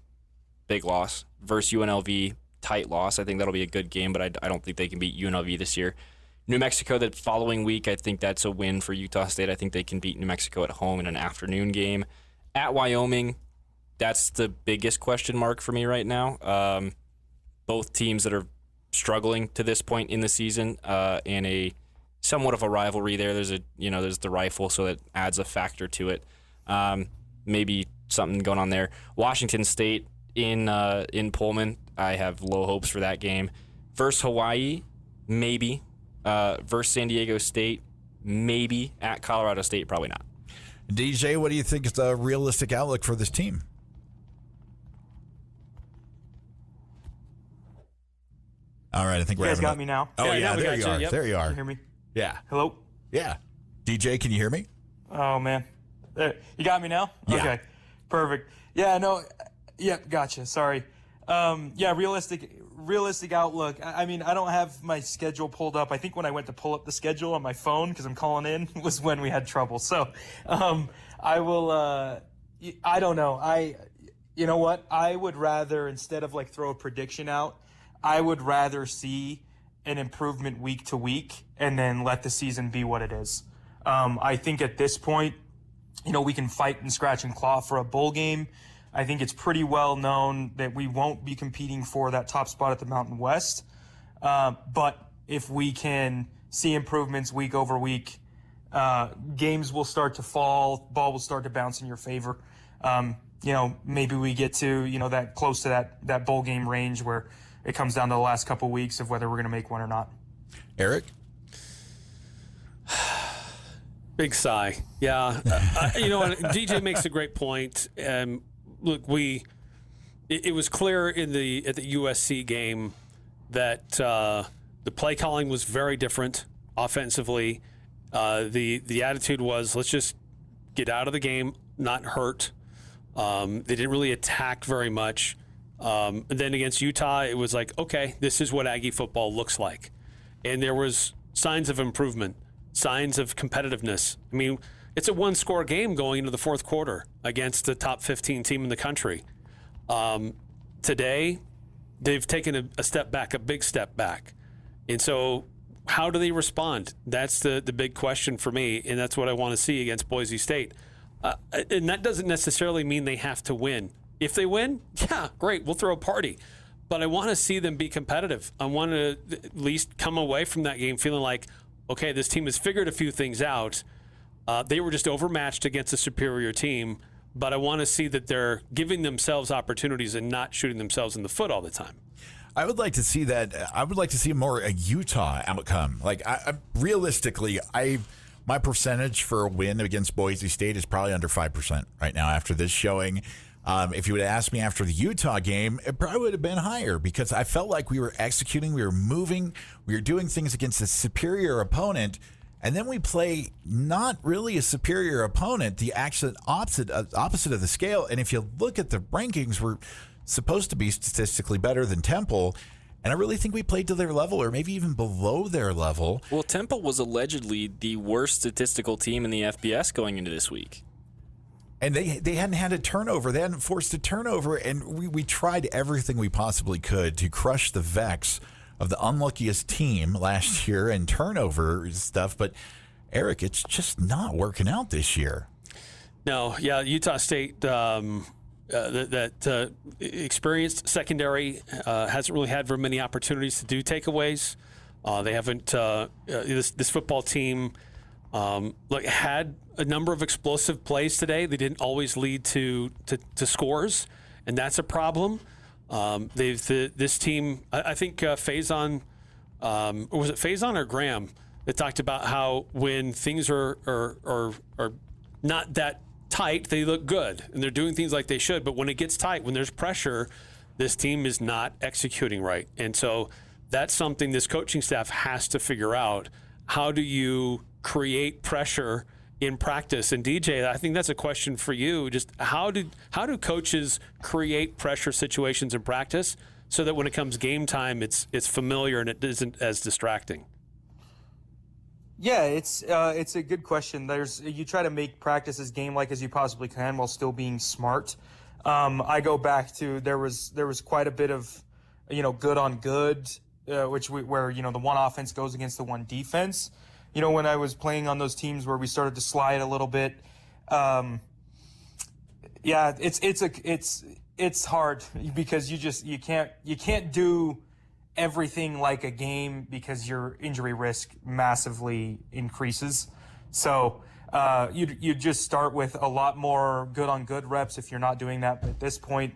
big loss. Versus UNLV, tight loss. I think that'll be a good game, but I don't think they can beat UNLV this year. New Mexico, the following week, I think that's a win for Utah State. I think they can beat New Mexico at home in an afternoon game. At Wyoming, that's the biggest question mark for me right now. Both teams that are struggling to this point in the season, and a somewhat of a rivalry there. There's the rifle, so that adds a factor to it. Maybe something going on there. Washington State in Pullman, I have low hopes for that game. Versus Hawaii, maybe. Versus San Diego State, maybe. At Colorado State, probably not. DJ, what do you think is the realistic outlook for this team? All right, I think you guys got me now. Oh, yeah, there you are. Yep. There you are. Can you hear me? Yeah. Hello? Yeah. DJ, can you hear me? Oh, man. There. You got me now? Yeah. Okay. Perfect. Yeah, no. Yep, gotcha. Sorry. Realistic outlook. I mean, I don't have my schedule pulled up. I think when I went to pull up the schedule on my phone, because I'm calling in, was when we had trouble. So I will, I don't know. You know what? I would rather, instead of throw a prediction out, I would rather see an improvement week to week and then let the season be what it is. I think at this point, we can fight and scratch and claw for a bowl game. I think it's pretty well known that we won't be competing for that top spot at the Mountain West. But if we can see improvements week over week, games will start to fall, ball will start to bounce in your favor. Maybe we get to, that close to that bowl game range where it comes down to the last couple of weeks of whether we're going to make one or not. Eric? Big sigh. Yeah. DJ makes a great point. Look, it was clear at the USC game that the play calling was very different offensively. The attitude was, let's just get out of the game, not hurt. They didn't really attack very much. And then against Utah, it was like, okay, this is what Aggie football looks like. And there was signs of improvement, signs of competitiveness. I mean, it's a one-score game going into the fourth quarter against the top 15 team in the country. Today, they've taken a step back, a big step back. And so how do they respond? That's the big question for me, and that's what I want to see against Boise State. And that doesn't necessarily mean they have to win. If they win, yeah, great, we'll throw a party. But I want to see them be competitive. I want to at least come away from that game feeling like, okay, this team has figured a few things out. They were just overmatched against a superior team, but I want to see that they're giving themselves opportunities and not shooting themselves in the foot all the time. I would like to see that. I would like to see more a Utah outcome. Realistically, my percentage for a win against Boise State is probably under 5% right now after this showing. If you would have asked me after the Utah game, it probably would have been higher because I felt like we were executing, we were moving, we were doing things against a superior opponent, and then we play not really a superior opponent, the actual opposite of the scale. And if you look at the rankings, we're supposed to be statistically better than Temple, and I really think we played to their level or maybe even below their level. Well, Temple was allegedly the worst statistical team in the FBS going into this week. And they hadn't had a turnover. They hadn't forced a turnover. And we tried everything we possibly could to crush the vex of the unluckiest team last year and turnover stuff. But, Eric, it's just not working out this year. No, yeah, Utah State, that experienced secondary hasn't really had very many opportunities to do takeaways. They haven't. This football team had a number of explosive plays today. They didn't always lead to scores, and that's a problem. This team, I think Faison, or was it Faison or Graham that talked about how when things are not that tight, they look good and they're doing things like they should. But when it gets tight, when there's pressure, this team is not executing right. And so that's something this coaching staff has to figure out. How do you create pressure in practice? And DJ, I think that's a question for you. Just how do coaches create pressure situations in practice so that when it comes game time, it's familiar and it isn't as distracting? Yeah, it's a good question. You try to make practice as game-like as you possibly can while still being smart. I go back to there was quite a bit of good on good, where the one offense goes against the one defense. When I was playing on those teams where we started to slide a little bit, it's hard because you can't do everything like a game because your injury risk massively increases. So you just start with a lot more good on good reps if you're not doing that. But at this point,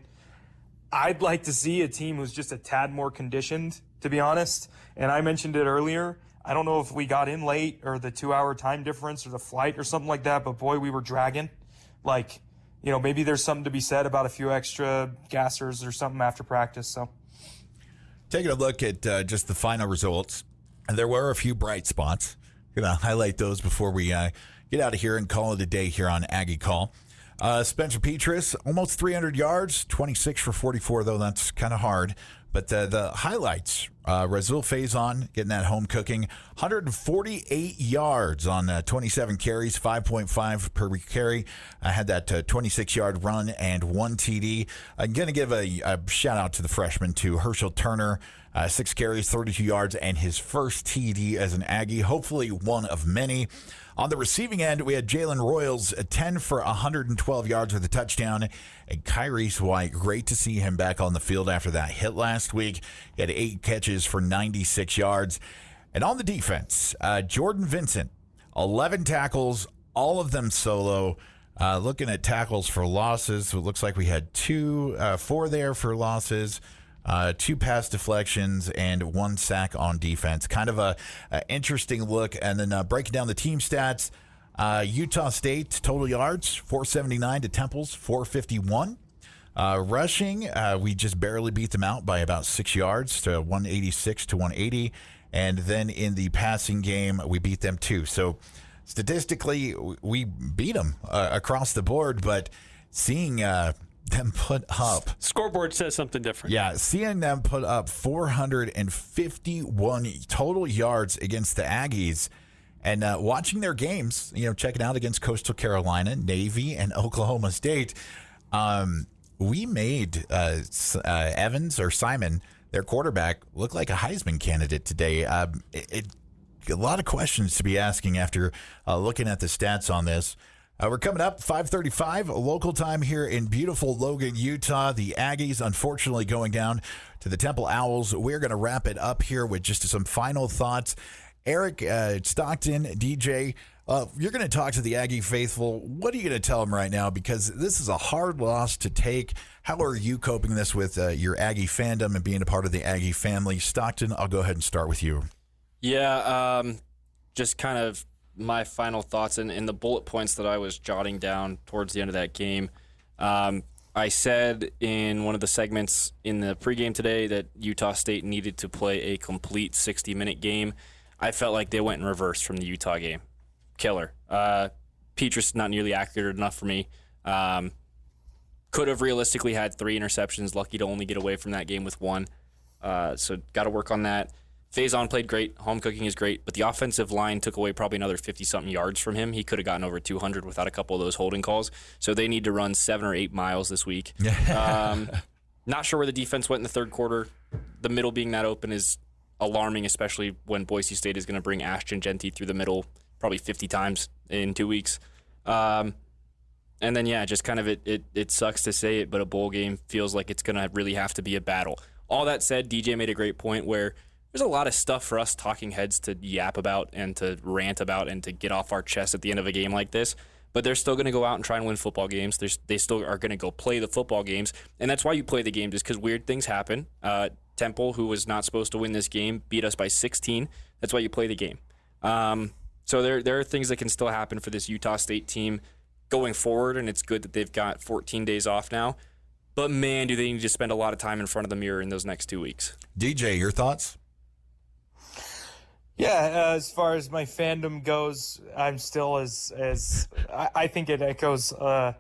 I'd like to see a team who's just a tad more conditioned, to be honest. And I mentioned it earlier. I don't know if we got in late or the 2-hour time difference or the flight or something like that, but boy, we were dragging. Maybe there's something to be said about a few extra gassers or something after practice. So taking a look at just the final results, and there were a few bright spots. Going to highlight those before we get out of here and call it a day here on Aggie Call. Spencer Petras, almost 300 yards, 26 for 44, though that's kind of hard. But the highlights, Razul Faison getting that home cooking, 148 yards on 27 carries, 5.5 per carry. I had that 26-yard run and 1 TD. I'm going to give a shout-out to the freshman, to Herschel Turner, 6 carries, 32 yards, and his first TD as an Aggie, hopefully one of many. On the receiving end, we had Jalen Royals, 10 for 112 yards with a touchdown. And Kyrese White, great to see him back on the field after that hit last week. He had 8 catches for 96 yards. And on the defense, Jordan Vincent, 11 tackles, all of them solo. Looking at tackles for losses, it looks like we had 4 there for losses. 2 pass deflections and 1 sack on defense. Kind of a interesting look. And then breaking down the team stats, Utah State total yards 479 to Temple's 451. Rushing, we just barely beat them out by about 6 yards to 186 to 180. And then in the passing game, we beat them too. So statistically, we beat them across the board. But seeing them put up, scoreboard says something different. Yeah, seeing them put up 451 total yards against the Aggies, and watching their games, checking out against Coastal Carolina, Navy, and Oklahoma State, we made Evans or Simon, their quarterback, look like a Heisman candidate today. A lot of questions to be asking after looking at the stats on this. We're coming up 5:35 local time here in beautiful Logan, Utah. The Aggies, unfortunately, going down to the Temple Owls. We're going to wrap it up here with just some final thoughts. Eric, Stockton, DJ, you're going to talk to the Aggie faithful. What are you going to tell them right now? Because this is a hard loss to take. How are you coping this with your Aggie fandom and being a part of the Aggie family? Stockton, I'll go ahead and start with you. Yeah, just kind of my final thoughts and the bullet points that I was jotting down towards the end of that game. I said in one of the segments in the pregame today that Utah State needed to play a complete 60-minute game. I felt like they went in reverse from the Utah game. Killer. Petras not nearly accurate enough for me. Could have realistically had 3 interceptions. Lucky to only get away from that game with 1. So got to work on that. Faison played great. Home cooking is great. But the offensive line took away probably another 50-something yards from him. He could have gotten over 200 without a couple of those holding calls. So they need to run 7 or 8 miles this week. Not sure where the defense went in the third quarter. The middle being that open is alarming, especially when Boise State is going to bring Ashton Genty through the middle probably 50 times in 2 weeks. And then, yeah, just kind of it sucks to say it, but a bowl game feels like it's going to really have to be a battle. All that said, DJ made a great point where there's a lot of stuff for us talking heads to yap about and to rant about and to get off our chest at the end of a game like this. But they're still going to go out and try and win football games. They still are going to go play the football games. And that's why you play the game, just because weird things happen. Temple, who was not supposed to win this game, beat us by 16. That's why you play the game. So there are things that can still happen for this Utah State team going forward, and it's good that they've got 14 days off now. But, man, do they need to spend a lot of time in front of the mirror in those next 2 weeks. DJ, your thoughts? Yeah, as far as my fandom goes, I'm still I think it echoes. I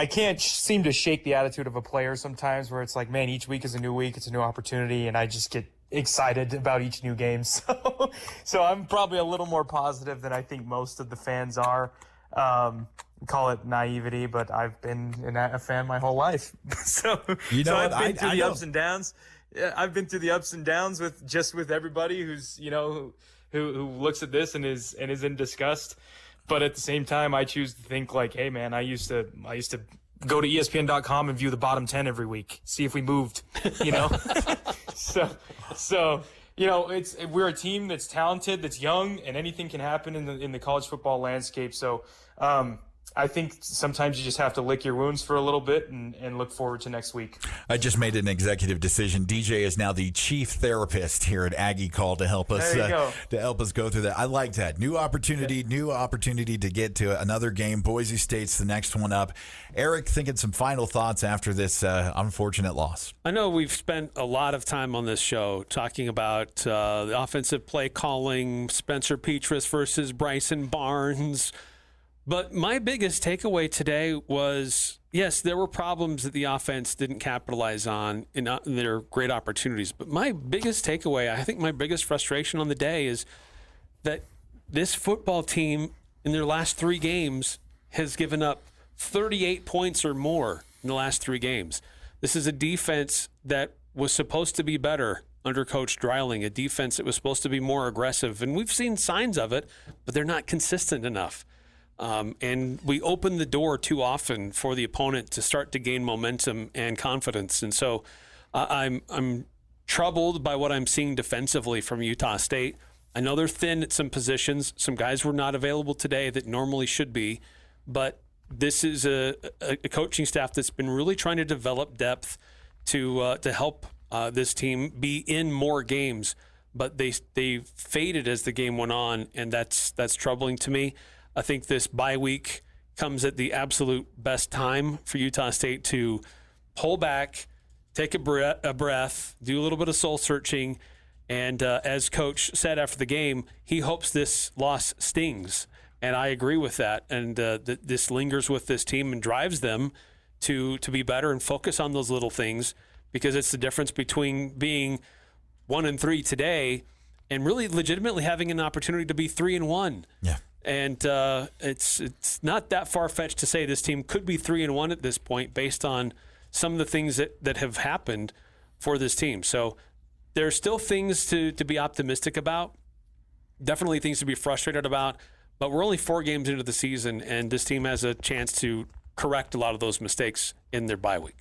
can't seem to shake the attitude of a player sometimes where it's like, man, each week is a new week, it's a new opportunity, and I just get excited about each new game. So I'm probably a little more positive than I think most of the fans are. Call it naivety, but I've been a fan my whole life. I've been through the ups and downs. Yeah, I've been through the ups and downs with everybody who's who looks at this and is in disgust. But at the same time, I choose to think like, hey man, I used to go to ESPN.com and view the bottom 10 every week, see if we moved. So we're a team that's talented, that's young, and anything can happen in the college football landscape. So I think sometimes you just have to lick your wounds for a little bit and look forward to next week. I just made an executive decision. DJ is now the chief therapist here at Aggie Call to help us go through that. I like that. New opportunity to get to another game. Boise State's the next one up. Eric, thinking some final thoughts after this unfortunate loss. I know we've spent a lot of time on this show talking about the offensive play calling, Spencer Petras versus Bryson Barnes. But my biggest takeaway today was, yes, there were problems that the offense didn't capitalize on in their great opportunities. But my biggest takeaway, I think my biggest frustration on the day is that this football team in their last 3 games has given up 38 points or more in the last 3 games. This is a defense that was supposed to be better under Coach Dreiling, a defense that was supposed to be more aggressive. And we've seen signs of it, but they're not consistent enough. And we open the door too often for the opponent to start to gain momentum and confidence. And so I'm troubled by what I'm seeing defensively from Utah State. I know they're thin at some positions. Some guys were not available today that normally should be. But this is a coaching staff that's been really trying to develop depth to help this team be in more games. But they faded as the game went on, and that's troubling to me. I think this bye week comes at the absolute best time for Utah State to pull back, take a breath, do a little bit of soul searching, and as Coach said after the game, he hopes this loss stings, and I agree with that. And this lingers with this team and drives them to be better and focus on those little things, because it's the difference between being 1-3 today and really legitimately having an opportunity to be 3-1. Yeah. And it's not that far-fetched to say this team could be 3-1 at this point based on some of the things that have happened for this team. So there's still things to be optimistic about, definitely things to be frustrated about, but we're only 4 games into the season, and this team has a chance to correct a lot of those mistakes in their bye week.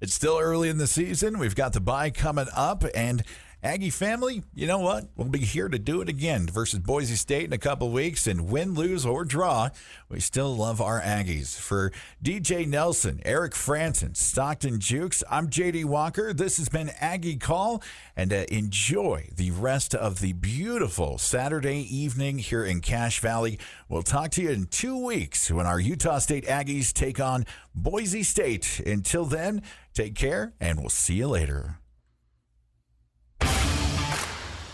It's still early in the season. We've got the bye coming up, and Aggie family, you know what? We'll be here to do it again versus Boise State in a couple weeks, and win, lose, or draw, we still love our Aggies. For DJ Nelson, Eric Franson, Stockton Jukes, I'm JD Walker. This has been Aggie Call, and enjoy the rest of the beautiful Saturday evening here in Cache Valley. We'll talk to you in 2 weeks when our Utah State Aggies take on Boise State. Until then, take care, and we'll see you later.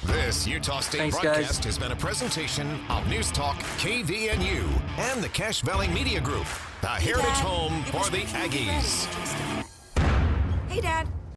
This Utah State broadcast has been a presentation of News Talk KVNU and the Cache Valley Media Group, the heritage home for the Aggies. Hey, Dad.